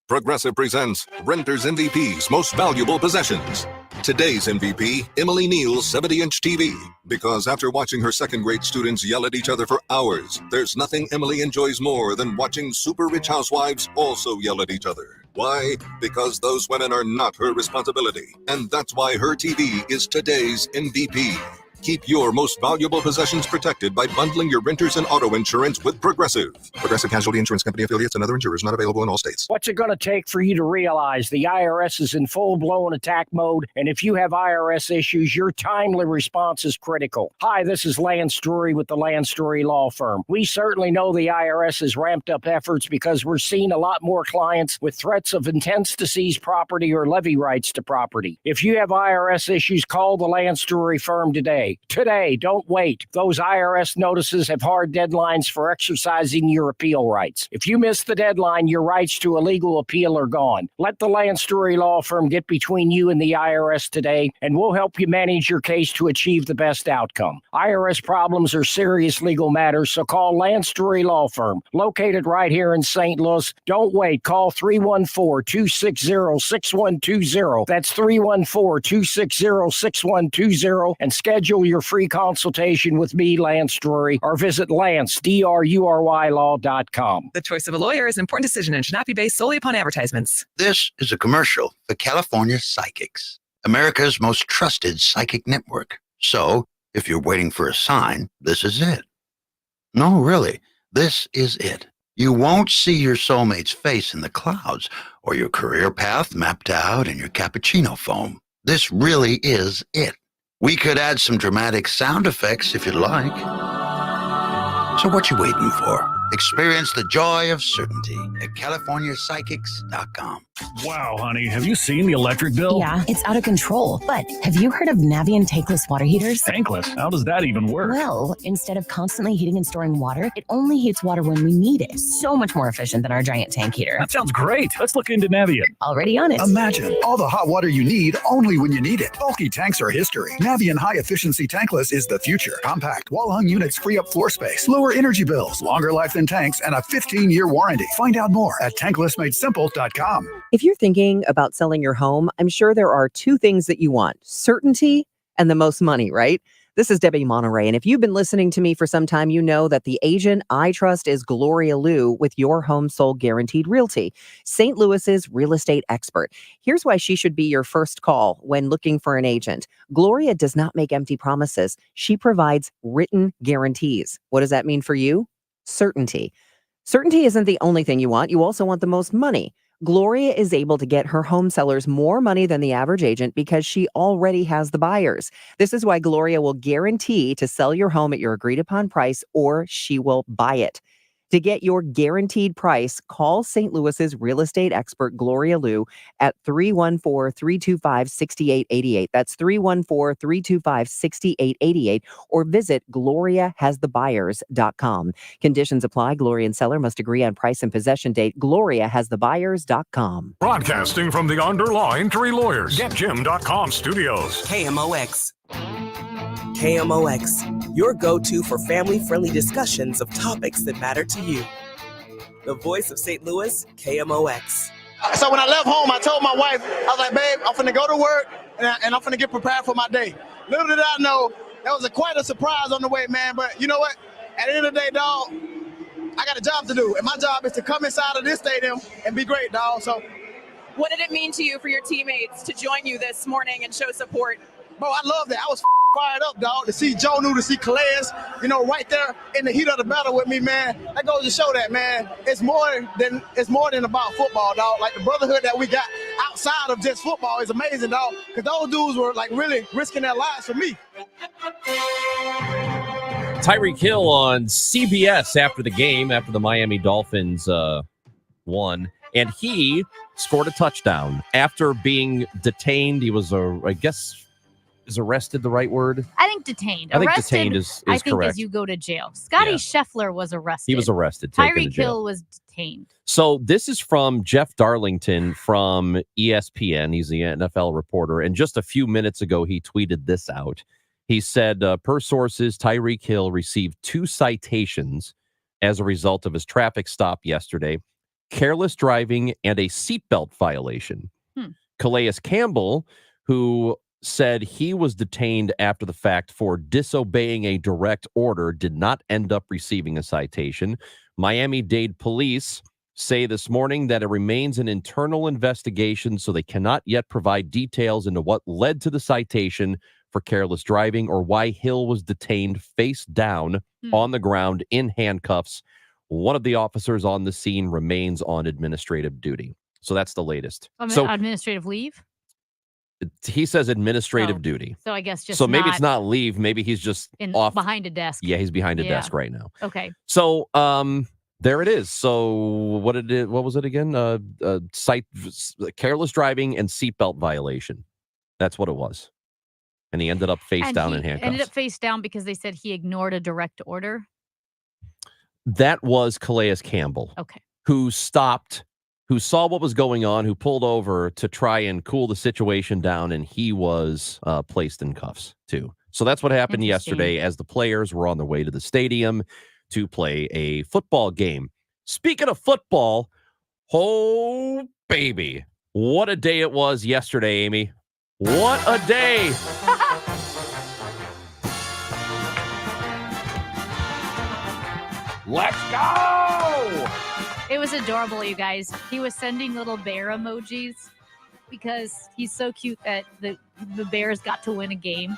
Progressive presents Renters MVP's Most Valuable Possessions. Today's MVP, Emily Neal's 70-inch TV. Because after watching her second-grade students yell at each other for hours, there's nothing Emily enjoys more than watching super rich housewives also yell at each other. Why? Because those women are not her responsibility. And that's why her TV is today's MVP. Keep your most valuable possessions protected by bundling your renters and auto insurance with Progressive. Progressive Casualty Insurance Company affiliates and other insurers not available in all states. What's it going to take for you to realize the IRS is in full-blown attack mode? And if you have IRS issues, your timely response is critical. Hi, this is Lance Drury with the Lance Drury Law Firm. We certainly know the IRS has ramped up efforts because we're seeing a lot more clients with threats of intents to seize property or levy rights to property. If you have IRS issues, call the Lance Drury Firm today. Today, don't wait. Those IRS notices have hard deadlines for exercising your appeal rights. If you miss the deadline, your rights to a legal appeal are gone. Let the Lance Drury Law Firm get between you and the IRS today, and we'll help you manage your case to achieve the best outcome. IRS problems are serious legal matters, so call Lance Drury Law Firm, located right here in St. Louis. Don't wait. Call 314-260-6120. That's 314-260-6120, and schedule your free consultation with me, Lance Drury, or visit LanceDruryLaw.com. The choice of a lawyer is an important decision and should not be based solely upon advertisements. This is a commercial for California Psychics. America's most trusted psychic network. So, if you're waiting for a sign, this is it. No, really, this is it. You won't see your soulmate's face in the clouds or your career path mapped out in your cappuccino foam. This really is it. We could add some dramatic sound effects if you'd like. So what you waiting for? Experience the joy of certainty at CaliforniaPsychics.com. Wow, honey, have you seen the electric bill? Yeah, it's out of control. But have you heard of Navien tankless water heaters? Tankless? How does that even work? Well, instead of constantly heating and storing water, it only heats water when we need it. So much more efficient than our giant tank heater. That sounds great. Let's look into Navien. Already on it. Imagine all the hot water you need only when you need it. Bulky tanks are history. Navien high-efficiency tankless is the future. Compact, wall-hung units free up floor space, lower energy bills, longer life than tanks, and a 15-year warranty. Find out more at tanklessmadesimple.com. If you're thinking about selling your home, I'm sure there are two things that you want: certainty and the most money, right? This is Debbie Monterey, and if you've been listening to me for some time, you know that the agent I trust is Gloria Liu with Your Home Sold Guaranteed Realty, St. Louis's real estate expert. Here's why she should be your first call when looking for an agent. Gloria does not make empty promises. She provides written guarantees. What does that mean for you? Certainty. Certainty isn't the only thing you want. You also want the most money. Gloria is able to get her home sellers more money than the average agent because she already has the buyers. This is why Gloria will guarantee to sell your home at your agreed upon price, or she will buy it. To get your guaranteed price, call St. Louis's real estate expert, Gloria Liu, at 314-325-6888. That's 314-325-6888, or visit GloriaHasTheBuyers.com. Conditions apply. Gloria and seller must agree on price and possession date. GloriaHasTheBuyers.com. Broadcasting from the Underlying Tree Lawyers, GetJim.com studios. KMOX. KMOX, your go-to for family-friendly discussions of topics that matter to you. The voice of St. Louis, KMOX. So when I left home, I told my wife, I was like, babe, I'm finna go to work and I'm finna get prepared for my day. Little did I know, that was quite a surprise on the way, man. But you know what? At the end of the day, dog, I got a job to do. And my job is to come inside of this stadium and be great, dog. So what did it mean to you for your teammates to join you this morning and show support? Bro, I love that. I was fired up, dog, to see Joe New, to see Calais, right there in the heat of the battle with me, man. That goes to show that, man, it's more than about football, dog. Like the brotherhood that we got outside of just football is amazing, dog. Because those dudes were like really risking their lives for me. Tyreek Hill on CBS after the game, after the Miami Dolphins won, and he scored a touchdown after being detained. He was, I guess, is arrested the right word? I think detained. I think arrested, detained is I think correct. as you go to jail. Scotty Scheffler was arrested. He was arrested. Taken to Tyreek jail. Hill was detained. So this is from Jeff Darlington from ESPN. He's the NFL reporter. And just a few minutes ago, he tweeted this out. He said, per sources, Tyreek Hill received 2 citations as a result of his traffic stop yesterday: careless driving and a seatbelt violation. Calais Campbell, who said he was detained after the fact for disobeying a direct order, did not end up receiving a citation. Miami-Dade police say this morning that it remains an internal investigation, so they cannot yet provide details into what led to the citation for careless driving or why Hill was detained face down on the ground in handcuffs. One of the officers on the scene remains on administrative duty. So that's the latest. So Administrative leave? he says administrative duty. So I guess just so maybe it's not leave. Maybe he's just off behind a desk. Yeah, he's behind a desk right now. Okay. So there it is. So what was it again? Careless driving and seatbelt violation. That's what it was. And he ended up face down in handcuffs. Ended up face down because they said he ignored a direct order. That was Calais Campbell. Okay. Who stopped, who saw what was going on, who pulled over to try and cool the situation down, and he was placed in cuffs too. So that's what happened yesterday as the players were on their way to the stadium to play a football game. Speaking of football, oh, baby, what a day it was yesterday, Amy. What a day. Let's go! It was adorable, you guys. He was sending little bear emojis. because he's so cute that the Bears got to win a game.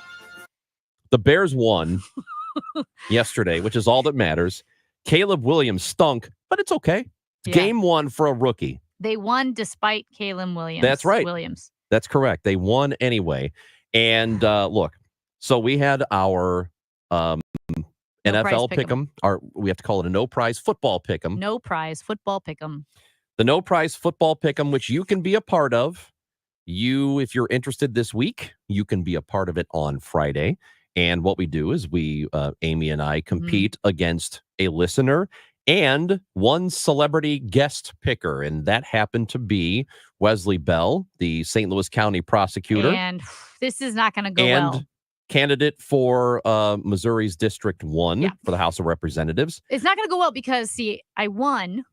The Bears won yesterday, which is all that matters. Caleb Williams stunk, but it's okay. It's game one for a rookie. They won despite Caleb Williams. That's right. Williams. That's correct. They won anyway. And look, so we had our NFL pick'em. We have to call it a no prize football pick'em. No prize football pick'em. The no prize football pick'em, which you can be a part of. If you're interested this week, you can be a part of it on Friday. And what we do is Amy and I compete against a listener and one celebrity guest picker. And that happened to be Wesley Bell, the St. Louis County prosecutor. And this is not going to go well. Candidate for Missouri's District 1 for the House of Representatives. It's not going to go well because, see, I won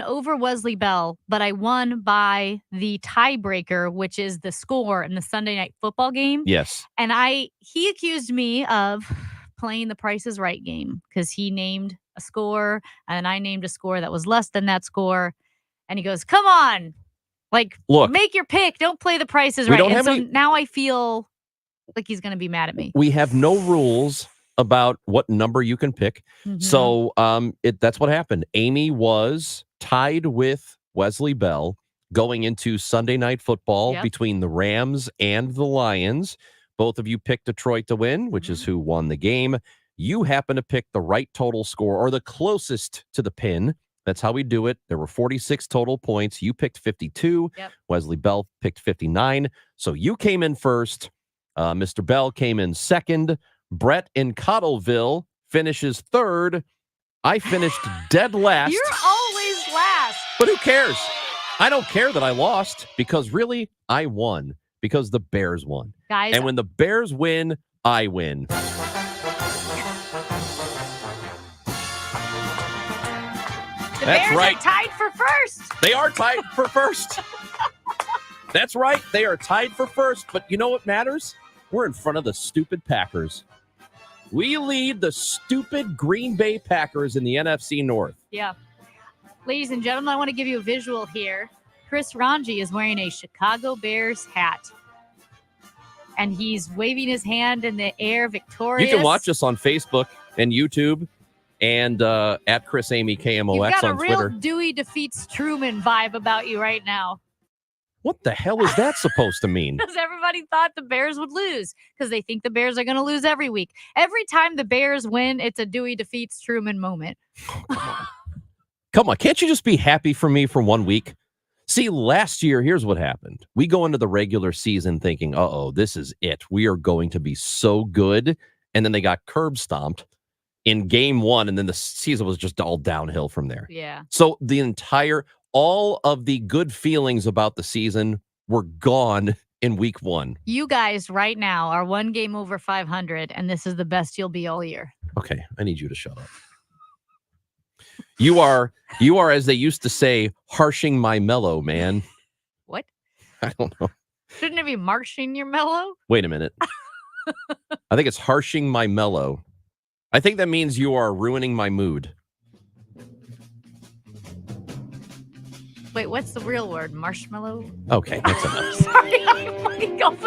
over Wesley Bell, but I won by the tiebreaker, which is the score in the Sunday Night Football game. Yes. And he accused me of playing the Price is Right game because he named a score and I named a score that was less than that score. And he goes, come on, look, make your pick. Don't play the Price is Right. And so now I feel like he's going to be mad at me. We have no rules about what number you can pick. Mm-hmm. So that's what happened. Amy was tied with Wesley Bell going into Sunday Night Football between the Rams and the Lions. Both of you picked Detroit to win, which is who won the game. You happen to pick the right total score or the closest to the pin. That's how we do it. There were 46 total points. You picked 52. Wesley Bell picked 59. So you came in first. Mr. Bell came in second. Brett in Cottleville finishes third. I finished dead last. You're always last. But who cares? I don't care that I lost because really I won because the Bears won. Guys, and when the Bears win, I win. The Bears are tied for first. They are tied for first. That's right. They are tied for first. But you know what matters? We're in front of the stupid Packers. We lead the stupid Green Bay Packers in the NFC North. Yeah. Ladies and gentlemen, I want to give you a visual here. Chris Ranji is wearing a Chicago Bears hat. And he's waving his hand in the air, victorious. You can watch us on Facebook and YouTube and at Chris Amy KMOX You've got on a real Twitter. Dewey defeats Truman vibe about you right now. What the hell is that supposed to mean? Because everybody thought the Bears would lose because they think the Bears are going to lose every week. Every time the Bears win, it's a Dewey defeats Truman moment. Come on. Can't you just be happy for me for 1 week? See, last year, here's what happened. We go into the regular season thinking, this is it. We are going to be so good. And then they got curb stomped in game one. And then the season was just all downhill from there. Yeah. So all of the good feelings about the season were gone in week one. You guys right now are one game over 500, and this is the best you'll be all year. Okay, I need you to shut up. You are, as they used to say, harshing my mellow, man. What? I don't know. Shouldn't it be marching your mellow? Wait a minute. I think it's harshing my mellow. I think that means you are ruining my mood. Wait, what's the real word? Marshmallow? Okay, that's enough. Sorry.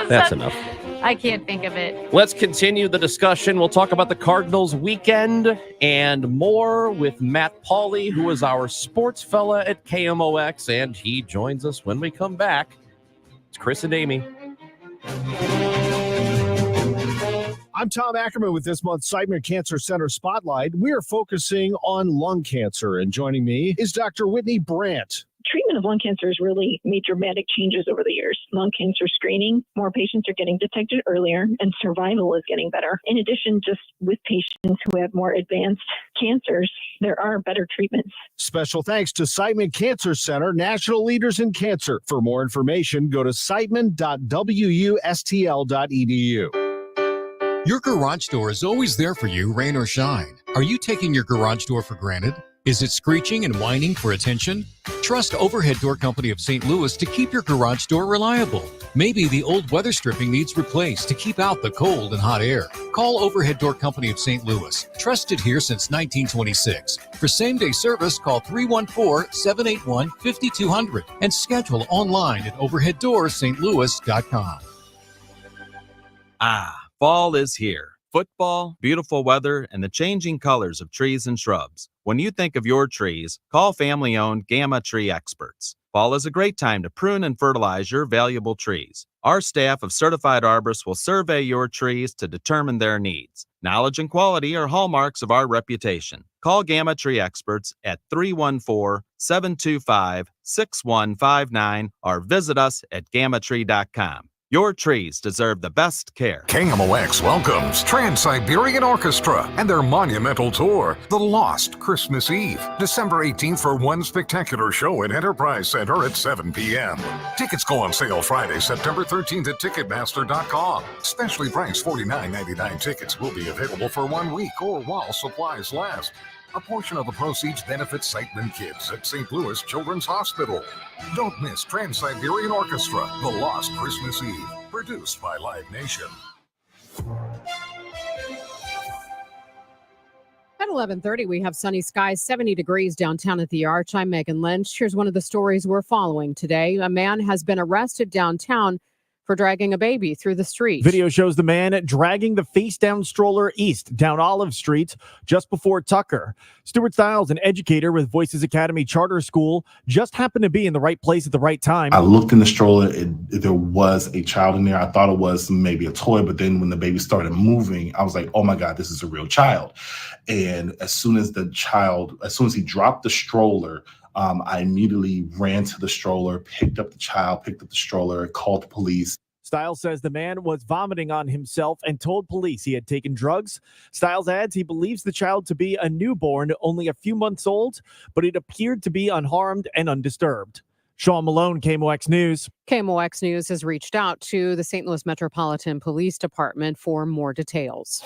That's enough. I can't think of it. Let's continue the discussion. We'll talk about the Cardinals weekend and more with Matt Pauley, who is our sports fella at KMOX, and he joins us when we come back. It's Chris and Amy. I'm Tom Ackerman with this month's Seidman Cancer Center Spotlight. We are focusing on lung cancer, and joining me is Dr. Whitney Brandt. Treatment of lung cancer has really made dramatic changes over the years. Lung cancer screening, more patients are getting detected earlier, and survival is getting better. In addition, just with patients who have more advanced cancers, there are better treatments. Special thanks to Seidman Cancer Center, national leaders in cancer. For more information, go to seidman.wustl.edu. Your garage door is always there for you, rain or shine. Are you taking your garage door for granted? Is it screeching and whining for attention? Trust Overhead Door Company of St. Louis to keep your garage door reliable. Maybe the old weather stripping needs replaced to keep out the cold and hot air. Call Overhead Door Company of St. Louis, trusted here since 1926. For same-day service, call 314-781-5200 and schedule online at overheaddoorsstlouis.com. Fall is here. Football, beautiful weather, and the changing colors of trees and shrubs. When you think of your trees, call family-owned Gamma Tree Experts. Fall is a great time to prune and fertilize your valuable trees. Our staff of certified arborists will survey your trees to determine their needs. Knowledge and quality are hallmarks of our reputation. Call Gamma Tree Experts at 314-725-6159 or visit us at gammatree.com. Your trees deserve the best care. KMOX welcomes Trans-Siberian Orchestra and their monumental tour, The Lost Christmas Eve, December 18th for one spectacular show at Enterprise Center at 7 p.m. Tickets go on sale Friday, September 13th at Ticketmaster.com. Specially priced $49.99 tickets will be available for 1 week or while supplies last. A portion of the proceeds benefits Sightman Kids at St. Louis Children's Hospital. Don't miss Trans-Siberian Orchestra, The Lost Christmas Eve, produced by Live Nation. At 11:30, we have sunny skies, 70 degrees downtown at the Arch. I'm Megan Lynch. Here's one of the stories we're following today. A man has been arrested downtown for dragging a baby through the street. Video shows the man dragging the face-down stroller east down Olive Street just before Tucker. Stuart Stiles, an educator with Voices Academy Charter School, just happened to be in the right place at the right time. I looked in the stroller. There was a child in there. I thought it was maybe a toy, but then when the baby started moving, I was like, oh my God, this is a real child. And as soon as he dropped the stroller, I immediately ran to the stroller, picked up the stroller, called the police. Stiles says the man was vomiting on himself and told police he had taken drugs. Stiles adds he believes the child to be a newborn, only a few months old, but it appeared to be unharmed and undisturbed. Sean Malone, KMOX News. KMOX News has reached out to the St. Louis Metropolitan Police Department for more details.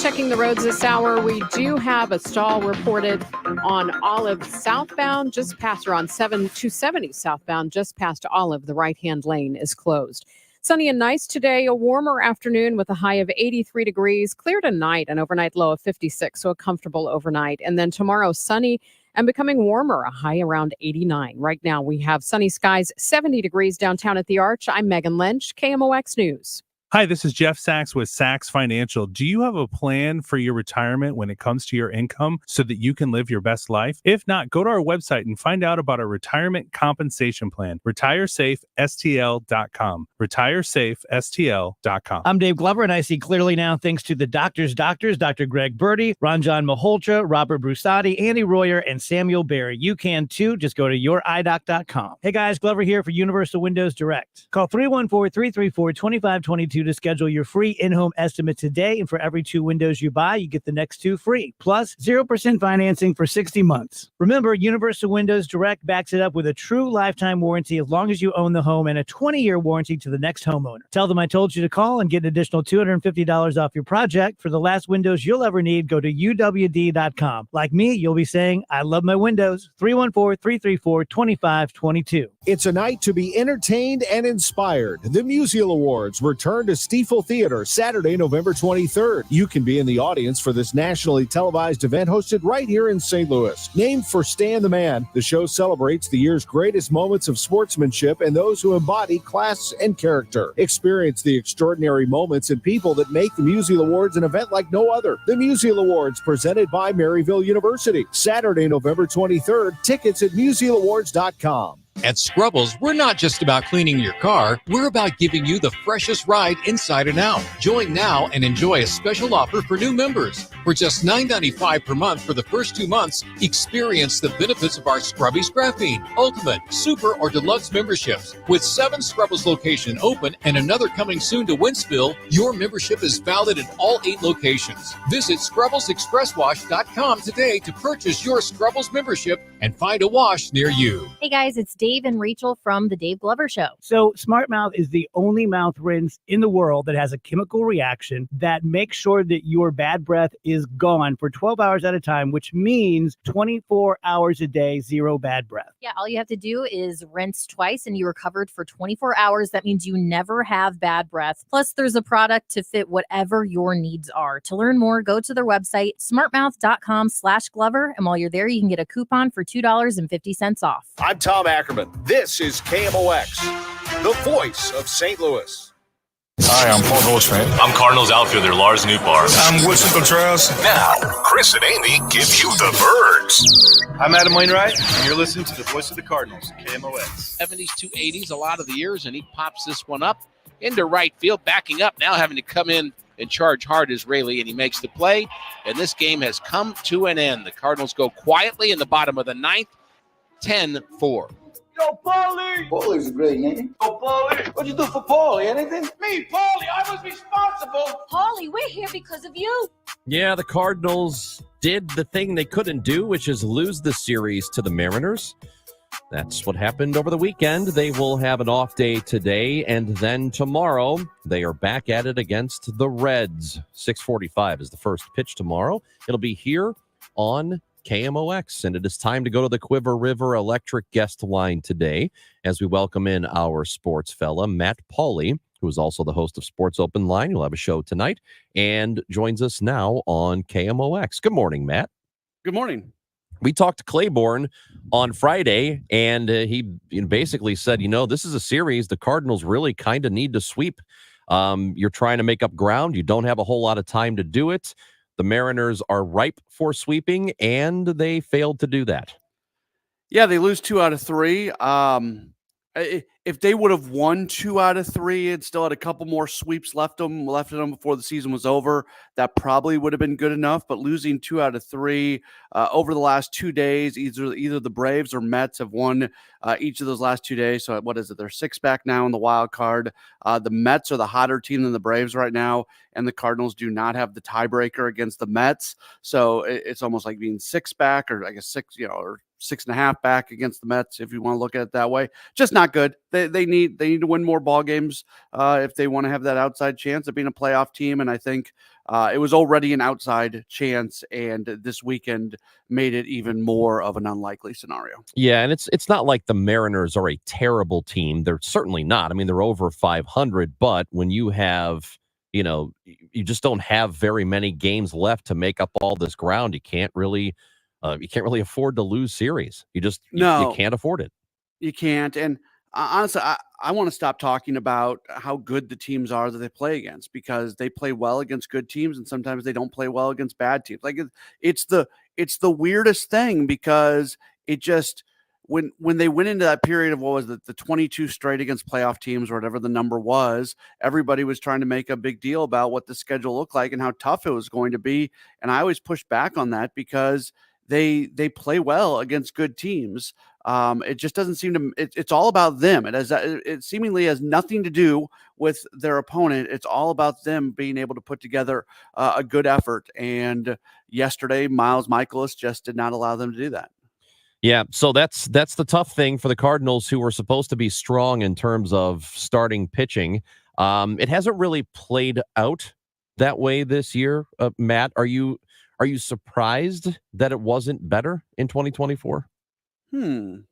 Checking the roads this hour, we do have a stall reported on Olive southbound, just past or on 270 southbound, just past Olive. The right-hand lane is closed. Sunny and nice today, a warmer afternoon with a high of 83 degrees, clear tonight, an overnight low of 56, so a comfortable overnight. And then tomorrow, sunny and becoming warmer, a high around 89. Right now, we have sunny skies, 70 degrees downtown at the Arch. I'm Megan Lynch, KMOX News. Hi, this is Jeff Sachs with Sachs Financial. Do you have a plan for your retirement when it comes to your income so that you can live your best life? If not, go to our website and find out about our retirement compensation plan, retiresafestl.com, retiresafestl.com. I'm Dave Glover, and I see clearly now thanks to the doctors, Dr. Greg Birdie, Ranjan Malhotra, Robert Brusati, Andy Royer, and Samuel Barry. You can too. Just go to youridoc.com. Hey guys, Glover here for Universal Windows Direct. Call 314-334-2522 to schedule your free in-home estimate today. And for every 2 windows you buy, you get the next 2 free. Plus 0% financing for 60 months. Remember, Universal Windows Direct backs it up with a true lifetime warranty as long as you own the home and a 20-year warranty to the next homeowner. Tell them I told you to call and get an additional $250 off your project. For the last windows you'll ever need, go to UWD.com. Like me, you'll be saying, I love my windows. 314-334-2522. It's a night to be entertained and inspired. The Musial Awards return to Stiefel Theater Saturday, November 23rd. You can be in the audience for this nationally televised event hosted right here in St. Louis. Named for Stan the Man, the show celebrates the year's greatest moments of sportsmanship and those who embody class and character. Experience the extraordinary moments and people that make the Musial Awards an event like no other. The Musial Awards, presented by Maryville University. Saturday, November 23rd. Tickets at musialawards.com. At Scrubbles, we're not just about cleaning your car, we're about giving you the freshest ride inside and out. Join now and enjoy a special offer for new members. For just $9.95 per month for the first 2 months, experience the benefits of our Scrubby Scrapping, Ultimate, Super, or Deluxe memberships. With 7 Scrubbles locations open and another coming soon to Wentzville, your membership is valid at all 8 locations. Visit ScrubblesExpressWash.com today to purchase your Scrubbles membership and find a wash near you. Hey guys, it's Dave and Rachel from The Dave Glover Show. So Smart Mouth is the only mouth rinse in the world that has a chemical reaction that makes sure that your bad breath is is gone for 12 hours at a time, which means 24 hours a day, zero bad breath. Yeah, all you have to do is rinse twice and you are covered for 24 hours. That means you never have bad breath. Plus, there's a product to fit whatever your needs are. To learn more, go to their website, smartmouth.com/Glover. And while you're there, you can get a coupon for $2.50 off. I'm Tom Ackerman. This is KMOX, the voice of St. Louis. Hi, I'm Paul Goldschmidt. I'm Cardinals outfielder Lars Nootbaar. I'm Woodson Contreras. Now, Chris and Amy give you the birds. I'm Adam Wainwright, and you're listening to the voice of the Cardinals, KMOX. 70s to 80s a lot of the years, and he pops this one up into right field, backing up, now having to come in and charge hard is Rayleigh, and he makes the play, and this game has come to an end. The Cardinals go quietly in the bottom of the ninth, 10-4. Yo, Paulie! Paulie's a great name. Yo, Paulie! What'd you do for Paulie? Anything? Me, Paulie! I was responsible! Paulie, we're here because of you. Yeah, the Cardinals did the thing they couldn't do, which is lose the series to the Mariners. That's what happened over the weekend. They will have an off day today, and then tomorrow they are back at it against the Reds. 6:45 is the first pitch tomorrow. It'll be here on KMOX, and it is time to go to the Quiver River Electric guest line today as we welcome in our sports fella, Matt Pauley, who is also the host of Sports Open Line. He'll have a show tonight and joins us now on KMOX. Good morning, Matt. Good morning. We talked to Claiborne on Friday, and he basically said, this is a series the Cardinals really kind of need to sweep. You're trying to make up ground. You don't have a whole lot of time to do it. The Mariners are ripe for sweeping, and they failed to do that. Yeah, they lose 2 out of 3. If they would have won 2 out of 3 and still had a couple more sweeps left in them before the season was over, that probably would have been good enough. But losing 2 out of 3 over the last 2 days, either the Braves or Mets have won each of those last 2 days. So what is it? They're 6 back now in the wild card. The Mets are the hotter team than the Braves right now, and the Cardinals do not have the tiebreaker against the Mets. So it's almost like being 6 back, or I guess 6, or 6.5 back against the Mets, if you want to look at it that way. Just not good. They need to win more ball games if they want to have that outside chance of being a playoff team. And I think it was already an outside chance, and this weekend made it even more of an unlikely scenario. Yeah, and it's not like the Mariners are a terrible team. They're certainly not. I mean, they're over 500, but when you have, you just don't have very many games left to make up all this ground, you can't really afford to lose series. You can't afford it. You can't. And honestly, I want to stop talking about how good the teams are that they play against, because they play well against good teams and sometimes they don't play well against bad teams. Like it's the weirdest thing, because it just, when they went into that period of, what was it, the 22 straight against playoff teams or whatever the number was, everybody was trying to make a big deal about what the schedule looked like and how tough it was going to be. And I always pushed back on that, because they play well against good teams. It just doesn't seem to. It's all about them. It seemingly has nothing to do with their opponent. It's all about them being able to put together a good effort. And yesterday, Miles Mikolas just did not allow them to do that. Yeah, so that's the tough thing for the Cardinals, who were supposed to be strong in terms of starting pitching. It hasn't really played out that way this year. Matt, Are you surprised that it wasn't better in 2024? It's an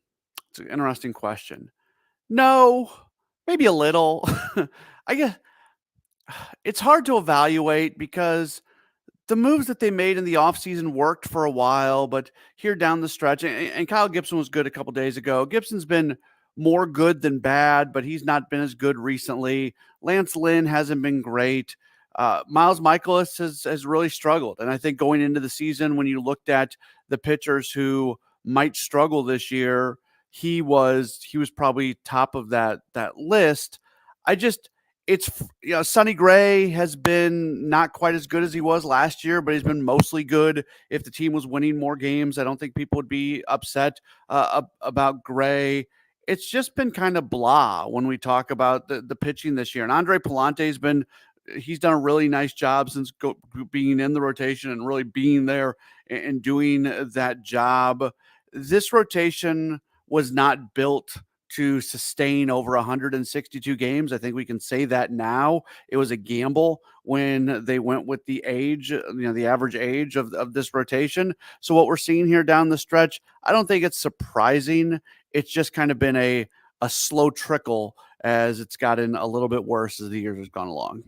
interesting question. No, maybe a little. I guess it's hard to evaluate, because the moves that they made in the offseason worked for a while, but here down the stretch, and Kyle Gibson was good a couple days ago. Gibson's been more good than bad, but he's not been as good recently. Lance Lynn hasn't been great. Miles Mikolas has really struggled. And I think going into the season, when you looked at the pitchers who might struggle this year, he was probably top of that list. Sonny Gray has been not quite as good as he was last year, but he's been mostly good. If the team was winning more games, I don't think people would be upset about Gray. It's just been kind of blah when we talk about the pitching this year. And Andre Pallante's he's done a really nice job since being in the rotation and really being there and doing that job. This rotation was not built to sustain over 162 games. I think we can say that now. It was a gamble when they went with the age, the average age of this rotation. So what we're seeing here down the stretch, I don't think it's surprising. It's just kind of been a slow trickle as it's gotten a little bit worse as the years has gone along.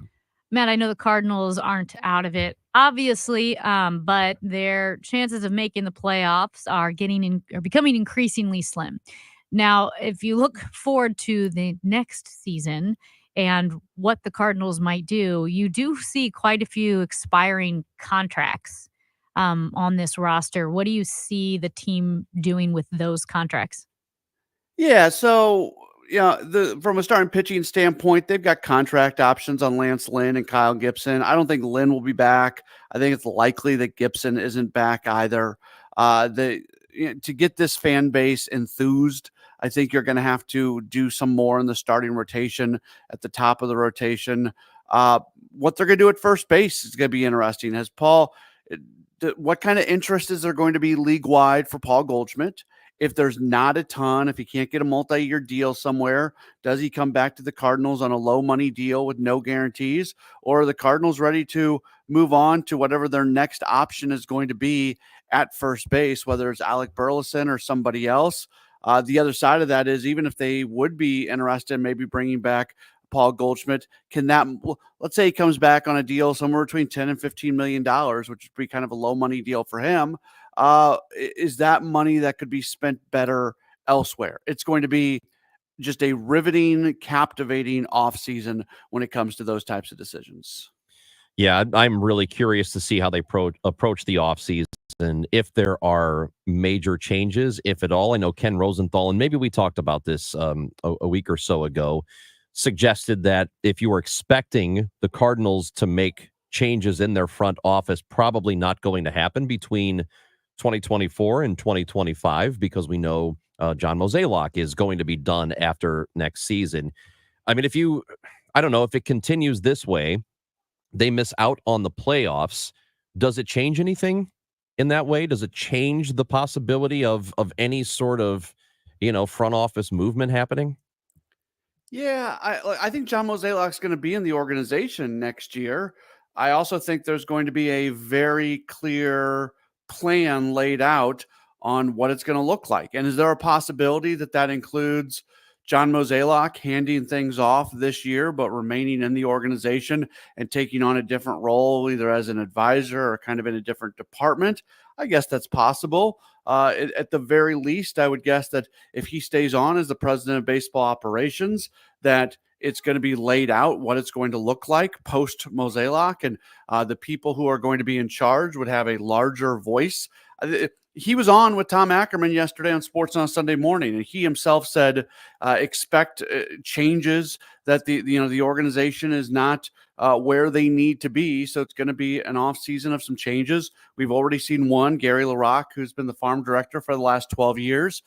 Matt, I know the Cardinals aren't out of it, obviously, but their chances of making the playoffs are becoming increasingly slim. Now, if you look forward to the next season and what the Cardinals might do, you do see quite a few expiring contracts on this roster. What do you see the team doing with those contracts? Yeah, so from a starting pitching standpoint, they've got contract options on Lance Lynn and Kyle Gibson. I don't think Lynn will be back. I think it's likely that Gibson isn't back either. To get this fan base enthused, I think you're going to have to do some more in the starting rotation at the top of the rotation. What they're going to do at first base is going to be interesting. What kind of interest is there going to be league-wide for Paul Goldschmidt? If there's not a ton, if he can't get a multi-year deal somewhere, does he come back to the Cardinals on a low money deal with no guarantees? Or are the Cardinals ready to move on to whatever their next option is going to be at first base, whether it's Alec Burleson or somebody else? The other side of that is, even if they would be interested in maybe bringing back Paul Goldschmidt, let's say he comes back on a deal somewhere between $10 and $15 million, which would be kind of a low money deal for him. Is that money that could be spent better elsewhere? It's going to be just a riveting, captivating offseason when it comes to those types of decisions. Yeah, I'm really curious to see how they approach the offseason, if there are major changes, if at all. I know Ken Rosenthal, and maybe we talked about this a week or so ago, suggested that if you were expecting the Cardinals to make changes in their front office, probably not going to happen between 2024 and 2025, because we know John Mozeliak is going to be done after next season. I mean, I don't know, if it continues this way, they miss out on the playoffs. Does it change anything in that way? Does it change the possibility of any sort of, front office movement happening? Yeah, I think John Mozeliak's going to be in the organization next year. I also think there's going to be a very clear plan laid out on what it's going to look like. And is there a possibility that includes John Mozeliak handing things off this year, but remaining in the organization and taking on a different role, either as an advisor or kind of in a different department? I guess that's possible. At the very least, I would guess that if he stays on as the president of baseball operations, that it's going to be laid out what it's going to look like post Mozeliak, and the people who are going to be in charge would have a larger voice. He was on with Tom Ackerman yesterday on Sports on Sunday Morning, and he himself said expect changes, that the organization is not where they need to be. So it's going to be an off season of some changes. We've already seen one, Gary LaRocque, who's been the farm director for the last 12 years.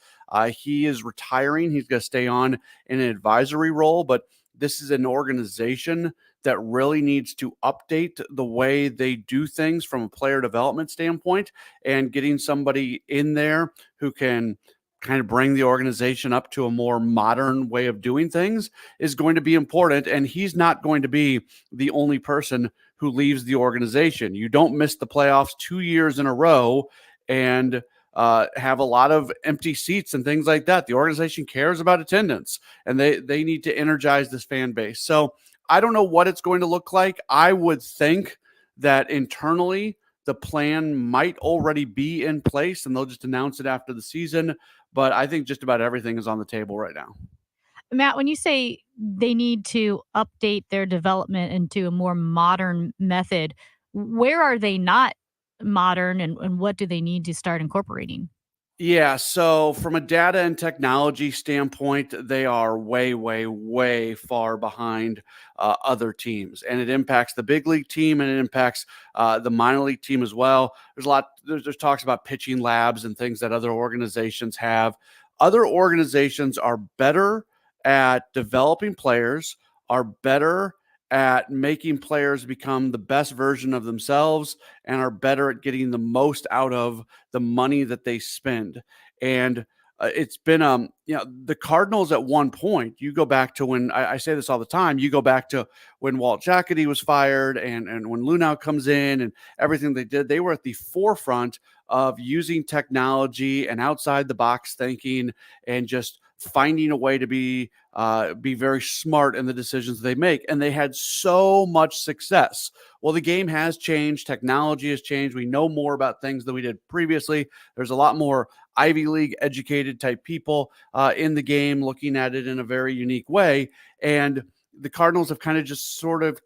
He is retiring. He's going to stay on in an advisory role, but this is an organization that really needs to update the way they do things from a player development standpoint, and getting somebody in there who can kind of bring the organization up to a more modern way of doing things is going to be important. And he's not going to be the only person who leaves the organization. You don't miss the playoffs 2 years in a row and have a lot of empty seats and things like that. The organization cares about attendance, and they need to energize this fan base. So I don't know what it's going to look like. I would think that internally the plan might already be in place and they'll just announce it after the season. But I think just about everything is on the table right now. Matt, when you say they need to update their development into a more modern method, where are they not modern, and what do they need to start incorporating? Yeah, so from a data and technology standpoint, they are way, way, way far behind other teams, and it impacts the big league team, and it impacts the minor league team as well. There's talks about pitching labs and things that other organizations have. Other organizations are better at developing players, are better at making players become the best version of themselves, and are better at getting the most out of the money that they spend. And it's been the Cardinals at one point. You go back to when I say this all the time. You go back to when Walt Jocketty was fired, and when Lunau comes in, and everything they did. They were at the forefront of using technology and outside the box thinking, and just finding a way to be very smart in the decisions they make. And they had so much success. Well, the game has changed. Technology has changed. We know more about things than we did previously. There's a lot more Ivy League educated type people in the game, looking at it in a very unique way. And the Cardinals have kind of just sort of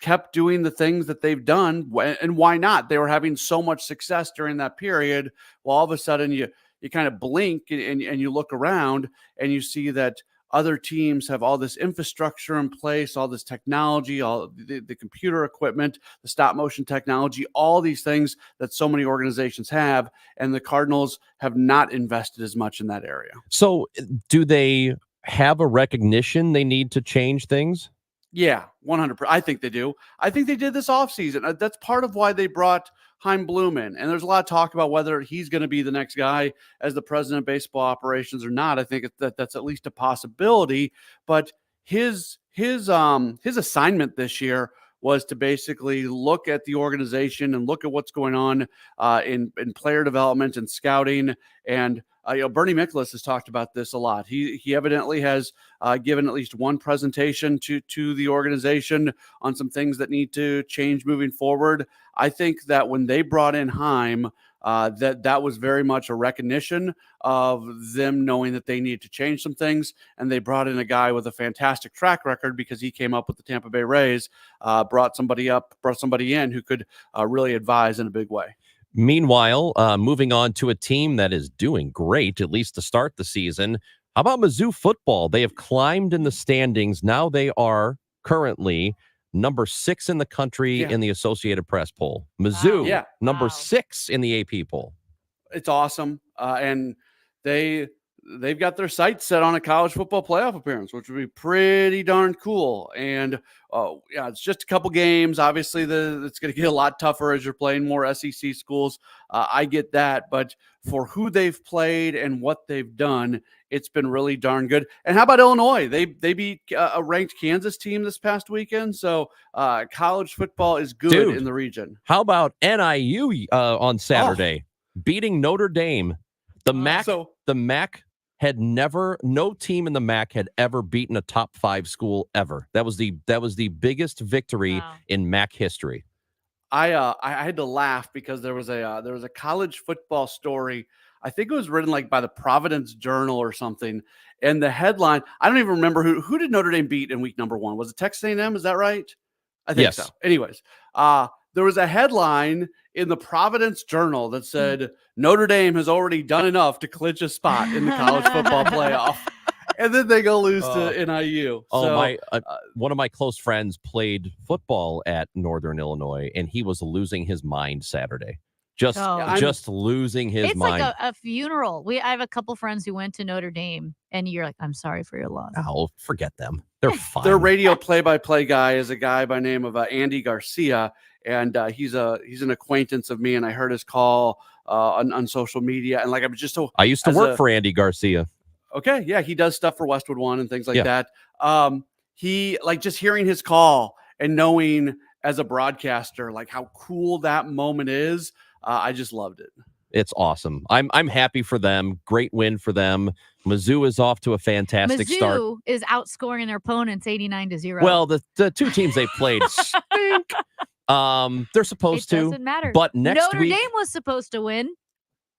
kept doing the things that they've done. And why not? They were having so much success during that period. Well, all of a sudden you kind of blink and you look around and you see that other teams have all this infrastructure in place, all this technology, all the computer equipment, the stop motion technology, all these things that so many organizations have. And the Cardinals have not invested as much in that area. So do they have a recognition they need to change things? Yeah, 100%. I think they do. I think they did this offseason. That's part of why they brought Chaim Bloom in. And there's a lot of talk about whether he's going to be the next guy as the president of baseball operations or not. I think that's at least a possibility. But his assignment this year was to basically look at the organization and look at what's going on in player development and scouting. And Bernie Miklasz has talked about this a lot. He evidently has given at least one presentation to the organization on some things that need to change moving forward. I think that when they brought in Chaim, that was very much a recognition of them knowing that they need to change some things. And they brought in a guy with a fantastic track record because he came up with the Tampa Bay Rays, brought somebody in who could really advise in a big way. Meanwhile, moving on to a team that is doing great, at least to start the season. How about Mizzou football? They have climbed in the standings. Now they are currently number 6 in the country in the Associated Press poll. Mizzou, number 6 in the AP poll. It's awesome. And they've got their sights set on a college football playoff appearance, which would be pretty darn cool. And it's just a couple games. Obviously, it's going to get a lot tougher as you're playing more SEC schools. I get that. But for who they've played and what they've done, it's been really darn good. And how about Illinois? They beat a ranked Kansas team this past weekend. So college football is good in the region. How about NIU on Saturday beating Notre Dame? The MAC had no team in the MAC had ever beaten a top 5 school ever. That was the biggest victory in MAC history. I had to laugh because there was a college football story. I think it was written like by the Providence Journal or something. And the headline, I don't even remember who did Notre Dame beat in week number 1. Was it Texas A&M? Is that right? I think so. Anyways, there was a headline in the Providence Journal that said Notre Dame has already done enough to clinch a spot in the college football playoff. And then they go lose to NIU. One of my close friends played football at Northern Illinois, and he was losing his mind Saturday. Just losing his mind. It's like a funeral. I have a couple friends who went to Notre Dame, and you're like, I'm sorry for your loss. Oh, forget them. They're fine. Their radio play-by-play guy is a guy by name of Andy Garcia, and he's an acquaintance of me, and I heard his call on social media, and like I'm just so. I used to work for Andy Garcia. Okay, yeah, he does stuff for Westwood One and things like that. He just hearing his call and knowing as a broadcaster like how cool that moment is. I just loved it. It's awesome. I'm happy for them. Great win for them. Mizzou is off to a fantastic start. Mizzou is outscoring their opponents 89-0. Well, the two teams they played stink. They're supposed to. It doesn't matter. But next Notre Dame was supposed to win.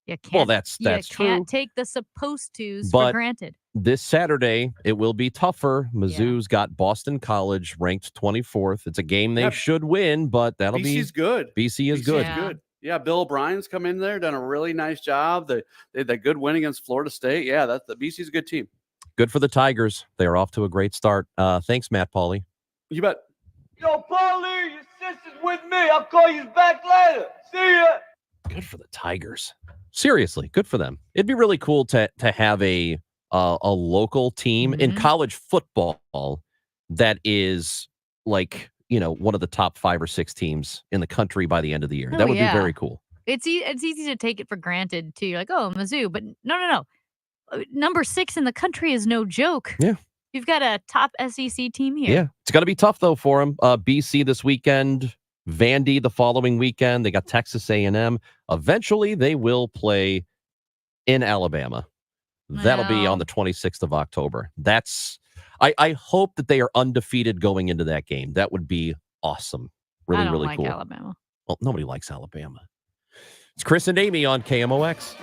You can't, well, that's you true. can't take the supposed tos for granted. This Saturday, it will be tougher. Mizzou's got Boston College ranked 24th. It's a game they should win, but that'll BC's good. BC is good. Good. Yeah, Bill O'Brien's come in there, done a really nice job. They had that good win against Florida State. Yeah, the BC's a good team. Good for the Tigers. They're off to a great start. Thanks, Matt Pauley. You bet. Yo, Paulie, your sister's with me. I'll call you back later. See ya. Good for the Tigers. Seriously, good for them. It'd be really cool to have a local team in college football that is like, one of the top 5 or 6 teams in the country by the end of the year. That would be very cool. It's easy to take it for granted too. You're like, oh, Mizzou, but no. Number 6 in the country is no joke. Yeah. You've got a top SEC team here. Yeah. It's going to be tough, though, for them. BC this weekend, Vandy the following weekend. They got Texas A&M. Eventually, they will play in Alabama. That'll be on the 26th of October. I hope that they are undefeated going into that game. That would be awesome. Really, I don't really like cool. Alabama. Well, nobody likes Alabama. It's Chris and Amy on KMOX.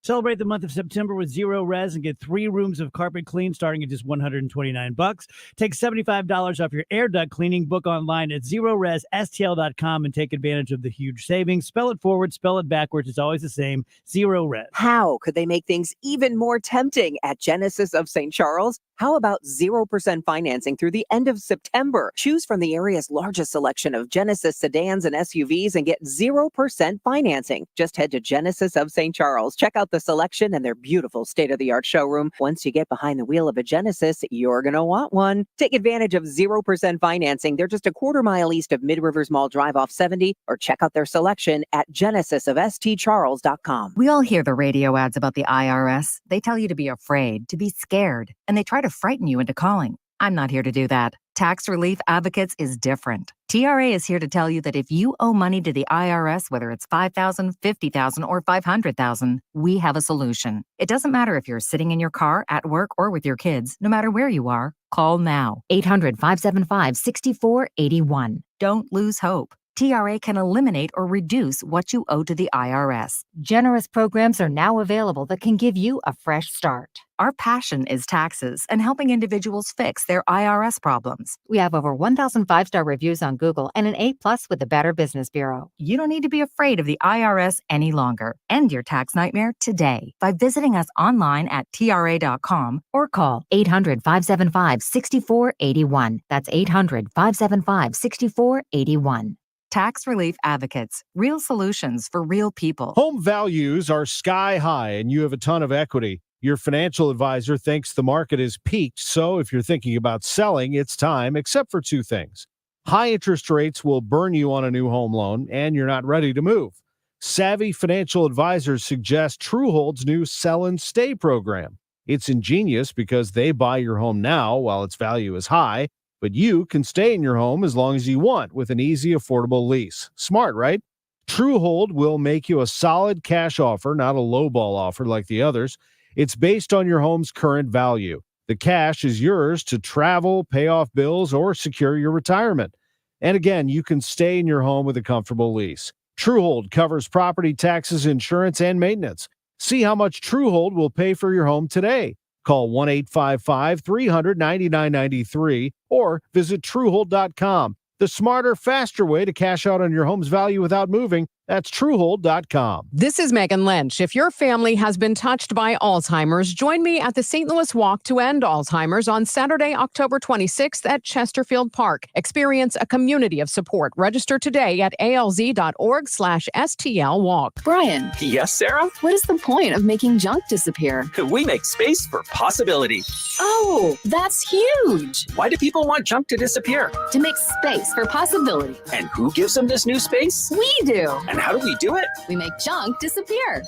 Celebrate the month of September with Zero Res and get 3 rooms of carpet clean starting at just $129. Take $75 off your air duct cleaning. Book online at ZeroResSTL.com and take advantage of the huge savings. Spell it forward, spell it backwards. It's always the same. Zero Res. How could they make things even more tempting at Genesis of St. Charles? How about 0% financing through the end of September? Choose from the area's largest selection of Genesis sedans and SUVs and get 0% financing. Just head to Genesis of St. Charles. Check out the selection and their beautiful state-of-the-art showroom. Once you get behind the wheel of a Genesis, you're going to want one. Take advantage of 0% financing. They're just a quarter-mile east of Mid-Rivers Mall Drive off 70, or check out their selection at genesisofstcharles.com. We all hear the radio ads about the IRS. They tell you to be afraid, to be scared, and they try to frighten you into calling. I'm not here to do that. Tax Relief Advocates is different. TRA is here to tell you that if you owe money to the IRS, whether it's $5,000, $50,000, or $500,000, we have a solution. It doesn't matter if you're sitting in your car, at work, or with your kids. No matter where you are, call now. 800-575-6481. Don't lose hope. TRA can eliminate or reduce what you owe to the IRS. Generous programs are now available that can give you a fresh start. Our passion is taxes and helping individuals fix their IRS problems. We have over 1,000 5-star reviews on Google and an A+ with the Better Business Bureau. You don't need to be afraid of the IRS any longer. End your tax nightmare today by visiting us online at TRA.com or call 800-575-6481. That's 800-575-6481. Tax Relief Advocates. Real solutions for real people. Home values are sky high and you have a ton of equity. Your financial advisor thinks the market is peaked, so if you're thinking about selling, it's time, except for 2 things. High interest rates will burn you on a new home loan, and you're not ready to move. Savvy financial advisors suggest Truehold's new Sell and Stay program. It's ingenious because they buy your home now while its value is high, but you can stay in your home as long as you want with an easy, affordable lease. Smart, right? Truehold will make you a solid cash offer, not a lowball offer like the others. It's based on your home's current value. The cash is yours to travel, pay off bills, or secure your retirement. And again, you can stay in your home with a comfortable lease. Truehold covers property taxes, insurance, and maintenance. See how much Truehold will pay for your home today. Call 1-855-300-9993 or visit Truehold.com. The smarter, faster way to cash out on your home's value without moving. That's Truehold.com. This is Megan Lynch. If your family has been touched by Alzheimer's, join me at the St. Louis Walk to End Alzheimer's on Saturday, October 26th at Chesterfield Park. Experience a community of support. Register today at alz.org/STL Walk. Brian. Yes, Sarah? What is the point of making junk disappear? We make space for possibility. Oh, that's huge. Why do people want junk to disappear? To make space for possibility. And who gives them this new space? We do. And how do we do it? We make junk disappear.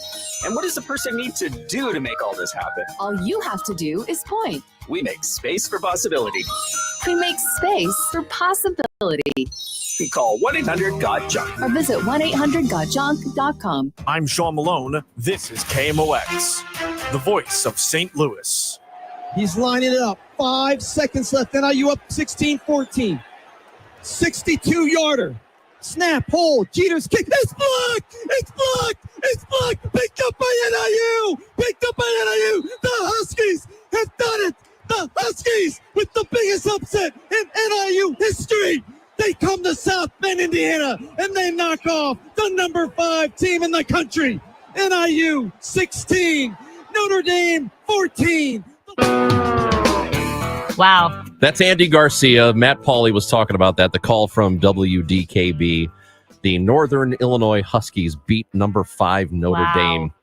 And what does a person need to do to make all this happen? All you have to do is point. We make space for possibility. We make space for possibility. Call 1-800-GOT-JUNK. Or visit 1-800-GOT-JUNK.com. I'm Sean Malone. This is KMOX, the voice of St. Louis. He's lining it up. 5 seconds left. NIU up 16-14. 62-yarder. Snap, hold, Jeter's kick. It's blocked! It's blocked! It's blocked! Picked up by NIU! Picked up by NIU! The Huskies have done it! The Huskies with the biggest upset in NIU history! They come to South Bend, Indiana, and they knock off the number 5 team in the country. NIU 16, Notre Dame 14. Wow. That's Andy Garcia. Matt Pauley was talking about that. The call from WDKB. The Northern Illinois Huskies beat number 5 Notre Dame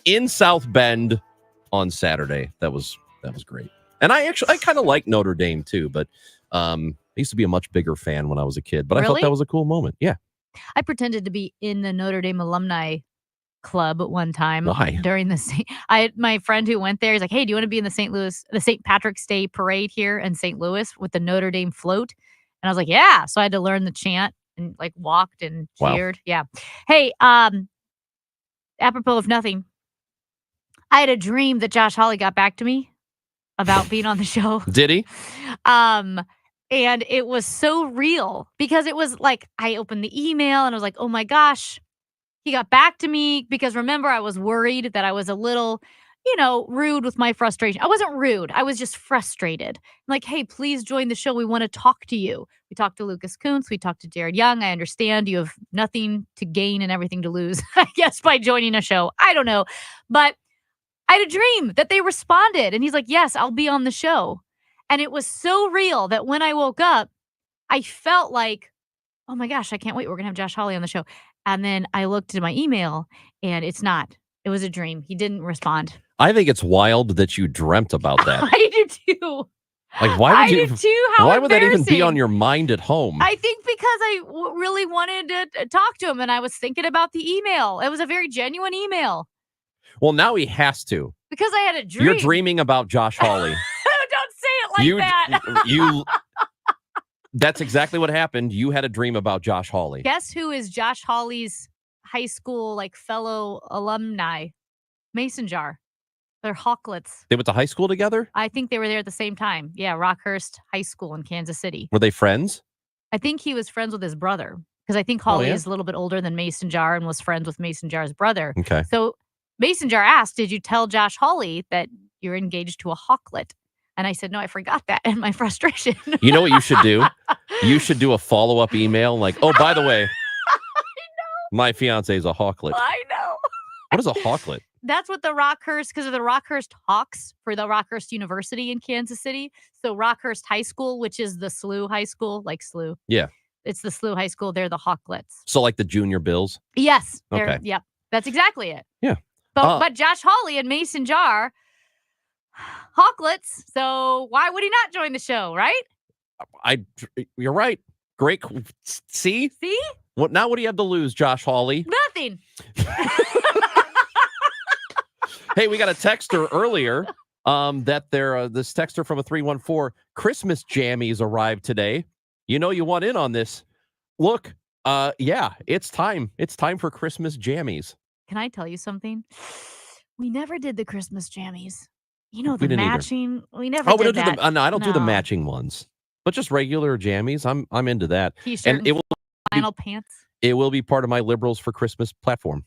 in South Bend on Saturday. That was great. And I kind of like Notre Dame too, but I used to be a much bigger fan when I was a kid, but I thought Really? that was a cool moment. Yeah. I pretended to be in the Notre Dame alumni club one time. Why? During the I had my friend who went there. He's like, "Hey, do you want to be in the St. Patrick's Day parade here in St. Louis with the Notre Dame float?" And I was like, "Yeah." So I had to learn the chant and like walked and Wow. cheered. Yeah. Hey, apropos of nothing, I had a dream that Josh Hawley got back to me about being on the show. Did he? And it was so real because it was like I opened the email and I was like, "Oh my gosh." He got back to me because remember, I was worried that I was a little, rude with my frustration. I wasn't rude. I was just frustrated. I'm like, "Hey, please join the show. We want to talk to you." We talked to Lucas Kuntz. We talked to Jared Young. I understand you have nothing to gain and everything to lose, I guess, by joining a show. I don't know. But I had a dream that they responded. And he's like, "Yes, I'll be on the show." And it was so real that when I woke up, I felt like, "Oh my gosh, I can't wait. We're going to have Josh Hawley on the show." And then I looked at my email and it's not. It was a dream. He didn't respond. I think it's wild that you dreamt about that. I do too. Like, why would I you? do too. How why would that even be embarrassing. on your mind at home? I think because I really wanted to talk to him and I was thinking about the email. It was a very genuine email Well, now he has to. because I had a dream. You're dreaming about Josh Hawley. Don't say it like that. you. That's exactly what happened. You had a dream about Josh Hawley. Guess who is Josh Hawley's high school fellow alumni? Mason Jar. They're Hawklets. They went to high school together? I think they were there at the same time. Yeah, Rockhurst High School in Kansas City. Were they friends? I think he was friends with his brother because I think Hawley yeah? is a little bit older than Mason Jar and was friends with Mason Jar's brother. Okay. So Mason Jar asked, "Did you tell Josh Hawley that you're engaged to a Hawklet?" And I said, "No, I forgot that in my frustration." You know what you should do? You should do a follow-up email like, "Oh, by the way, my fiance is a Hawklet." I know. What is a Hawklet? That's what the Rockhurst, because of the Rockhurst Hawks for the Rockhurst University in Kansas City. So Rockhurst High School, which is the SLU High School, like SLU. Yeah. It's the SLU High School. They're the Hawklets. So like the junior Bills? Yes. Okay. Yep. That's exactly it. Yeah. But Josh Hawley and Mason Jar, Hawklets. So why would he not join the show, right? You're right. Great. See? See? What do you have to lose, Josh Hawley? Nothing. Hey, we got a texter earlier that this texter from a 314 Christmas jammies arrived today. You know you want in on this. Look, yeah, it's time. It's time for Christmas jammies. Can I tell you something? We never did the Christmas jammies. You know, We the didn't either. matching. We never Oh, we did don't do that. the no, I don't do the No. matching ones, but just regular jammies. I'm into that. T-shirt And it will flannel pants. it will be part of my Liberals for Christmas platform.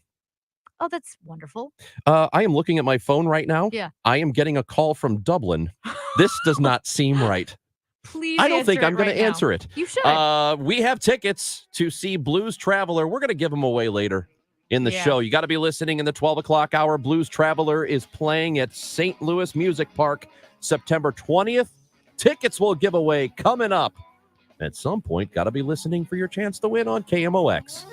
Oh, that's wonderful. I am looking at my phone right now. Yeah. I am getting a call from Dublin. This does not seem right. Please I don't answer think I'm it going right to now. answer it. You should. We have tickets to see Blues Traveler. We're going to give them away later in the Yeah. show. You got to be listening in the 12 o'clock hour. Blues Traveler is playing at St. Louis Music Park September 20th. Tickets will give away coming up. At some point, got to be listening for your chance to win on KMOX.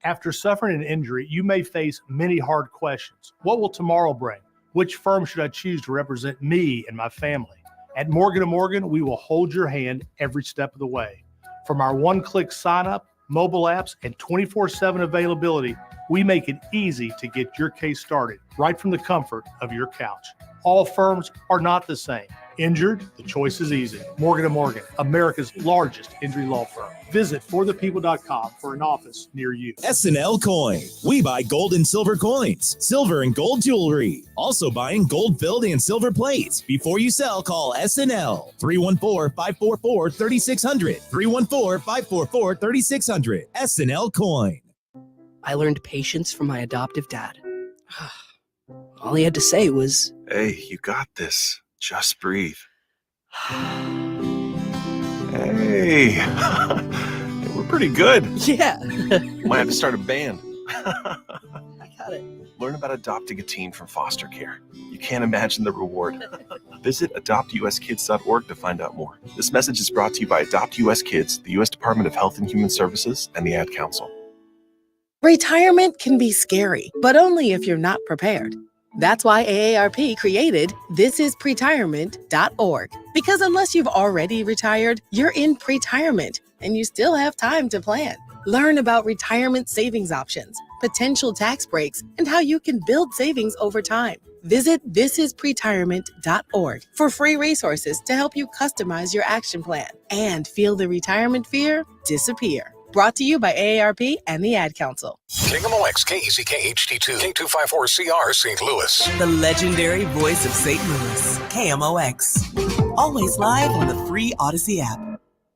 After suffering an injury, you may face many hard questions. What will tomorrow bring? Which firm should I choose to represent me and my family? At Morgan & Morgan, we will hold your hand every step of the way. From our one-click sign-up, mobile apps, and 24/7 availability, we make it easy to get your case started right from the comfort of your couch. All firms are not the same. Injured? The choice is easy. Morgan & Morgan, America's largest injury law firm. Visit forthepeople.com for an office near you. SNL Coin. We buy gold and silver coins, silver and gold jewelry. Also buying gold-filled and silver plates. Before you sell, call SNL. 314-544-3600. 314-544-3600. SNL Coin. I learned patience from my adoptive dad. All he had to say was, Hey, you got this. Just breathe. Hey, we're pretty good. yeah. Might have to start a band. I got it. Learn about adopting a teen from foster care. You can't imagine the reward. Visit adoptuskids.org to find out more. This message is brought to you by Adopt US Kids, the U.S. Department of Health and Human Services, and the Ad Council. Retirement can be scary, but only if you're not prepared. That's why AARP created thisispretirement.org. Because unless you've already retired, you're in pretirement and you still have time to plan. Learn about retirement savings options, potential tax breaks, and how you can build savings over time. Visit thisispretirement.org for free resources to help you customize your action plan and feel the retirement fear disappear. Brought to you by AARP and the Ad Council. KMOX, KEZK HD2, K254CR, St. Louis. The legendary voice of St. Louis, KMOX. Always live on the free Odyssey app.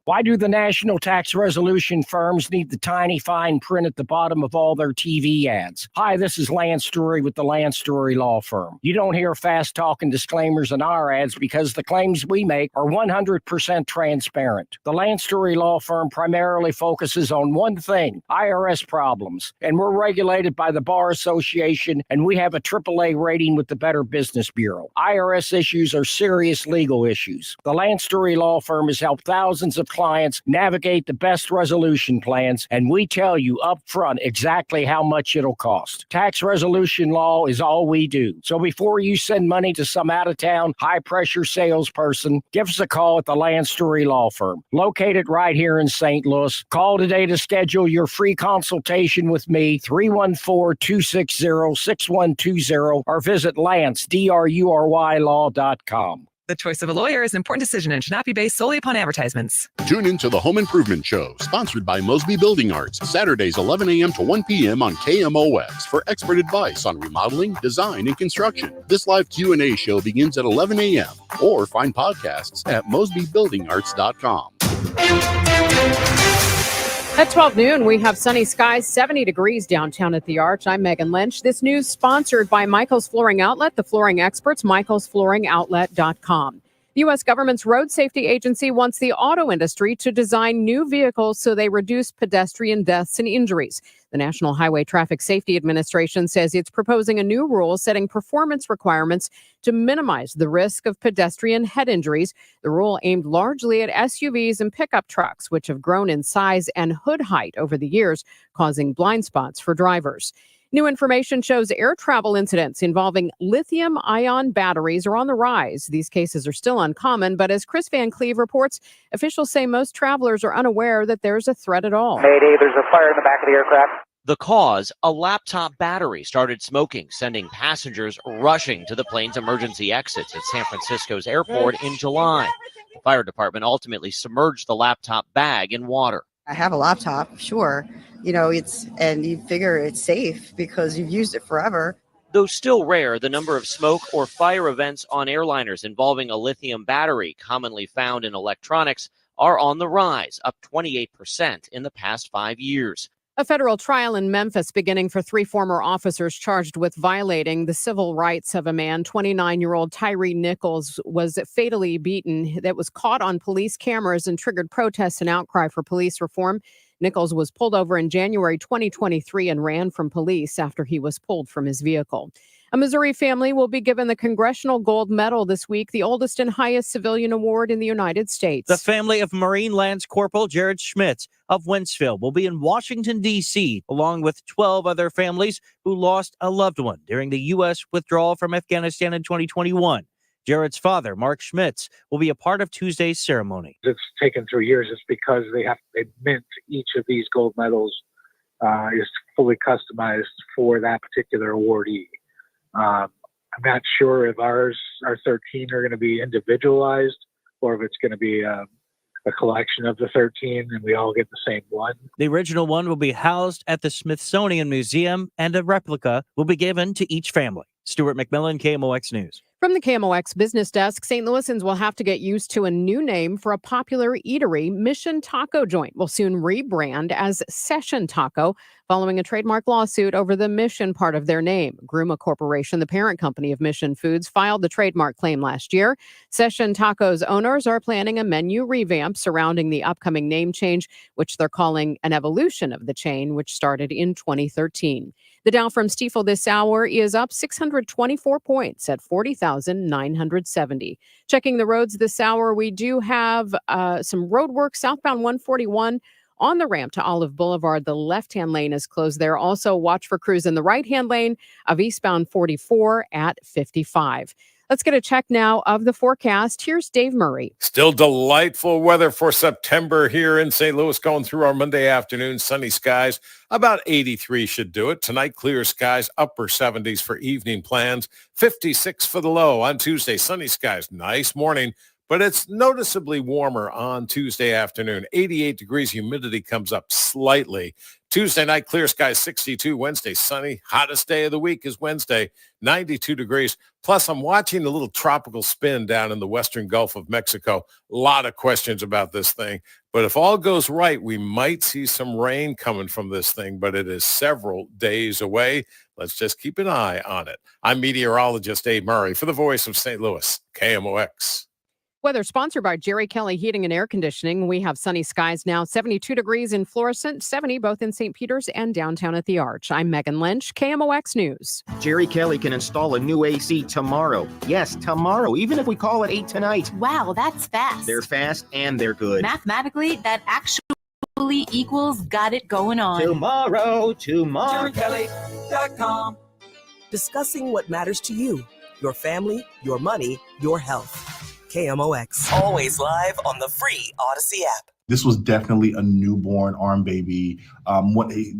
Why do the national tax resolution firms need the tiny fine print at the bottom of all their TV ads? Hi, this is Lance Drury with the Lance Drury Law Firm. You don't hear fast-talking disclaimers in our ads because the claims we make are 100% transparent. The Lance Drury Law Firm primarily focuses on one thing, IRS problems, and we're regulated by the Bar Association, and we have a AAA rating with the Better Business Bureau. IRS issues are serious legal issues. The Lance Drury Law Firm has helped thousands of clients navigate the best resolution plans, and we tell you up front exactly how much it'll cost. Tax resolution law is all we do. So before you send money to some out-of-town, high-pressure salesperson, give us a call at the Lance Drury Law Firm, located right here in St. Louis. Call today to schedule your free consultation with me, 314-260-6120, or visit LanceDruryLaw.com. The choice of a lawyer is an important decision and should not be based solely upon advertisements. Tune in to the Home Improvement Show, sponsored by Mosby Building Arts, Saturdays 11 a.m. to 1 p.m. on KMOX for expert advice on remodeling, design, and construction. This live Q&A show begins at 11 a.m. or find podcasts at mosbybuildingarts.com. At 12 noon, we have sunny skies, 70 degrees downtown at the Arch. I'm Megan Lynch. This news sponsored by Michael's Flooring Outlet, the flooring experts, michaelsflooringoutlet.com. The U.S. government's road safety agency wants the auto industry to design new vehicles so they reduce pedestrian deaths and injuries. The National Highway Traffic Safety Administration says it's proposing a new rule setting performance requirements to minimize the risk of pedestrian head injuries. The rule aimed largely at SUVs and pickup trucks, which have grown in size and hood height over the years, causing blind spots for drivers. New information shows air travel incidents involving lithium-ion batteries are on the rise. These cases are still uncommon, but as Chris Van Cleve reports, officials say most travelers are unaware that there's a threat at all. Mayday, there's a fire in the back of the aircraft. The cause, a laptop battery started smoking, sending passengers rushing to the plane's emergency exits at San Francisco's airport in July. The fire department ultimately submerged the laptop bag in water. I have a laptop, sure. And you figure it's safe because you've used it forever. Though still rare, the number of smoke or fire events on airliners involving a lithium battery, commonly found in electronics, are on the rise, up 28% in the past 5 years. A federal trial in Memphis beginning for 3 former officers charged with violating the civil rights of a man. 29-year-old Tyree Nichols was fatally beaten. That was caught on police cameras and triggered protests and outcry for police reform. Nichols was pulled over in January 2023 and ran from police after he was pulled from his vehicle. A Missouri family will be given the Congressional Gold Medal this week, the oldest and highest civilian award in the United States. The family of Marine Lance Corporal Jared Schmitz of Wentzville will be in Washington, D.C., along with 12 other families who lost a loved one during the U.S. withdrawal from Afghanistan in 2021. Jared's father, Mark Schmitz, will be a part of Tuesday's ceremony. It's taken 3 years. It's because they mint each of these gold medals is fully customized for that particular awardee. I'm not sure if our 13 are going to be individualized or if it's going to be a collection of the 13 and we all get the same one. The original one will be housed at the Smithsonian Museum and a replica will be given to each family. Stuart McMillan, KMOX News. From the KMOX business desk, St. Louisans will have to get used to a new name for a popular eatery. Mission Taco Joint will soon rebrand as Session Taco following a trademark lawsuit over the Mission part of their name. Gruma Corporation, the parent company of Mission Foods, filed the trademark claim last year. Session Taco's owners are planning a menu revamp surrounding the upcoming name change, which they're calling an evolution of the chain, which started in 2013. The Dow from Stifel this hour is up 624 points at 40,970. Checking the roads this hour, we do have some road work southbound 141 On the ramp to Olive Boulevard, the left-hand lane is closed there. Also, watch for crews in the right-hand lane of eastbound 44 at 55. Let's get a check now of the forecast. Here's Dave Murray. Still delightful weather for September here in St. Louis, going through our Monday afternoon. Sunny skies, about 83 should do it. Tonight, clear skies, upper 70s for evening plans. 56 for the low on Tuesday. Sunny skies, nice morning, but it's noticeably warmer on Tuesday afternoon. 88 degrees, humidity comes up slightly. Tuesday night, clear skies, 62. Wednesday, sunny. Hottest day of the week is Wednesday, 92 degrees. Plus, I'm watching a little tropical spin down in the western Gulf of Mexico. A lot of questions about this thing. But if all goes right, we might see some rain coming from this thing, but it is several days away. Let's just keep an eye on it. I'm meteorologist Dave Murray for the Voice of St. Louis, KMOX. Weather sponsored by Jerry Kelly Heating and Air Conditioning. We have sunny skies now, 72 degrees in Florissant, 70 both in St. Peters and downtown at the Arch. I'm Megan Lynch, KMOX News. Jerry Kelly can install a new AC tomorrow. Yes, tomorrow, even if we call it 8 tonight. Wow, that's fast. They're fast and they're good. Mathematically, that actually equals got it going on. Tomorrow. JerryKelly.com. Discussing what matters to you, your family, your money, your health. KMOX. Always live on the free Odyssey app. This was definitely a newborn arm baby.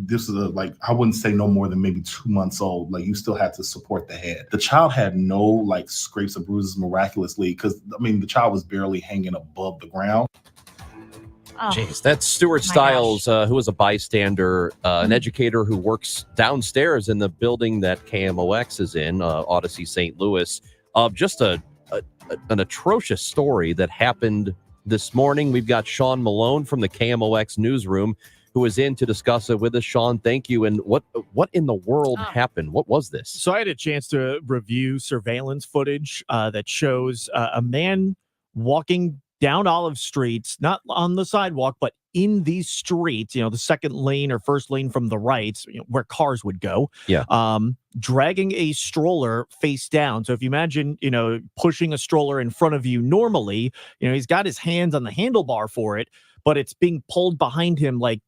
This is I wouldn't say no more than maybe 2 months old. Like, you still had to support the head. The child had no scrapes or bruises miraculously, because the child was barely hanging above the ground. Jeez, that's Stuart Stiles, who was a bystander, an educator who works downstairs in the building that KMOX is in, Odyssey St. Louis. Just an atrocious story that happened this morning. We've got Sean Malone from the KMOX newsroom who is in to discuss it with us. Sean, thank you. And what in the world happened? What was this? So I had a chance to review surveillance footage that shows a man walking down Olive Street, not on the sidewalk, but in these streets, the second lane or first lane from the right, where cars would go. Yeah. Dragging a stroller face down. So if you imagine, pushing a stroller in front of you normally, he's got his hands on the handlebar for it, but it's being pulled behind him like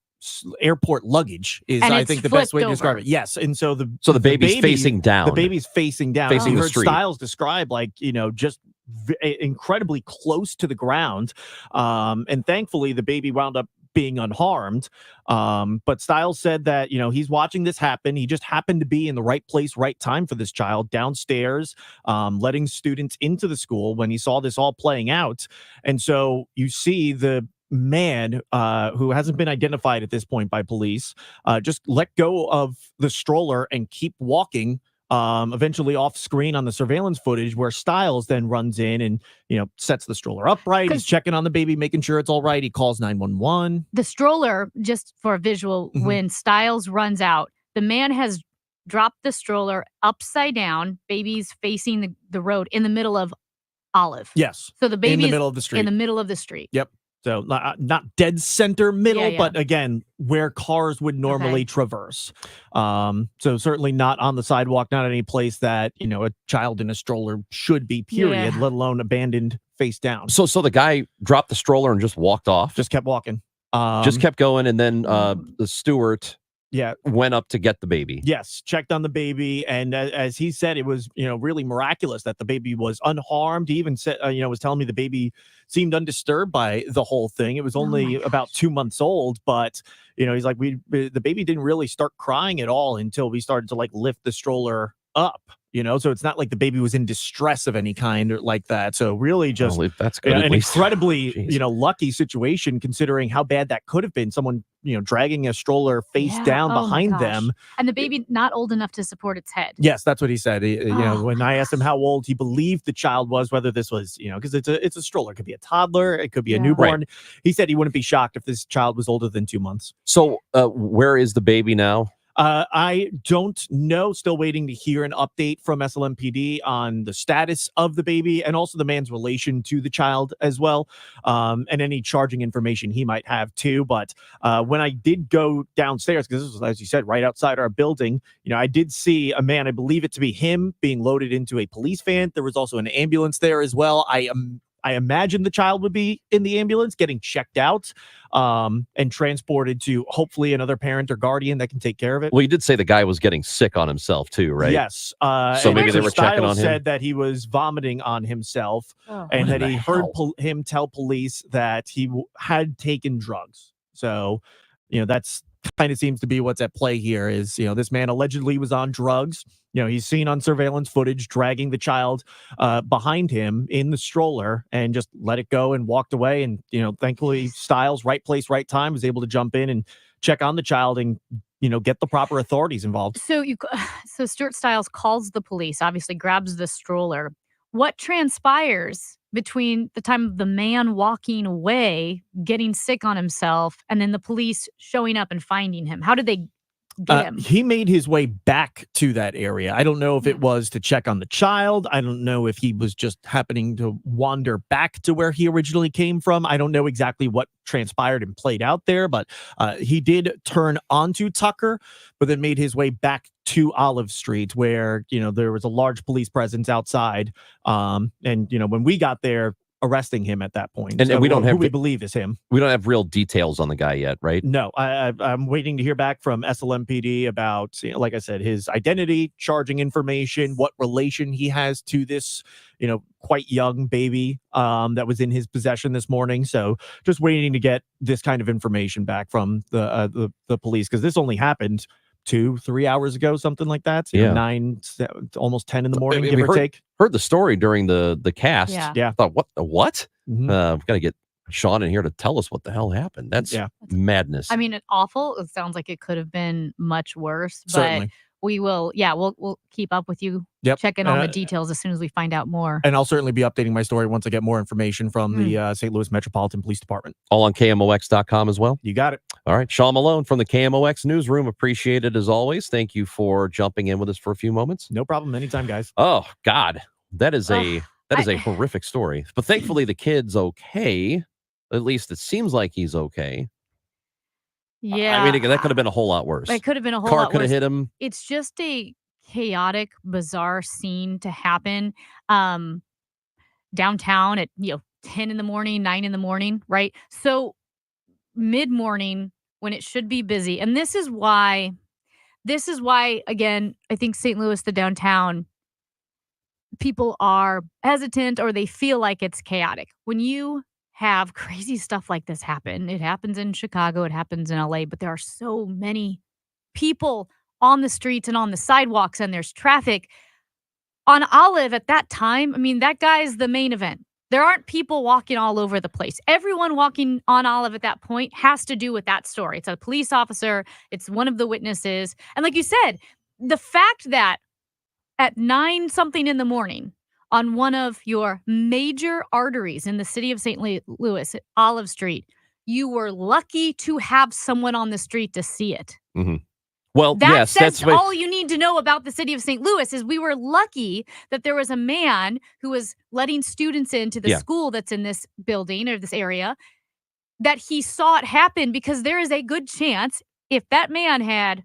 airport luggage is, I think, the best way to describe it. Yes. And so the baby's facing down. The baby's facing down. Facing You the heard street. Stiles describe just incredibly close to the ground. And thankfully the baby wound up being unharmed. But Stiles said that, he's watching this happen. He just happened to be in the right place, right time for this child downstairs, letting students into the school when he saw this all playing out. And so you see the man who hasn't been identified at this point by police just let go of the stroller and keep walking, eventually off screen on the surveillance footage, where Stiles then runs in and sets the stroller upright. He's checking on the baby, making sure it's all right. He calls 911. The stroller, just for a visual, when Stiles runs out, the man has dropped the stroller upside down. Baby's facing the road in the middle of Olive. Yes. So the baby in the middle of the street. In the middle of the street. Yep. So not dead center middle, Yeah. but again, where cars would normally traverse. So certainly not on the sidewalk, not any place that, a child in a stroller should be, period, Yeah. let alone abandoned face down. So the guy dropped the stroller and just walked off? Just kept walking. Just kept going, and then the Stewart went up to get the baby. Yes, checked on the baby, and as he said, it was really miraculous that the baby was unharmed. He even said was telling me the baby seemed undisturbed by the whole thing. It was only about 2 months old, but he's like, the baby didn't really start crying at all until we started to lift the stroller up. So it's not like the baby was in distress of any kind or like that. So really just that's good, an incredibly, lucky situation considering how bad that could have been. Someone, dragging a stroller face down Oh my behind gosh. them. And the baby not old enough to support its head. Yes, that's what he said. When I asked him how old he believed the child was, whether this was, because it's a stroller, it could be a toddler, it could be a newborn. Right. He said he wouldn't be shocked if this child was older than 2 months. So where is the baby now? I don't know. Still waiting to hear an update from SLMPD on the status of the baby and also the man's relation to the child as well, and any charging information he might have too. But when I did go downstairs, because this was, as you said, right outside our building, I did see a man, I believe it to be him, being loaded into a police van. There was also an ambulance there as well. I imagine the child would be in the ambulance getting checked out and transported to hopefully another parent or guardian that can take care of it. Well, you did say the guy was getting sick on himself too, right? Yes. So maybe they were checking on him. Said that he was vomiting on himself and that he heard him tell police that he had taken drugs. So, that's kind of seems to be what's at play here is, this man allegedly was on drugs. He's seen on surveillance footage dragging the child behind him in the stroller and just let it go and walked away. And, thankfully Stiles, right place, right time, was able to jump in and check on the child and, get the proper authorities involved. So Stuart Stiles calls the police, obviously grabs the stroller. What transpires between the time of the man walking away, getting sick on himself, and then the police showing up and finding him? How did they get him? He made his way back to that area. I don't know if it was to check on the child. I don't know if he was just happening to wander back to where he originally came from. I don't know exactly what transpired and played out there, but he did turn onto Tucker, but then made his way back to Olive Street where, there was a large police presence outside. And, when we got there, arresting him at that point. And we don't have who we believe is him. We don't have real details on the guy yet, right? No, I'm waiting to hear back from SLMPD about, like I said, his identity, charging information, what relation he has to this, quite young baby that was in his possession this morning. So just waiting to get this kind of information back from the police, because this only happened 2-3 hours ago, something like that. 9, almost 10 in the morning, give or take. Heard the story during the cast. Yeah. I thought, what? Mm-hmm. We've got to get Sean in here to tell us what the hell happened. That's madness. I mean, it's awful. It sounds like it could have been much worse, but Certainly. we will, we'll keep up with you. Yep. Check in on the details as soon as we find out more. And I'll certainly be updating my story once I get more information from the St. Louis Metropolitan Police Department. All on KMOX.com as well? You got it. All right. Sean Malone from the KMOX newsroom. Appreciate it as always. Thank you for jumping in with us for a few moments. No problem. Anytime, guys. Oh, God. That is a horrific story. But thankfully the kid's okay. At least it seems like he's okay. Yeah. I mean, that could have been a whole lot worse. It could have been a whole Car lot could have worse. hit him. It's just a chaotic, bizarre scene to happen downtown at 10 in the morning, 9 in the morning, right? So mid-morning when it should be busy. And this is why, again, I think St. Louis, the downtown, people are hesitant or they feel like it's chaotic. When you have crazy stuff like this happen, it happens in Chicago, it happens in LA, but there are so many people on the streets and on the sidewalks, and there's traffic. On Olive at that time, I mean, that guy's the main event. There aren't people walking all over the place. Everyone walking on Olive at that point has to do with that story. It's a police officer. It's one of the witnesses. And like you said, the fact that at 9-something in the morning on one of your major arteries in the city of St. Louis, Olive Street, you were lucky to have someone on the street to see it. Mm-hmm. Well, that says all you need to know about the city of St. Louis is we were lucky that there was a man who was letting students into the school that's in this building or this area, that he saw it happen, because there is a good chance if that man had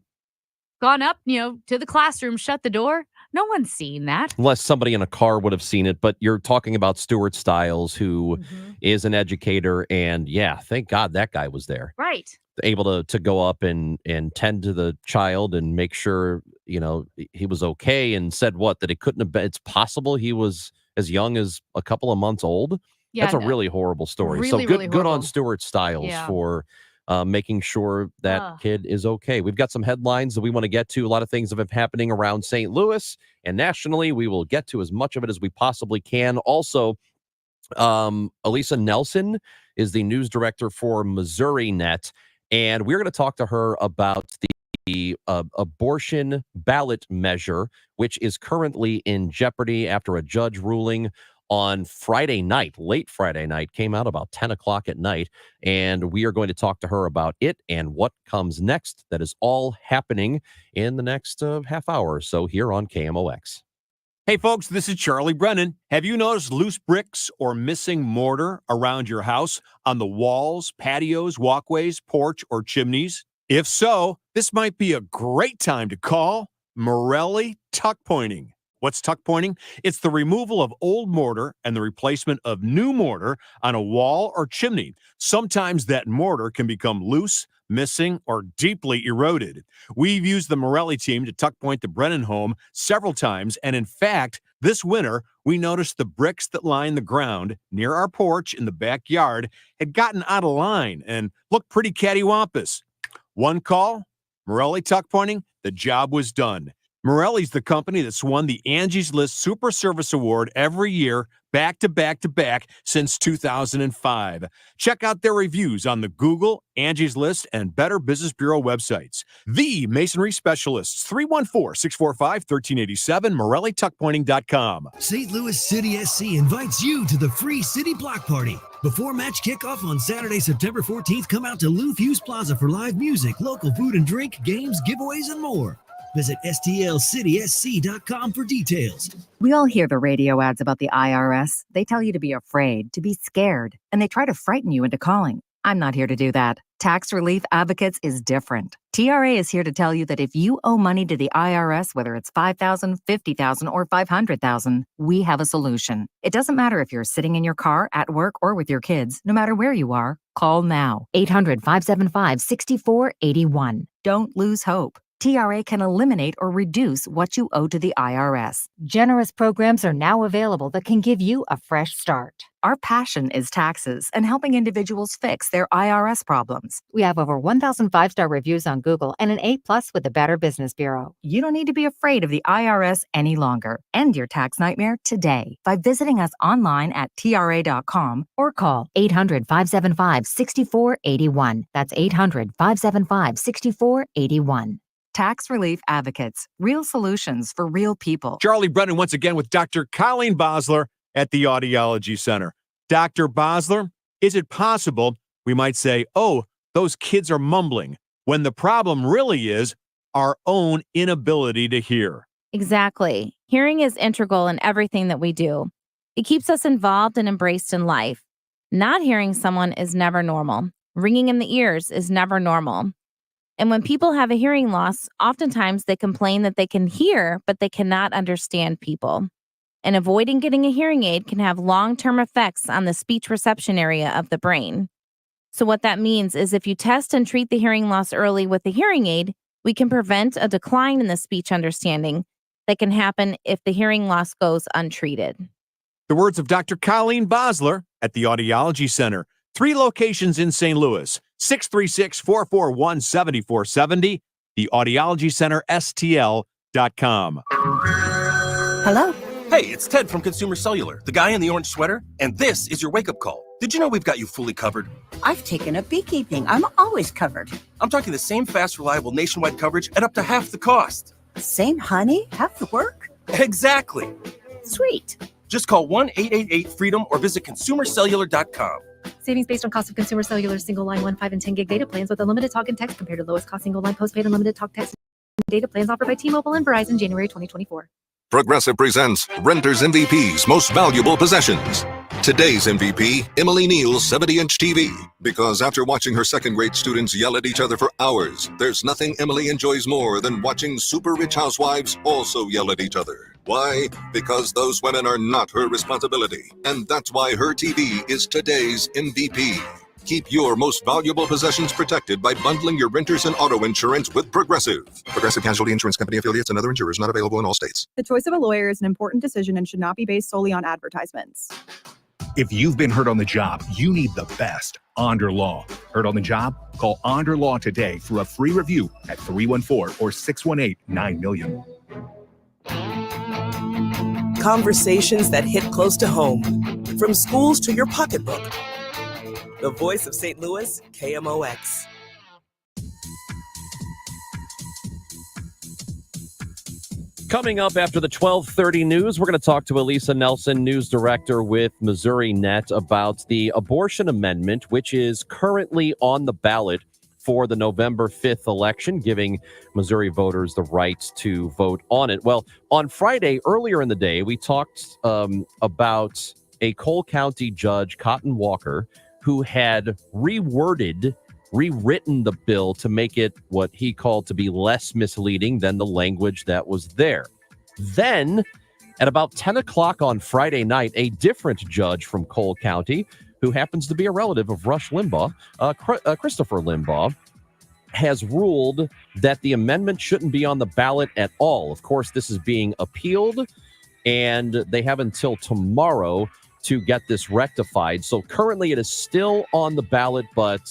gone up, to the classroom, shut the door, no one's seen that. Unless somebody in a car would have seen it. But you're talking about Stuart Stiles, who is an educator. And thank God that guy was there. Right. Able to go up and tend to the child and make sure, he was okay, and said that it couldn't have been, it's possible he was as young as a couple of months old. Yeah, that's a really horrible story. Really, so good, really good on horrible. Stuart Stiles for making sure that kid is okay. We've got some headlines that we want to get to. A lot of things have been happening around St. Louis and nationally. We will get to as much of it as we possibly can. Also, Elisa Nelson is the news director for Missouri Net, and we're going to talk to her about the abortion ballot measure, which is currently in jeopardy after a judge ruling on Friday night, late Friday night, came out about 10 o'clock at night. And we are going to talk to her about it and what comes next. That is all happening in the next half hour or so here on KMOX. Hey, folks, this is Charlie Brennan. Have you noticed loose bricks or missing mortar around your house on the walls, patios, walkways, porch, or chimneys? If so, this might be a great time to call Morelli Tuck Pointing. What's tuck pointing? It's the removal of old mortar and the replacement of new mortar on a wall or chimney. Sometimes that mortar can become loose, missing, or deeply eroded. We've used the Morelli team to tuck point the Brennan home several times, and in fact, this winter, we noticed the bricks that line the ground near our porch in the backyard had gotten out of line and looked pretty cattywampus. One call, Morelli tuck pointing, the job was done. Morelli's the company that's won the Angie's List Super Service Award every year, back to back to back since 2005. Check out their reviews on the Google, Angie's List, and Better Business Bureau websites. The Masonry Specialists, 314-645-1387, MorelliTuckPointing.com. St. Louis City SC invites you to the free City Block Party. Before match kickoff on Saturday, September 14th, come out to Lou Fuse Plaza for live music, local food and drink, games, giveaways, and more. Visit STLCitySC.com for details. We all hear the radio ads about the IRS. They tell you to be afraid, to be scared, and they try to frighten you into calling. I'm not here to do that. Tax Relief Advocates is different. TRA is here to tell you that if you owe money to the IRS, whether it's $5,000, $50,000, or $500,000, we have a solution. It doesn't matter if you're sitting in your car, at work, or with your kids. No matter where you are, call now. 800-575-6481. Don't lose hope. TRA can eliminate or reduce what you owe to the IRS. Generous programs are now available that can give you a fresh start. Our passion is taxes and helping individuals fix their IRS problems. We have over 1,000 5-star reviews on Google and an A+ with the Better Business Bureau. You don't need to be afraid of the IRS any longer. End your tax nightmare today by visiting us online at TRA.com or call 800-575-6481. That's 800-575-6481. Tax Relief Advocates, real solutions for real people. Charlie Brennan once again with Dr. Colleen Bosler at the Audiology Center. Dr. Bosler, is it possible we might say, oh, those kids are mumbling, when the problem really is our own inability to hear? Exactly. Hearing is integral in everything that we do. It keeps us involved and embraced in life. Not hearing someone is never normal. Ringing in the ears is never normal. And when people have a hearing loss, oftentimes they complain that they can hear, but they cannot understand people. And avoiding getting a hearing aid can have long-term effects on the speech reception area of the brain. So what that means is if you test and treat the hearing loss early with a hearing aid, we can prevent a decline in the speech understanding that can happen if the hearing loss goes untreated. The words of Dr. Colleen Bosler at the Audiology Center. 3 locations in St. Louis, 636-441-7470, the Audiology Center, STL.com. Hello? Hey, it's Ted from Consumer Cellular, the guy in the orange sweater, and this is your wake-up call. Did you know we've got you fully covered? I've taken up beekeeping. I'm always covered. I'm talking the same fast, reliable nationwide coverage at up to half the cost. Same honey, half the work? Exactly. Sweet. Just call 1-888-FREEDOM or visit consumercellular.com. Savings based on cost of Consumer Cellular single line 1, 5, and 10 gig data plans with unlimited talk and text compared to lowest cost single line postpaid unlimited talk, text, and data plans offered by T-Mobile and Verizon January 2024. Progressive presents Renters MVP's Most Valuable Possessions. Today's MVP, Emily Neal's 70-inch TV. Because after watching her second-grade students yell at each other for hours, there's nothing Emily enjoys more than watching super rich housewives also yell at each other. Why? Because those women are not her responsibility. And that's why her TV is today's MVP. Keep your most valuable possessions protected by bundling your renters and auto insurance with Progressive. Progressive Casualty Insurance Company affiliates and other insurers not available in all states. The choice of a lawyer is an important decision and should not be based solely on advertisements. If you've been hurt on the job, you need the best. Onder Law. Hurt on the job? Call Onder Law today for a free review at 314 or 618-90000. Conversations that hit close to home. From schools to your pocketbook. The voice of St. Louis, KMOX. Coming up after the 12:30 news, we're going to talk to Elisa Nelson, news director with Missouri Net, about the abortion amendment, which is currently on the ballot for the November 5th election, giving Missouri voters the right to vote on it. Well, on Friday, earlier in the day, we talked about a Cole County judge, Cotton Walker, who had rewritten the bill to make it what he called to be less misleading than the language that was there. Then At about 10 o'clock on Friday night, a different judge from Cole County, who happens to be a relative of Rush Limbaugh, Christopher Limbaugh, has ruled that the amendment shouldn't be on the ballot at all. Of course, this is being appealed, and they have until tomorrow to get this rectified. So currently it is still on the ballot, but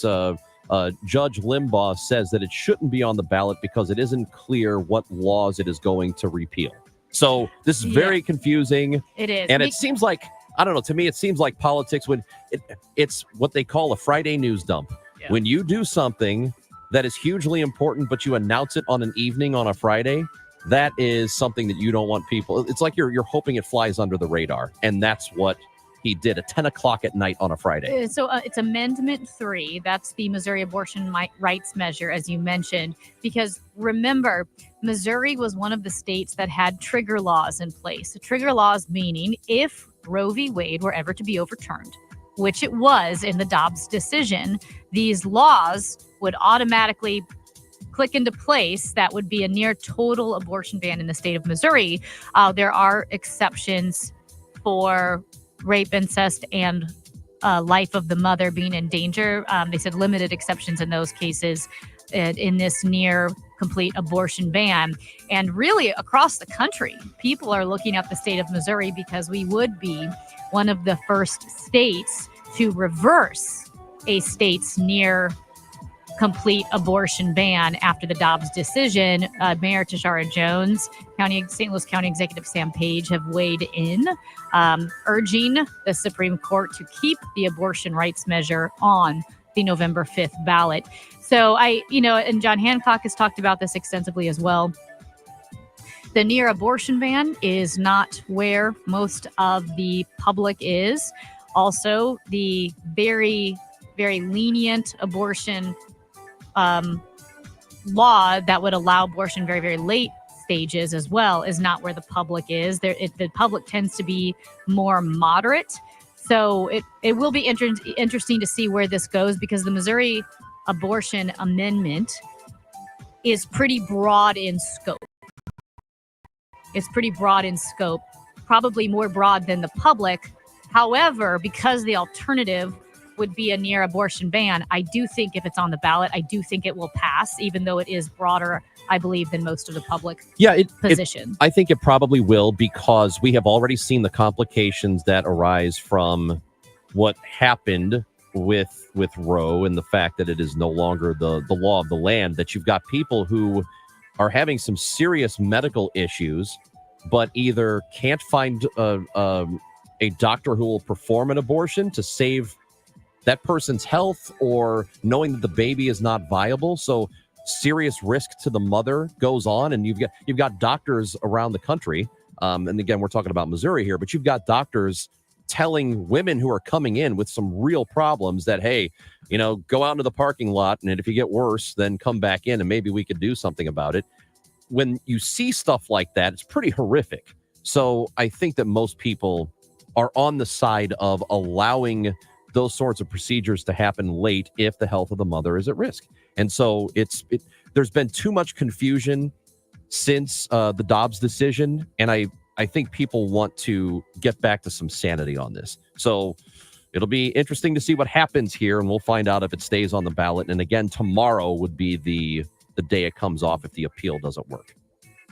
Judge Limbaugh says that it shouldn't be on the ballot because it isn't clear what laws it is going to repeal. So this is very confusing. It is. And it seems like, I don't know, to me, it seems like politics when it's what they call a Friday news dump. Yeah. When you do something that is hugely important, but you announce it on an evening on a Friday, that is something that you don't want people. It's like you're hoping it flies under the radar. And that's what he did at 10 o'clock at night on a Friday. So it's Amendment 3. That's the Missouri abortion rights measure, as you mentioned. Because remember, Missouri was one of the states that had trigger laws in place. The trigger laws meaning if Roe v. Wade were ever to be overturned, which it was in the Dobbs decision, these laws would automatically click into place. That would be a near total abortion ban in the state of Missouri. There are exceptions for rape, incest, and life of the mother being in danger. They said limited exceptions in those cases in this near complete abortion ban. And really across the country, people are looking at the state of Missouri because we would be one of the first states to reverse a state's near complete abortion ban after the Dobbs decision. Mayor Tashara Jones, St. Louis County Executive Sam Page have weighed in, urging the Supreme Court to keep the abortion rights measure on the November 5th ballot. So and John Hancock has talked about this extensively as well. The near abortion ban is not where most of the public is. Also, the very, very lenient abortion law that would allow abortion very, very late stages as well is not where the public is. The public tends to be more moderate. So it will be interesting to see where this goes because the Missouri abortion amendment is pretty broad in scope. It's pretty broad in scope, probably more broad than the public. However, because the alternative would be a near abortion ban, I do think if it's on the ballot, I do think it will pass, even though it is broader, I believe, than most of the public position. I think it probably will because we have already seen the complications that arise from what happened with Roe and the fact that it is no longer the law of the land, that you've got people who are having some serious medical issues, but either can't find a doctor who will perform an abortion to save that person's health or knowing that the baby is not viable. So serious risk to the mother goes on. And you've got doctors around the country. And again, we're talking about Missouri here, but you've got doctors telling women who are coming in with some real problems that, hey, go out into the parking lot. And if you get worse, then come back in and maybe we could do something about it. When you see stuff like that, it's pretty horrific. So I think that most people are on the side of allowing those sorts of procedures to happen late if the health of the mother is at risk. And so there's been too much confusion since the Dobbs decision. And I think people want to get back to some sanity on this. So it'll be interesting to see what happens here. And we'll find out if it stays on the ballot. And again, tomorrow would be the day it comes off if the appeal doesn't work.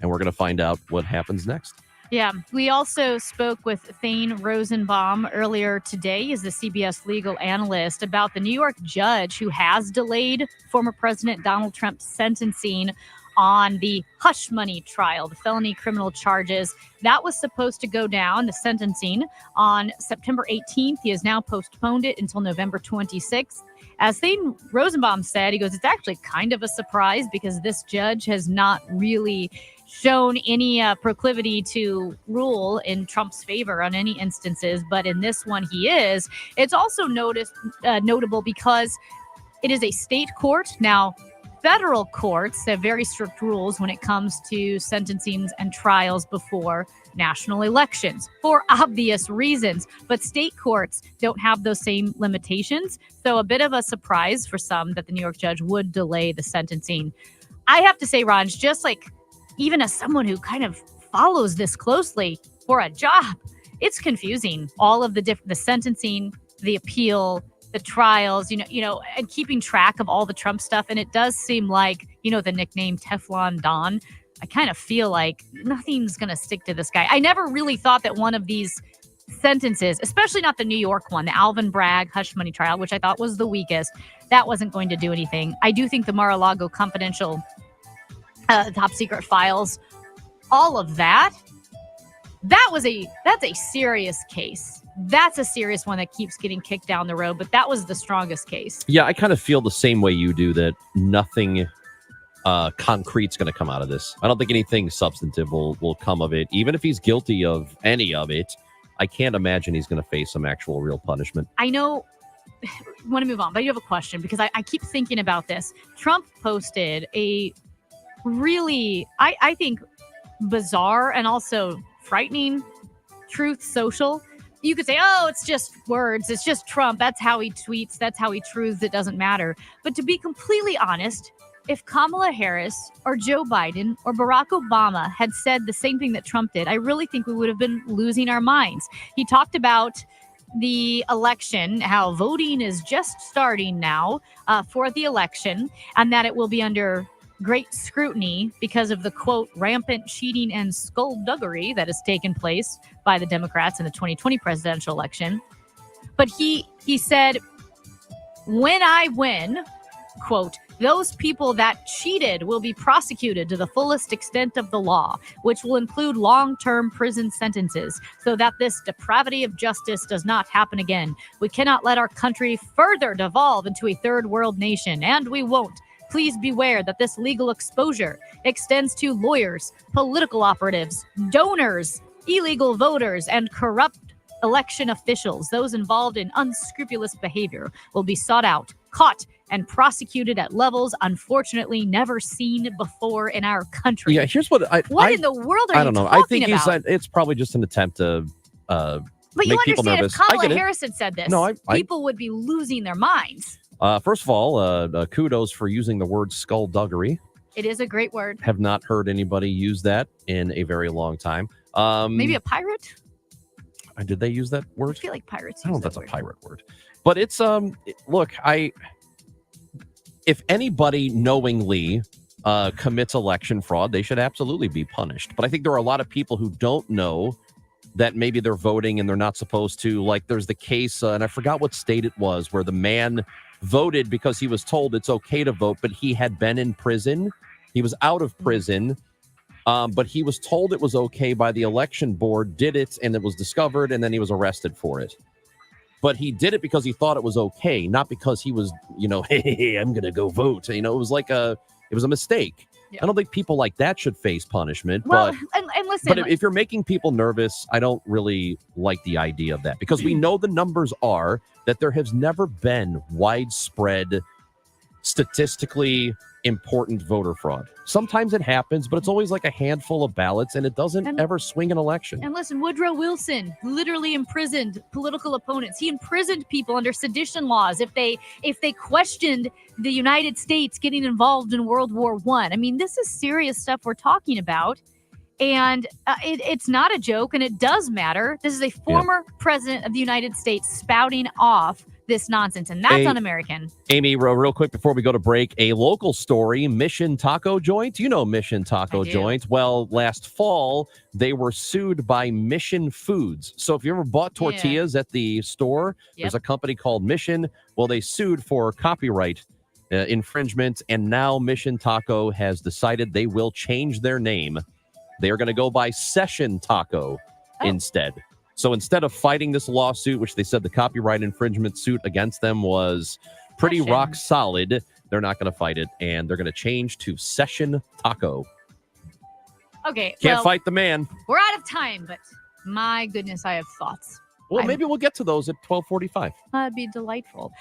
And we're going to find out what happens next. Yeah, we also spoke with Thane Rosenbaum earlier today. He's the CBS legal analyst about the New York judge who has delayed former President Donald Trump's sentencing on the hush money trial, the felony criminal charges. That was supposed to go down, the sentencing, on September 18th. He has now postponed it until November 26th. As Thane Rosenbaum said, he goes, it's actually kind of a surprise because this judge has not really shown any proclivity to rule in Trump's favor on any instances, but in this one he is. It's also notable because it is a state court. Now, federal courts have very strict rules when it comes to sentencings and trials before national elections for obvious reasons, but state courts don't have those same limitations. So a bit of a surprise for some that the New York judge would delay the sentencing. I have to say, Ron, just like even as someone who kind of follows this closely, for a job. It's confusing. All of the sentencing, the appeal, the trials, and keeping track of all the Trump stuff. And it does seem like, the nickname Teflon Don. I kind of feel like nothing's going to stick to this guy. I never really thought that one of these sentences, especially not the New York one, the Alvin Bragg hush money trial, which I thought was the weakest, that wasn't going to do anything. I do think the Mar-a-Lago confidential top secret files, all of that's a serious case. That's a serious one that keeps getting kicked down the road, but that was the strongest case. Yeah, I kind of feel the same way you do, that nothing concrete's going to come out of this. I don't think anything substantive will come of it. Even if he's guilty of any of it, I can't imagine he's going to face some actual real punishment. I know, I want to move on, but you have a question because I keep thinking about this. Trump posted a really, I think, bizarre and also frightening Truth Social. You could say, oh, it's just words. It's just Trump. That's how he tweets. That's how he truths. It doesn't matter. But to be completely honest, if Kamala Harris or Joe Biden or Barack Obama had said the same thing that Trump did, I really think we would have been losing our minds. He talked about the election, how voting is just starting now for the election, and that it will be under great scrutiny because of the, quote, rampant cheating and skullduggery that has taken place by the Democrats in the 2020 presidential election. But he said, when I win, quote, those people that cheated will be prosecuted to the fullest extent of the law, which will include long-term prison sentences, so that this depravity of justice does not happen again. We cannot let our country further devolve into a third world nation, and we won't. Please beware that this legal exposure extends to lawyers, political operatives, donors, illegal voters, and corrupt election officials. Those involved in unscrupulous behavior will be sought out, caught, and prosecuted at levels unfortunately never seen before in our country. Yeah, here's what What in the world are I don't you know. talking I think about? it's probably just an attempt to But make you people understand nervous. if I Kamala get it. Harris had said this, No, I- people would be losing their minds. First of all, kudos for using the word skullduggery. It is a great word. Have not heard anybody use that in a very long time. Maybe a pirate? Did they use that word? I feel like pirates I don't know use if that that's word. a pirate word. But it's look, if anybody knowingly commits election fraud, they should absolutely be punished. But I think there are a lot of people who don't know that maybe they're voting and they're not supposed to. Like there's the case, and I forgot what state it was, where the man voted because he was told it's okay to vote, but he had been in prison. He was out of prison, but he was told it was okay by the election board, did it, and it was discovered, and then he was arrested for it. But he did it because he thought it was okay, not because he was, hey, I'm going to go vote. It was like it was a mistake. Yeah. I don't think people like that should face punishment. Well, but, and listen. But if you're making people nervous, I don't really like the idea of that, because we know the numbers are that there has never been widespread, statistically important voter fraud. Sometimes it happens, but it's always like a handful of ballots, and it doesn't ever swing an election. And listen, Woodrow Wilson literally imprisoned political opponents. He imprisoned people under sedition laws if they questioned the United States getting involved in World War I. I mean, this is serious stuff we're talking about. And it's not a joke, and it does matter. This is a former president of the United States spouting off this nonsense, and that's un-American. Amy, real quick before we go to break, a local story, Mission Taco Joint. You know Mission Taco Joint. Well, last fall, they were sued by Mission Foods. So if you ever bought tortillas at the store, there's a company called Mission. Well, they sued for copyright infringement, and now Mission Taco has decided they will change their name. They are going to go by Session Taco instead. So instead of fighting this lawsuit, which they said the copyright infringement suit against them was pretty rock solid, they're not going to fight it, and they're going to change to Session Taco. Okay. Can't fight the man. We're out of time, but my goodness, I have thoughts. Well, maybe we'll get to those at 12:45. That'd be delightful.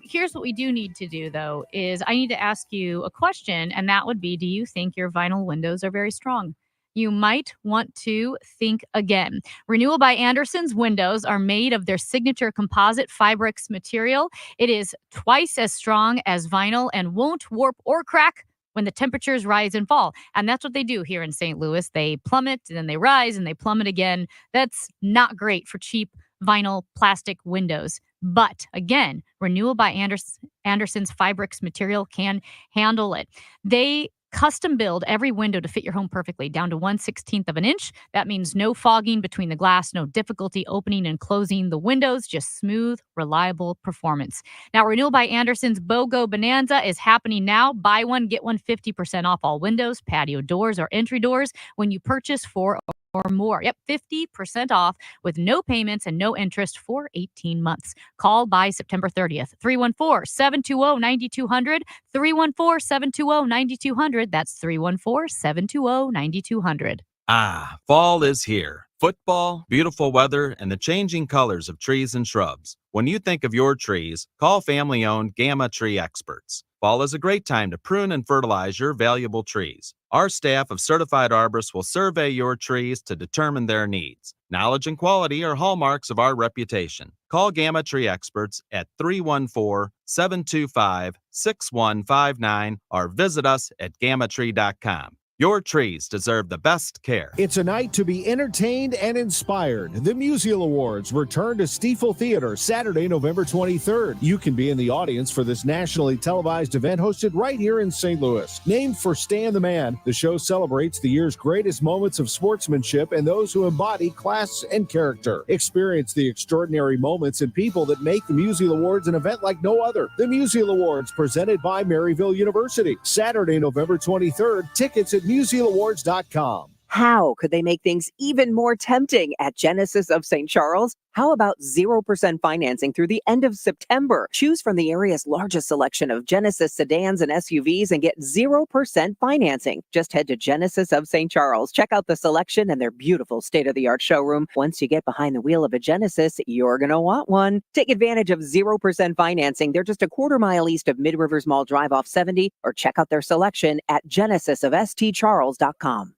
Here's what we do need to do, though, is I need to ask you a question, and that would be, do you think your vinyl windows are very strong? You might want to think again. Renewal by Anderson's windows are made of their signature composite Fibrix material. It is twice as strong as vinyl and won't warp or crack when the temperatures rise and fall. And that's what they do here in St. Louis. They plummet and then they rise and they plummet again. That's not great for cheap vinyl plastic windows. But again, Renewal by Anderson's Fibrix material can handle it. They custom build every window to fit your home perfectly, down to 1/16 of an inch. That means no fogging between the glass, no difficulty opening and closing the windows, just smooth, reliable performance. Now, Renewal by Anderson's BOGO Bonanza is happening now. Buy one, get one 50% off all windows, patio doors, or entry doors when you purchase 4 or more. Yep, 50% off with no payments and no interest for 18 months. Call by September 30th. 314-720-9200. 314-720-9200. That's 314-720-9200. Ah, fall is here. Football, beautiful weather, and the changing colors of trees and shrubs. When you think of your trees, call family-owned Gamma Tree Experts. Fall is a great time to prune and fertilize your valuable trees. Our staff of certified arborists will survey your trees to determine their needs. Knowledge and quality are hallmarks of our reputation. Call Gamma Tree Experts at 314-725-6159 or visit us at gammatree.com. Your trees deserve the best care. It's a night to be entertained and inspired. The Musial Awards return to Stiefel Theater Saturday, November 23rd. You can be in the audience for this nationally televised event hosted right here in St. Louis. Named for Stan the Man, the show celebrates the year's greatest moments of sportsmanship and those who embody class and character. Experience the extraordinary moments and people that make the Musial Awards an event like no other. The Musial Awards, presented by Maryville University. Saturday, November 23rd. Tickets at MusialAwards.com. How could they make things even more tempting at Genesis of St. Charles? How about 0% financing through the end of September? Choose from the area's largest selection of Genesis sedans and SUVs and get 0% financing. Just head to Genesis of St. Charles. Check out the selection and their beautiful state-of-the-art showroom. Once you get behind the wheel of a Genesis, you're going to want one. Take advantage of 0% financing. They're just a quarter-mile east of Mid-Rivers Mall Drive off 70, or check out their selection at genesisofstcharles.com.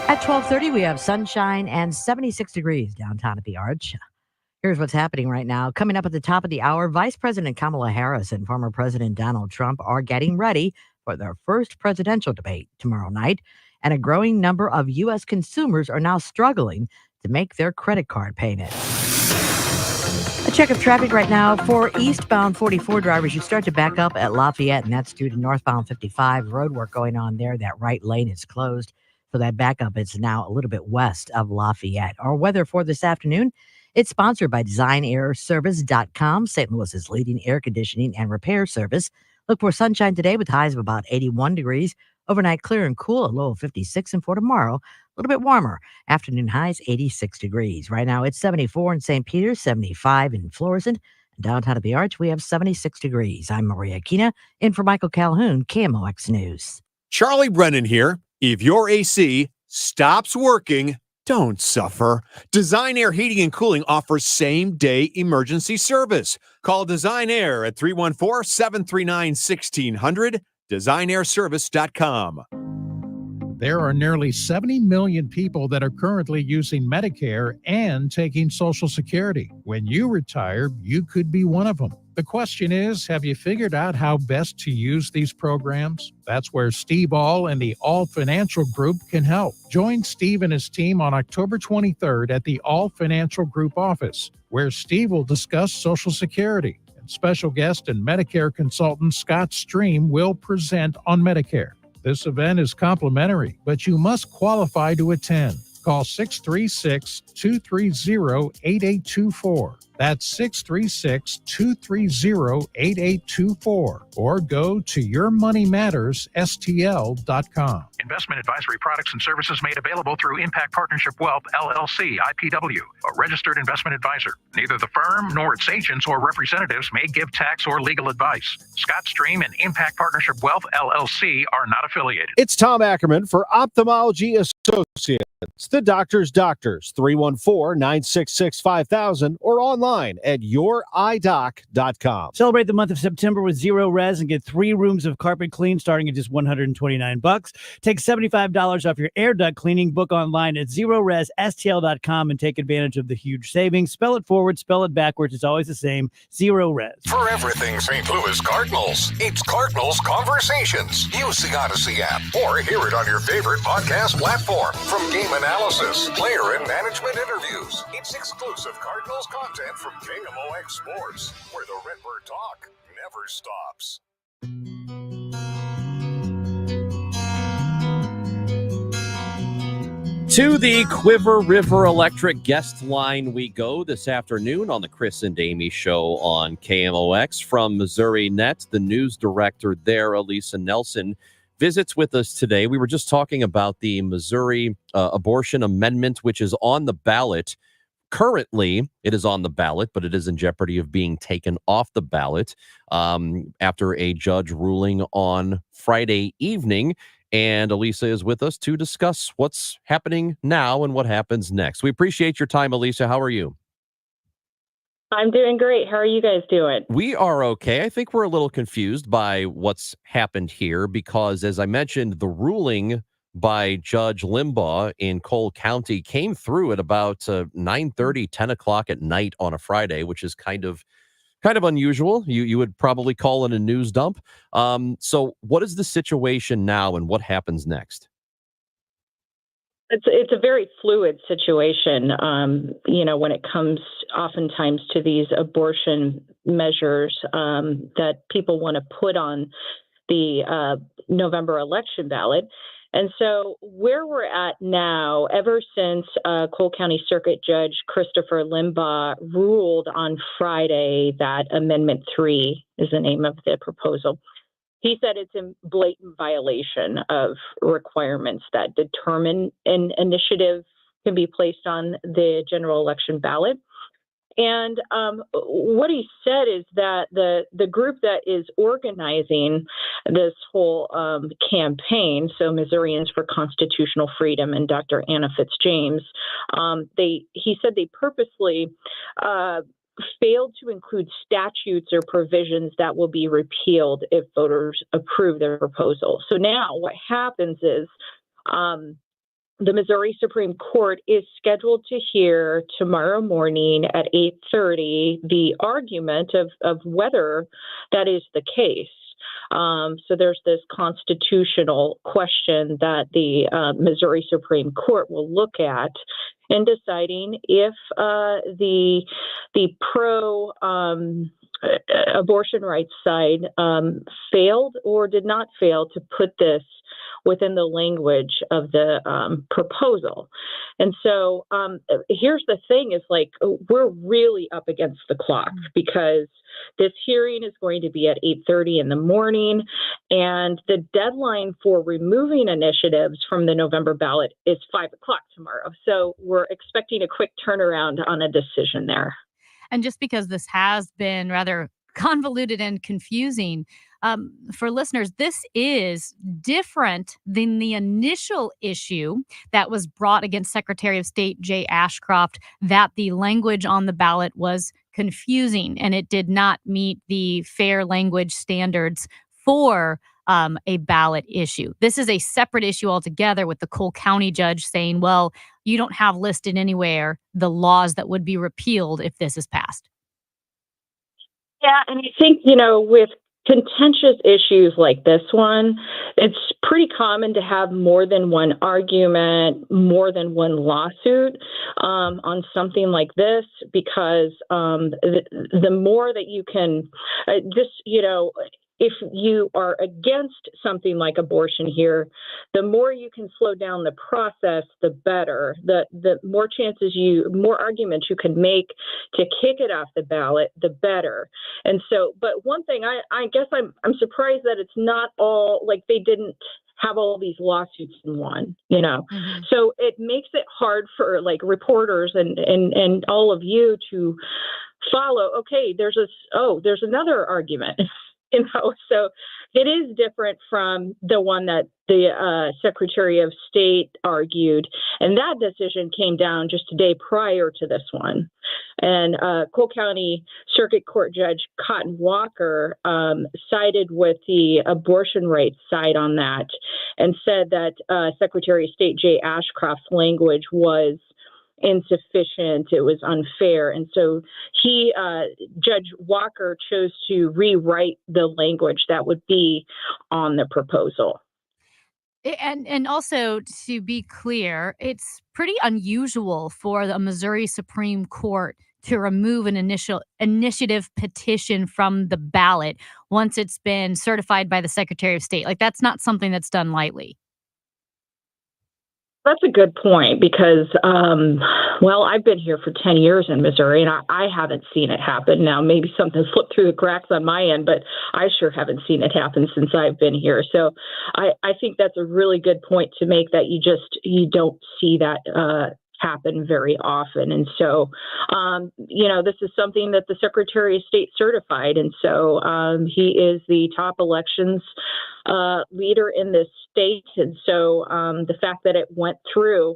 At 12:30, we have sunshine and 76 degrees downtown at the Arch. Here's what's happening right now. Coming up at the top of the hour, Vice President Kamala Harris and former President Donald Trump are getting ready for their first presidential debate tomorrow night, and a growing number of U.S. consumers are now struggling to make their credit card payment. A check of traffic right now for eastbound 44 drivers. You start to back up at Lafayette, and that's due to northbound 55. Road work going on there. That right lane is closed. So that backup is now a little bit west of Lafayette. Our weather for this afternoon, it's sponsored by DesignAirService.com, St. Louis's leading air conditioning and repair service. Look for sunshine today with highs of about 81 degrees. Overnight clear and cool, a low of 56. And for tomorrow, a little bit warmer. Afternoon highs 86 degrees. Right now it's 74 in St. Peter, 75 in Florissant. Downtown at the Arch, we have 76 degrees. I'm Maria Kina, in for Michael Calhoun, KMOX News. Charlie Brennan here. If your AC stops working, don't suffer. Design Air Heating and Cooling offers same-day emergency service. Call Design Air at 314-739-1600, designairservice.com. There are nearly 70 million people that are currently using Medicare and taking Social Security. When you retire, you could be one of them. The question is, have you figured out how best to use these programs? That's where Steve All and the All Financial Group can help. Join Steve and his team on October 23rd at the All Financial Group office, where Steve will discuss Social Security. And special guest and Medicare consultant Scott Stream will present on Medicare. This event is complimentary, but you must qualify to attend. Call 636-230-8824. That's 636-230-8824. Or go to yourmoneymattersstl.com. Investment advisory products and services made available through Impact Partnership Wealth, LLC, IPW, a registered investment advisor. Neither the firm nor its agents or representatives may give tax or legal advice. Scott Stream and Impact Partnership Wealth, LLC are not affiliated. It's Tom Ackerman for Ophthalmology Associates, the doctor's doctors, 314-966-5000 or online online at youridoc.com. Celebrate the month of September with Zero Res and get 3 rooms of carpet clean starting at just $129. Take $75 off your air duct cleaning. Book online at ZeroResSTL.com and take advantage of the huge savings. Spell it forward, spell it backwards. It's always the same. Zero Res. For everything St. Louis Cardinals, it's Cardinals Conversations. Use the Odyssey app or hear it on your favorite podcast platform. From game analysis, player and management interviews, it's exclusive Cardinals content from KMOX Sports, where the Redbird talk never stops. To the Quiver River Electric guest line we go this afternoon on the Chris and Amy Show on KMOX. From Missouri Net, the news director there, Elisa Nelson, visits with us today. We were just talking about the Missouri abortion amendment, which is on the ballot. Currently, it is on the ballot, but it is in jeopardy of being taken off the ballot after a judge ruling on Friday evening. And Elisa is with us to discuss what's happening now and what happens next. We appreciate your time, Elisa. How are you? I'm doing great. How are you guys doing? We are okay. I think we're a little confused by what's happened here because, as I mentioned, the ruling by Judge Limbaugh in Cole County came through at about 9:30, 10 o'clock at night on a Friday, which is kind of unusual. You would probably call it a news dump. So what is the situation now and what happens next? It's a very fluid situation, when it comes oftentimes to these abortion measures that people want to put on the November election ballot. And so where we're at now, ever since Cole County Circuit Judge Christopher Limbaugh ruled on Friday that Amendment 3 is the name of the proposal, he said it's in blatant violation of requirements that determine an initiative can be placed on the general election ballot. And what he said is that the group that is organizing this whole campaign, so Missourians for Constitutional Freedom and Dr. Anna Fitzjames, he said they purposely failed to include statutes or provisions that will be repealed if voters approve their proposal. So now what happens is the Missouri Supreme Court is scheduled to hear tomorrow morning at 8:30 the argument of whether that is the case. So there's this constitutional question that the Missouri Supreme Court will look at in deciding if the pro abortion rights side failed or did not fail to put this within the language of the proposal. And so here's the thing is we're really up against the clock because this hearing is going to be at 8:30 in the morning and the deadline for removing initiatives from the November ballot is 5 o'clock tomorrow. So we're expecting a quick turnaround on a decision there. And just because this has been rather convoluted and confusing, for listeners, this is different than the initial issue that was brought against Secretary of State Jay Ashcroft, that the language on the ballot was confusing and it did not meet the fair language standards for a ballot issue. This is a separate issue altogether, with the Cole County judge saying, well, you don't have listed anywhere the laws that would be repealed if this is passed. Yeah, and I think, with contentious issues like this one, it's pretty common to have more than one argument, more than one lawsuit on something like this, because the more that you can if you are against something like abortion here, the more you can slow down the process, the better. The more more arguments you can make to kick it off the ballot, the better. And so, but one thing I guess I'm surprised that it's not all they didn't have all these lawsuits in one, Mm-hmm. So it makes it hard for reporters and all of you to follow. Okay, there's another argument. So it is different from the one that the Secretary of State argued. And that decision came down just a day prior to this one. And Cole County Circuit Court Judge Cotton Walker sided with the abortion rights side on that and said that Secretary of State Jay Ashcroft's language was insufficient, it was unfair. And so Judge Walker chose to rewrite the language that would be on the proposal. And also, to be clear, it's pretty unusual for the Missouri Supreme Court to remove an initiative petition from the ballot once it's been certified by the Secretary of State. Like, that's not something that's done lightly. That's a good point because, I've been here for 10 years in Missouri and I haven't seen it happen. Now, maybe something slipped through the cracks on my end, but I sure haven't seen it happen since I've been here. So I think that's a really good point to make, that you don't see that happen very often. And so, this is something that the Secretary of State certified. And so he is the top elections leader in this state. And so the fact that it went through,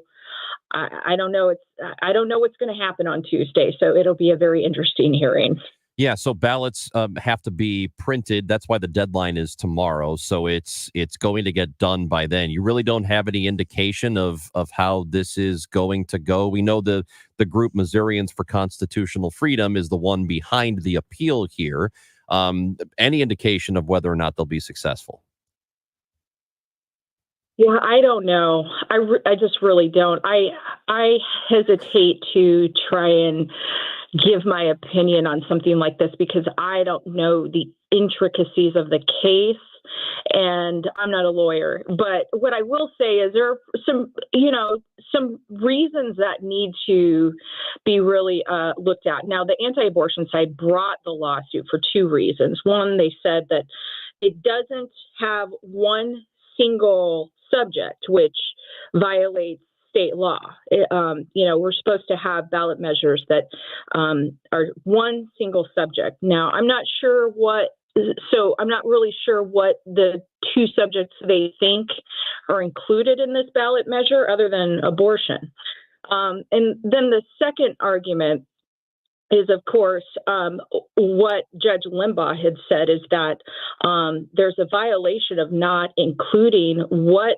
I don't know. I don't know what's going to happen on Tuesday. So it'll be a very interesting hearing. Yeah, so ballots have to be printed. That's why the deadline is tomorrow. So it's going to get done by then. You really don't have any indication of how this is going to go. We know the group Missourians for Constitutional Freedom is the one behind the appeal here. Any indication of whether or not they'll be successful? Yeah, I don't know. I just really don't. I hesitate to try and give my opinion on something like this because I don't know the intricacies of the case and I'm not a lawyer. But what I will say is there are some reasons that need to be really looked at. Now, the anti-abortion side brought the lawsuit for two reasons. One, they said that it doesn't have one single subject, which violates state law. We're supposed to have ballot measures that are one single subject. Now, I'm not really sure what the two subjects they think are included in this ballot measure other than abortion. And then the second argument is, of course, what Judge Limbaugh had said is that there's a violation of not including what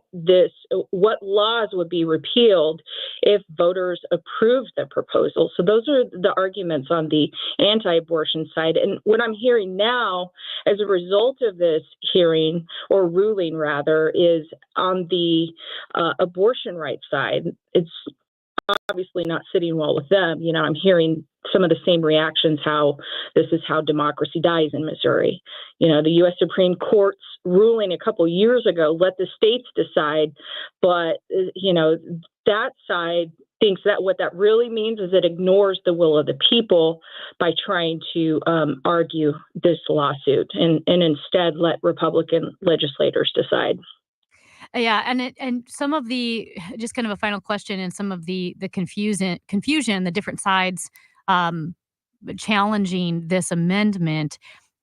laws would be repealed if voters approved the proposal. So those are the arguments on the anti-abortion side. And what I'm hearing now as a result of this hearing, or ruling rather, is on the abortion rights side. It's obviously not sitting well with them. I'm hearing some of the same reactions, how this is how democracy dies in Missouri. The U.S. Supreme Court's ruling a couple years ago let the states decide, but, that side thinks that what that really means is it ignores the will of the people by trying to argue this lawsuit and instead let Republican legislators decide. Yeah, and some of the, just kind of a final question, and some of the confusion, the different sides challenging this amendment,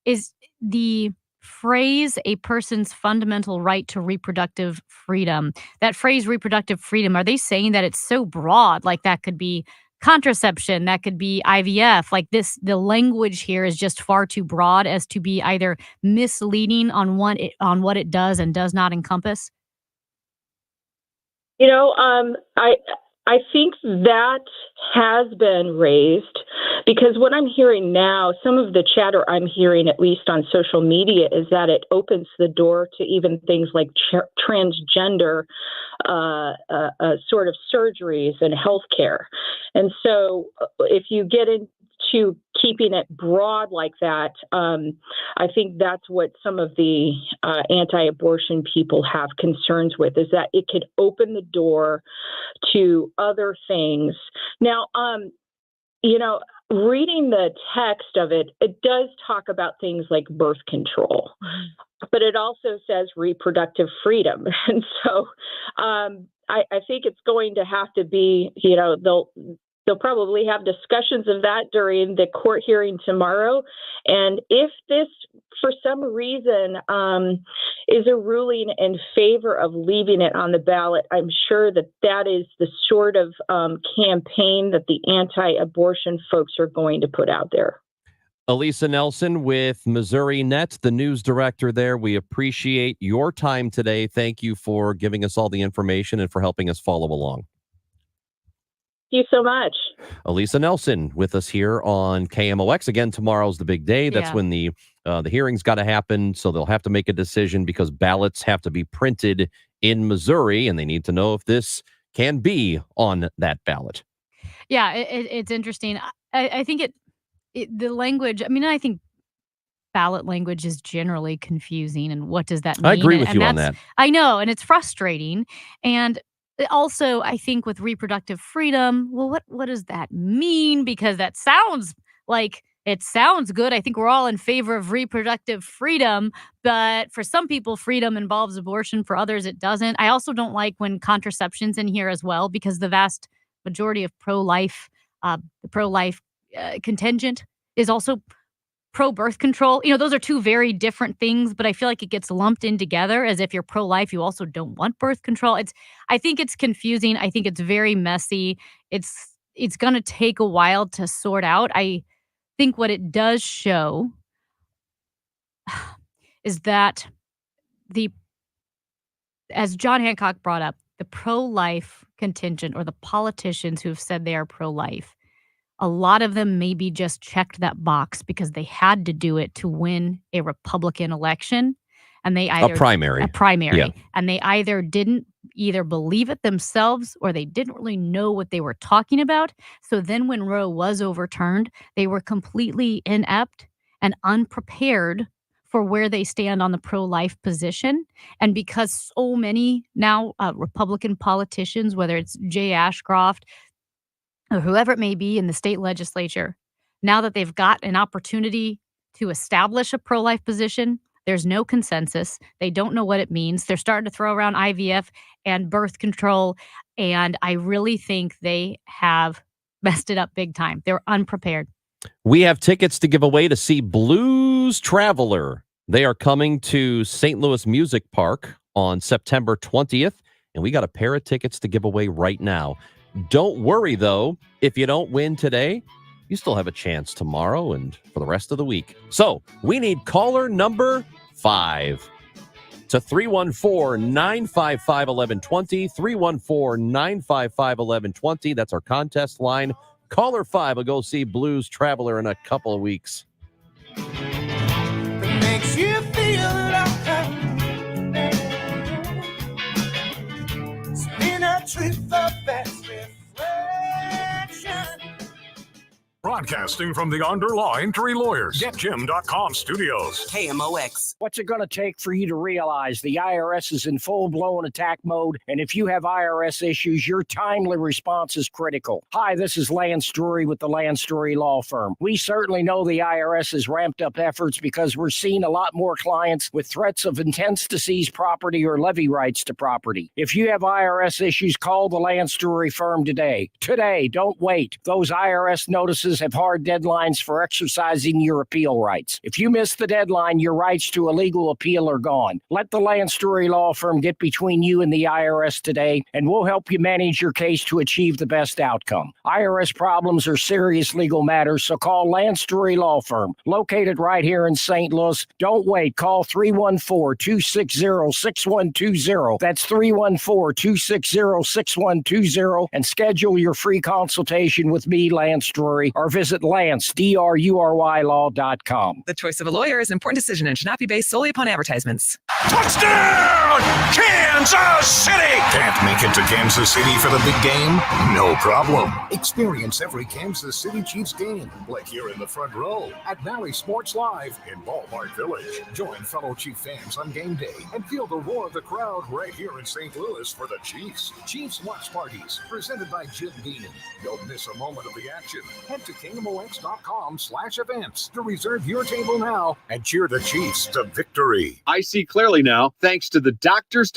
is the phrase "a person's fundamental right to reproductive freedom." That phrase "reproductive freedom," are they saying that it's so broad, like that could be contraception, that could be IVF, like the language here is just far too broad as to be either misleading on what it does and does not encompass? I think that has been raised because what I'm hearing now, some of the chatter I'm hearing, at least on social media, is that it opens the door to even things like transgender sort of surgeries and healthcare. And so if you get into keeping it broad like that, I think that's what some of the anti-abortion people have concerns with, is that it could open the door to other things. Now, reading the text of it, it does talk about things like birth control, but it also says reproductive freedom. And so I think it's going to have to be, they'll probably have discussions of that during the court hearing tomorrow. And if this, for some reason, is a ruling in favor of leaving it on the ballot, I'm sure that is the sort of campaign that the anti-abortion folks are going to put out there. Elisa Nelson with Missouri Net, the news director there. We appreciate your time today. Thank you for giving us all the information and for helping us follow along. Thank you so much. Elisa Nelson with us here on KMOX. Again, tomorrow's the big day. That's when the hearing's got to happen. So they'll have to make a decision because ballots have to be printed in Missouri, and they need to know if this can be on that ballot. Yeah, it's interesting. I think the language, I think ballot language is generally confusing. And what does that mean? I agree with and you on that. I know, and it's frustrating. And also, I think with reproductive freedom, well, what does that mean? Because that sounds like it sounds good. I think we're all in favor of reproductive freedom, but for some people, freedom involves abortion. For others, it doesn't. I also don't like when contraception's in here as well, because the vast majority of pro-life contingent is also pro-birth control. Those are two very different things, but I feel like it gets lumped in together as if you're pro-life, you also don't want birth control. I think it's confusing. I think it's very messy. It's going to take a while to sort out. I think what it does show is that as John Hancock brought up, the pro-life contingent, or the politicians who have said they are pro-life, a lot of them maybe just checked that box because they had to do it to win a Republican election. And they either a primary, yeah. And they didn't believe it themselves, or they didn't really know what they were talking about. So then when Roe was overturned, they were completely inept and unprepared for where they stand on the pro-life position. And because so many now Republican politicians, whether it's Jay Ashcroft or whoever it may be in the state legislature, now that they've got an opportunity to establish a pro-life position, there's no consensus. They don't know what it means. They're starting to throw around IVF and birth control, and I really think they have messed it up big time. They're unprepared. We have tickets to give away to see Blues Traveler. They are coming to St. Louis Music Park on September 20th, and we got a pair of tickets to give away right now. Don't worry, though. If you don't win today, you still have a chance tomorrow and for the rest of the week. So we need caller number 5 to 314-955-1120, 314-955-1120. That's our contest line. Caller 5 will go see Blues Traveler in a couple of weeks. Makes you feel alive. Spin a trip of best reflection. Broadcasting from the Underline Three Lawyers, GetJim.com studios. KMOX. What's it going to take for you to realize the IRS is in full-blown attack mode, and if you have IRS issues, your timely response is critical? Hi, this is Lance Drury with the Lance Drury Law Firm. We certainly know the IRS has ramped up efforts because we're seeing a lot more clients with threats of intents to seize property or levy rights to property. If you have IRS issues, call the Lance Drury Firm today. Today, don't wait. Those IRS notices have hard deadlines for exercising your appeal rights. If you miss the deadline, your rights to a legal appeal are gone. Let the Lance Drury Law Firm get between you and the IRS today, and we'll help you manage your case to achieve the best outcome. IRS problems are serious legal matters, so call Lance Drury Law Firm, located right here in St. Louis. Don't wait. Call 314-260-6120. That's 314-260-6120, and schedule your free consultation with me, Lance Drury, or visit LanceDruryLaw.com. The choice of a lawyer is an important decision and should not be based solely upon advertisements. Touchdown! Kansas City! Can't make it to Kansas City for the big game? No problem. Experience every Kansas City Chiefs game, like you're in the front row at Valley Sports Live in Ballpark Village. Join fellow Chief fans on game day and feel the roar of the crowd right here in St. Louis for the Chiefs. Chiefs Watch Parties, presented by Jim Beam. Don't miss a moment of the action. Head to KMOX.com/events to reserve your table now and cheer the Chiefs to victory. I see clearly now, thanks to the doctors,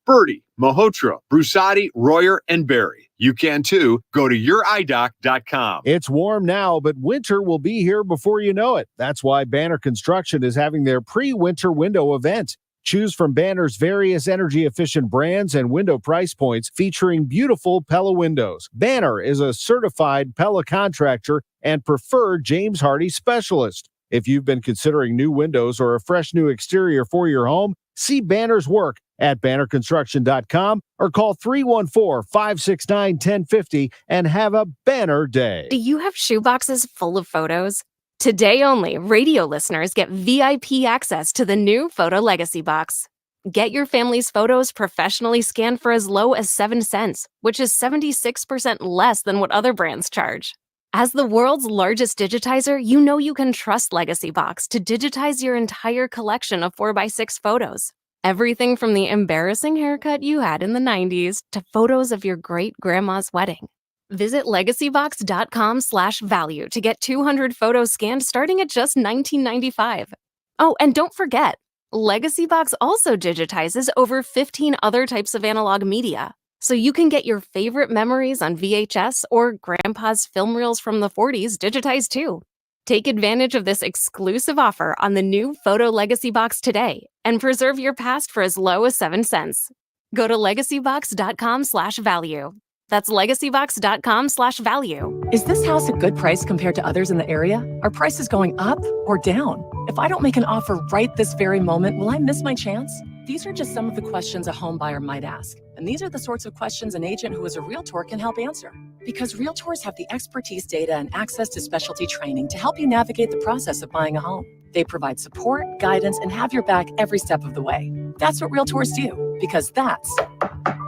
Birdie, Malhotra, Brusati, Royer, and Barry. You can too. Go to youreyedoctor.com. It's warm now, but winter will be here before you know it. That's why Banner Construction is having their pre-winter window event. Choose from Banner's various energy-efficient brands and window price points featuring beautiful Pella windows. Banner is a certified Pella contractor and preferred James Hardie specialist. If you've been considering new windows or a fresh new exterior for your home, see Banner's work at bannerconstruction.com or call 314-569-1050 and have a banner day. Do you have shoeboxes full of photos? Today only, radio listeners get VIP access to the new Photo Legacy Box. Get your family's photos professionally scanned for as low as 7 cents, which is 76% less than what other brands charge. As the world's largest digitizer, you know you can trust Legacy Box to digitize your entire collection of 4x6 photos. Everything from the embarrassing haircut you had in the 90s to photos of your great-grandma's wedding. Visit legacybox.com/value to get 200 photos scanned starting at just $19.95. Oh, and don't forget, Legacy Box also digitizes over 15 other types of analog media, so you can get your favorite memories on VHS or grandpa's film reels from the 40s digitized too. Take advantage of this exclusive offer on the new Photo Legacy Box today and preserve your past for as low as 7 cents. Go to legacybox.com/value. That's legacybox.com/value. Is this house a good price compared to others in the area? Are prices going up or down? If I don't make an offer right this very moment, will I miss my chance? These are just some of the questions a home buyer might ask. And these are the sorts of questions an agent who is a Realtor can help answer. Because Realtors have the expertise, data, and access to specialty training to help you navigate the process of buying a home. They provide support, guidance, and have your back every step of the way. That's what Realtors do, because that's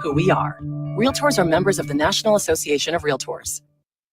who we are. Realtors are members of the National Association of Realtors.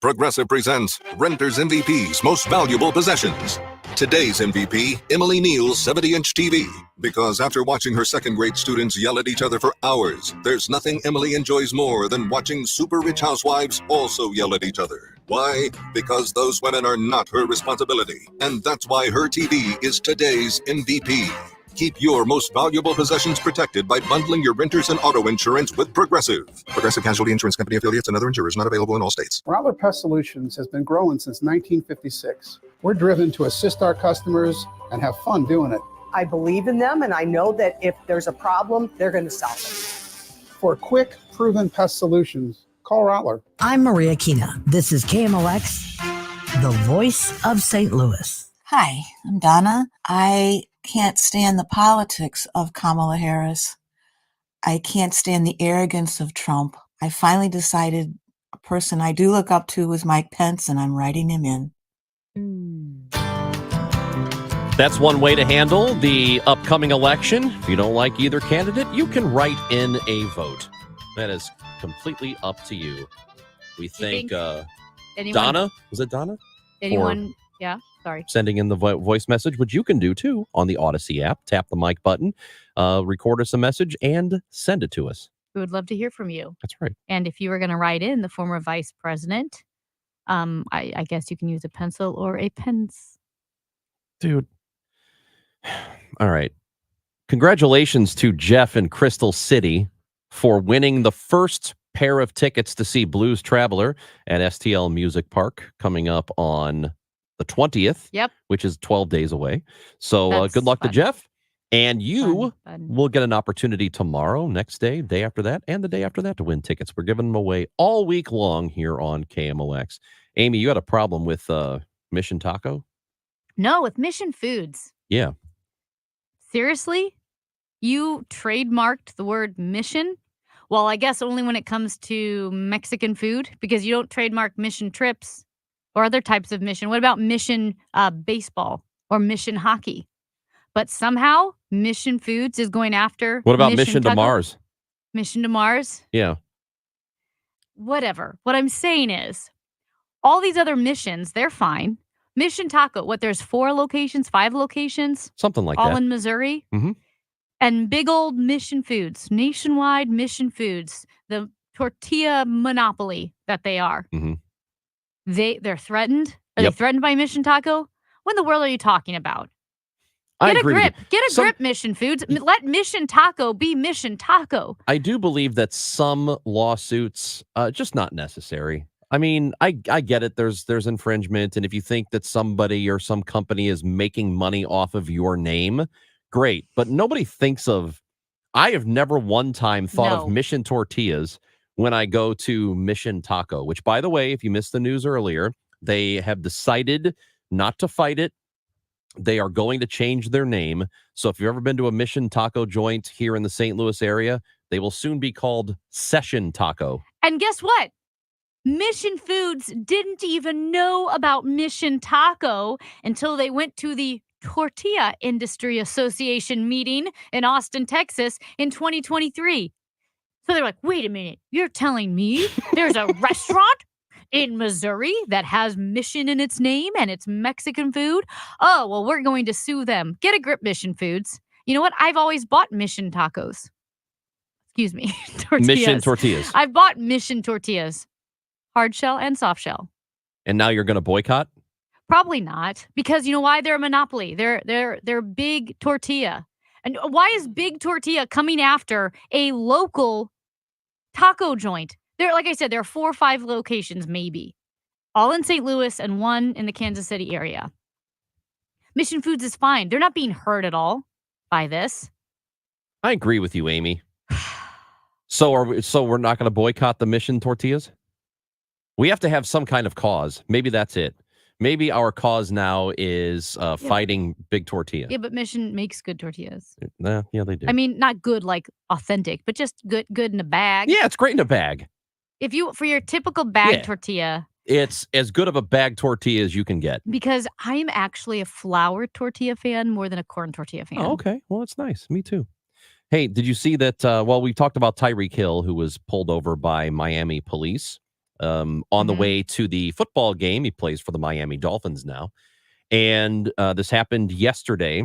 Progressive presents Renters MVP's Most Valuable Possessions. Today's MVP, Emily Neal's 70-inch TV. Because after watching her second-grade students yell at each other for hours, there's nothing Emily enjoys more than watching super rich housewives also yell at each other. Why? Because those women are not her responsibility. And that's why her TV is today's MVP. Keep your most valuable possessions protected by bundling your renters and auto insurance with Progressive. Progressive Casualty Insurance Company affiliates and other insurers not available in all states. Rattler Pest Solutions has been growing since 1956. We're driven to assist our customers and have fun doing it. I believe in them, and I know that if there's a problem, they're going to solve it. For quick, proven pest solutions, call Rattler. I'm Maria Kina. This is KMOX, the voice of St. Louis. Hi, I'm Donna. I can't stand the politics of Kamala Harris. I can't stand the arrogance of Trump. I finally decided a person I do look up to is Mike Pence, and I'm writing him in. That's one way to handle the upcoming election. If you don't like either candidate, you can write in a vote. That is completely up to you. We think Donna, was it Donna? Anyone? Yeah, sorry. Sending in the voice message, which you can do too on the Odyssey app. Tap the mic button, record us a message, and send it to us. We would love to hear from you. That's right. And if you were going to write in the former vice president, I guess you can use a pencil or a pens. Dude. All right. Congratulations to Jeff in Crystal City for winning the first pair of tickets to see Blues Traveler at STL Music Park coming up on the 20th. Yep. Which is 12 days away. So good luck to Jeff. And you will get an opportunity tomorrow, next day, day after that, and the day after that to win tickets. We're giving them away all week long here on KMOX. Amy, you had a problem with Mission Taco? No, with Mission Foods. Yeah. Seriously? You trademarked the word mission? Well, I guess only when it comes to Mexican food, because you don't trademark Mission Trips or other types of mission. What about Mission Baseball or Mission Hockey? But somehow Mission Foods is going after. What about Mission to Mars? Mission to Mars? Yeah. Whatever. What I'm saying is all these other missions, they're fine. Mission Taco, there's 4 locations, 5 locations? Something like all that. in Missouri? Mm-hmm. And big old Mission Foods, nationwide Mission Foods, the tortilla monopoly that they are. Mm-hmm. They're threatened? Are they threatened by Mission Taco? What in the world are you talking about? I Get a agree with grip. you. Get a grip, Mission Foods. Let Mission Taco be Mission Taco. I do believe that some lawsuits just not necessary. I mean, I get it. There's infringement, and if you think that somebody or some company is making money off of your name, great. But nobody thinks of. I have never one time thought of Mission Tortillas when I go to Mission Taco. Which, by the way, if you missed the news earlier, they have decided not to fight it. They are going to change their name. So if you've ever been to a Mission Taco joint here in the St. Louis area, they will soon be called Session Taco. And guess what? Mission Foods didn't even know about Mission Taco until they went to the Tortilla Industry Association meeting in Austin, Texas in 2023. So they're like, wait a minute, you're telling me there's a restaurant in Missouri that has Mission in its name and it's Mexican food? Oh, well, we're going to sue them. Get a grip, Mission Foods. You know what? I've always bought Mission tacos. Excuse me. Tortillas. Mission Tortillas. I've bought Mission tortillas. Hard shell and soft shell. And now you're going to boycott? Probably not, because you know why? They're a monopoly. They're big tortilla. And why is big tortilla coming after a local taco joint? There, like I said, there are 4 or 5 locations, maybe, all in St. Louis and one in the Kansas City area. Mission Foods is fine. They're not being hurt at all by this. I agree with you, Amy. So we're not going to boycott the Mission tortillas? We have to have some kind of cause. Maybe that's it. Maybe our cause now is fighting big tortilla. Yeah, but Mission makes good tortillas. Yeah, they do. I mean, not good like authentic, but just good in a bag. Yeah, it's great in a bag. If you, for your typical bag tortilla. It's as good of a bag tortilla as you can get. Because I'm actually a flour tortilla fan more than a corn tortilla fan. Oh, okay. Well, that's nice. Me too. Hey, did you see that? We talked about Tyreek Hill, who was pulled over by Miami police on the way to the football game. He plays for the Miami Dolphins now. And this happened yesterday.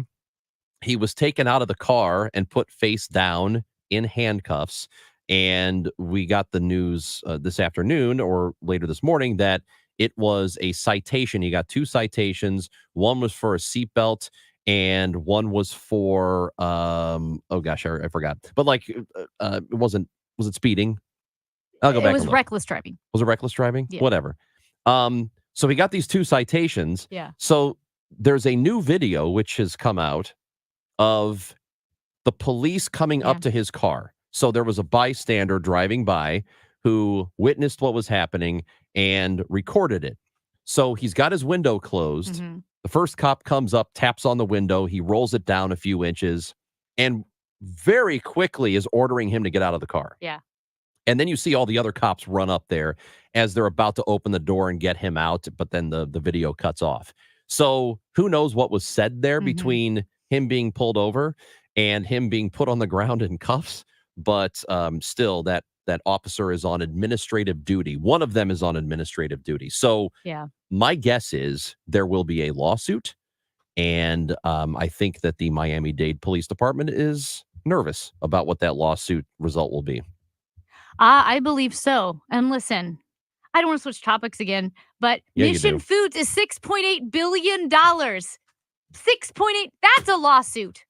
He was taken out of the car and put face down in handcuffs. And we got the news this afternoon or later this morning that it was a citation. He got 2 citations. One was for a seatbelt and one was for, I forgot. But it was it speeding? I'll go back. It was reckless driving. Was it reckless driving? Yeah. Whatever. So he got these 2 citations. Yeah. So there's a new video which has come out of the police coming up to his car. So there was a bystander driving by who witnessed what was happening and recorded it. So he's got his window closed. The first cop comes up, taps on the window. He rolls it down a few inches and very quickly is ordering him to get out of the car. Yeah. And then you see all the other cops run up there as they're about to open the door and get him out. But then the video cuts off. So who knows what was said there between him being pulled over and him being put on the ground in cuffs. But still, that officer is on administrative duty. One of them is on administrative duty. So my guess is there will be a lawsuit. And I think that the Miami-Dade Police Department is nervous about what that lawsuit result will be. I believe so. And listen, I don't want to switch topics again, but Mission Foods is $6.8 billion. 6.8, that's a lawsuit.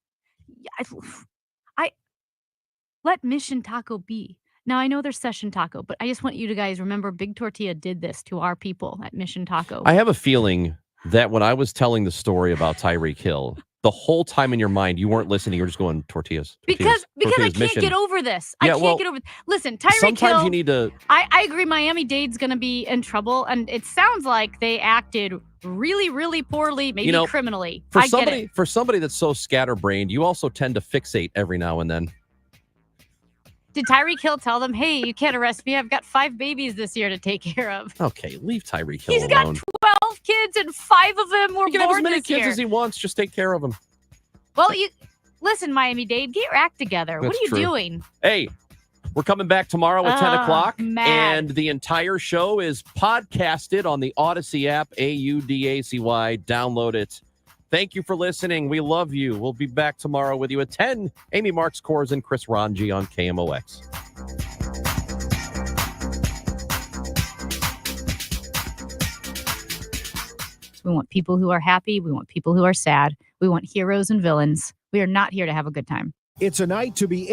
Let Mission Taco be. Now, I know there's Session Taco, but I just want you to guys remember Big Tortilla did this to our people at Mission Taco. I have a feeling that when I was telling the story about Tyreek Hill, the whole time in your mind, you weren't listening. You were just going, tortillas. Because tortillas, I can't Mission. get over this. I can't get over. Listen, Tyreek Hill. Sometimes you need to. I agree. Miami-Dade's going to be in trouble, and it sounds like they acted really, really poorly, maybe criminally. I get it. For somebody that's so scatterbrained, you also tend to fixate every now and then. Did Tyreek Hill tell them, hey, you can't arrest me. I've got 5 babies this year to take care of. Okay, leave Tyreek Hill He's alone. got 12 kids and 5 of them were He can have as born many this kids year. as he wants. Just take care of them. Well, listen, Miami-Dade, get your act together. That's what are you true. doing? Hey, we're coming back tomorrow at 10 o'clock. Mad. And the entire show is podcasted on the Odyssey app, AUDACY. Download it. Thank you for listening. We love you. We'll be back tomorrow with you at 10. Amy Marks Kors and Chris Ranji on KMOX. We want people who are happy. We want people who are sad. We want heroes and villains. We are not here to have a good time. It's a night to be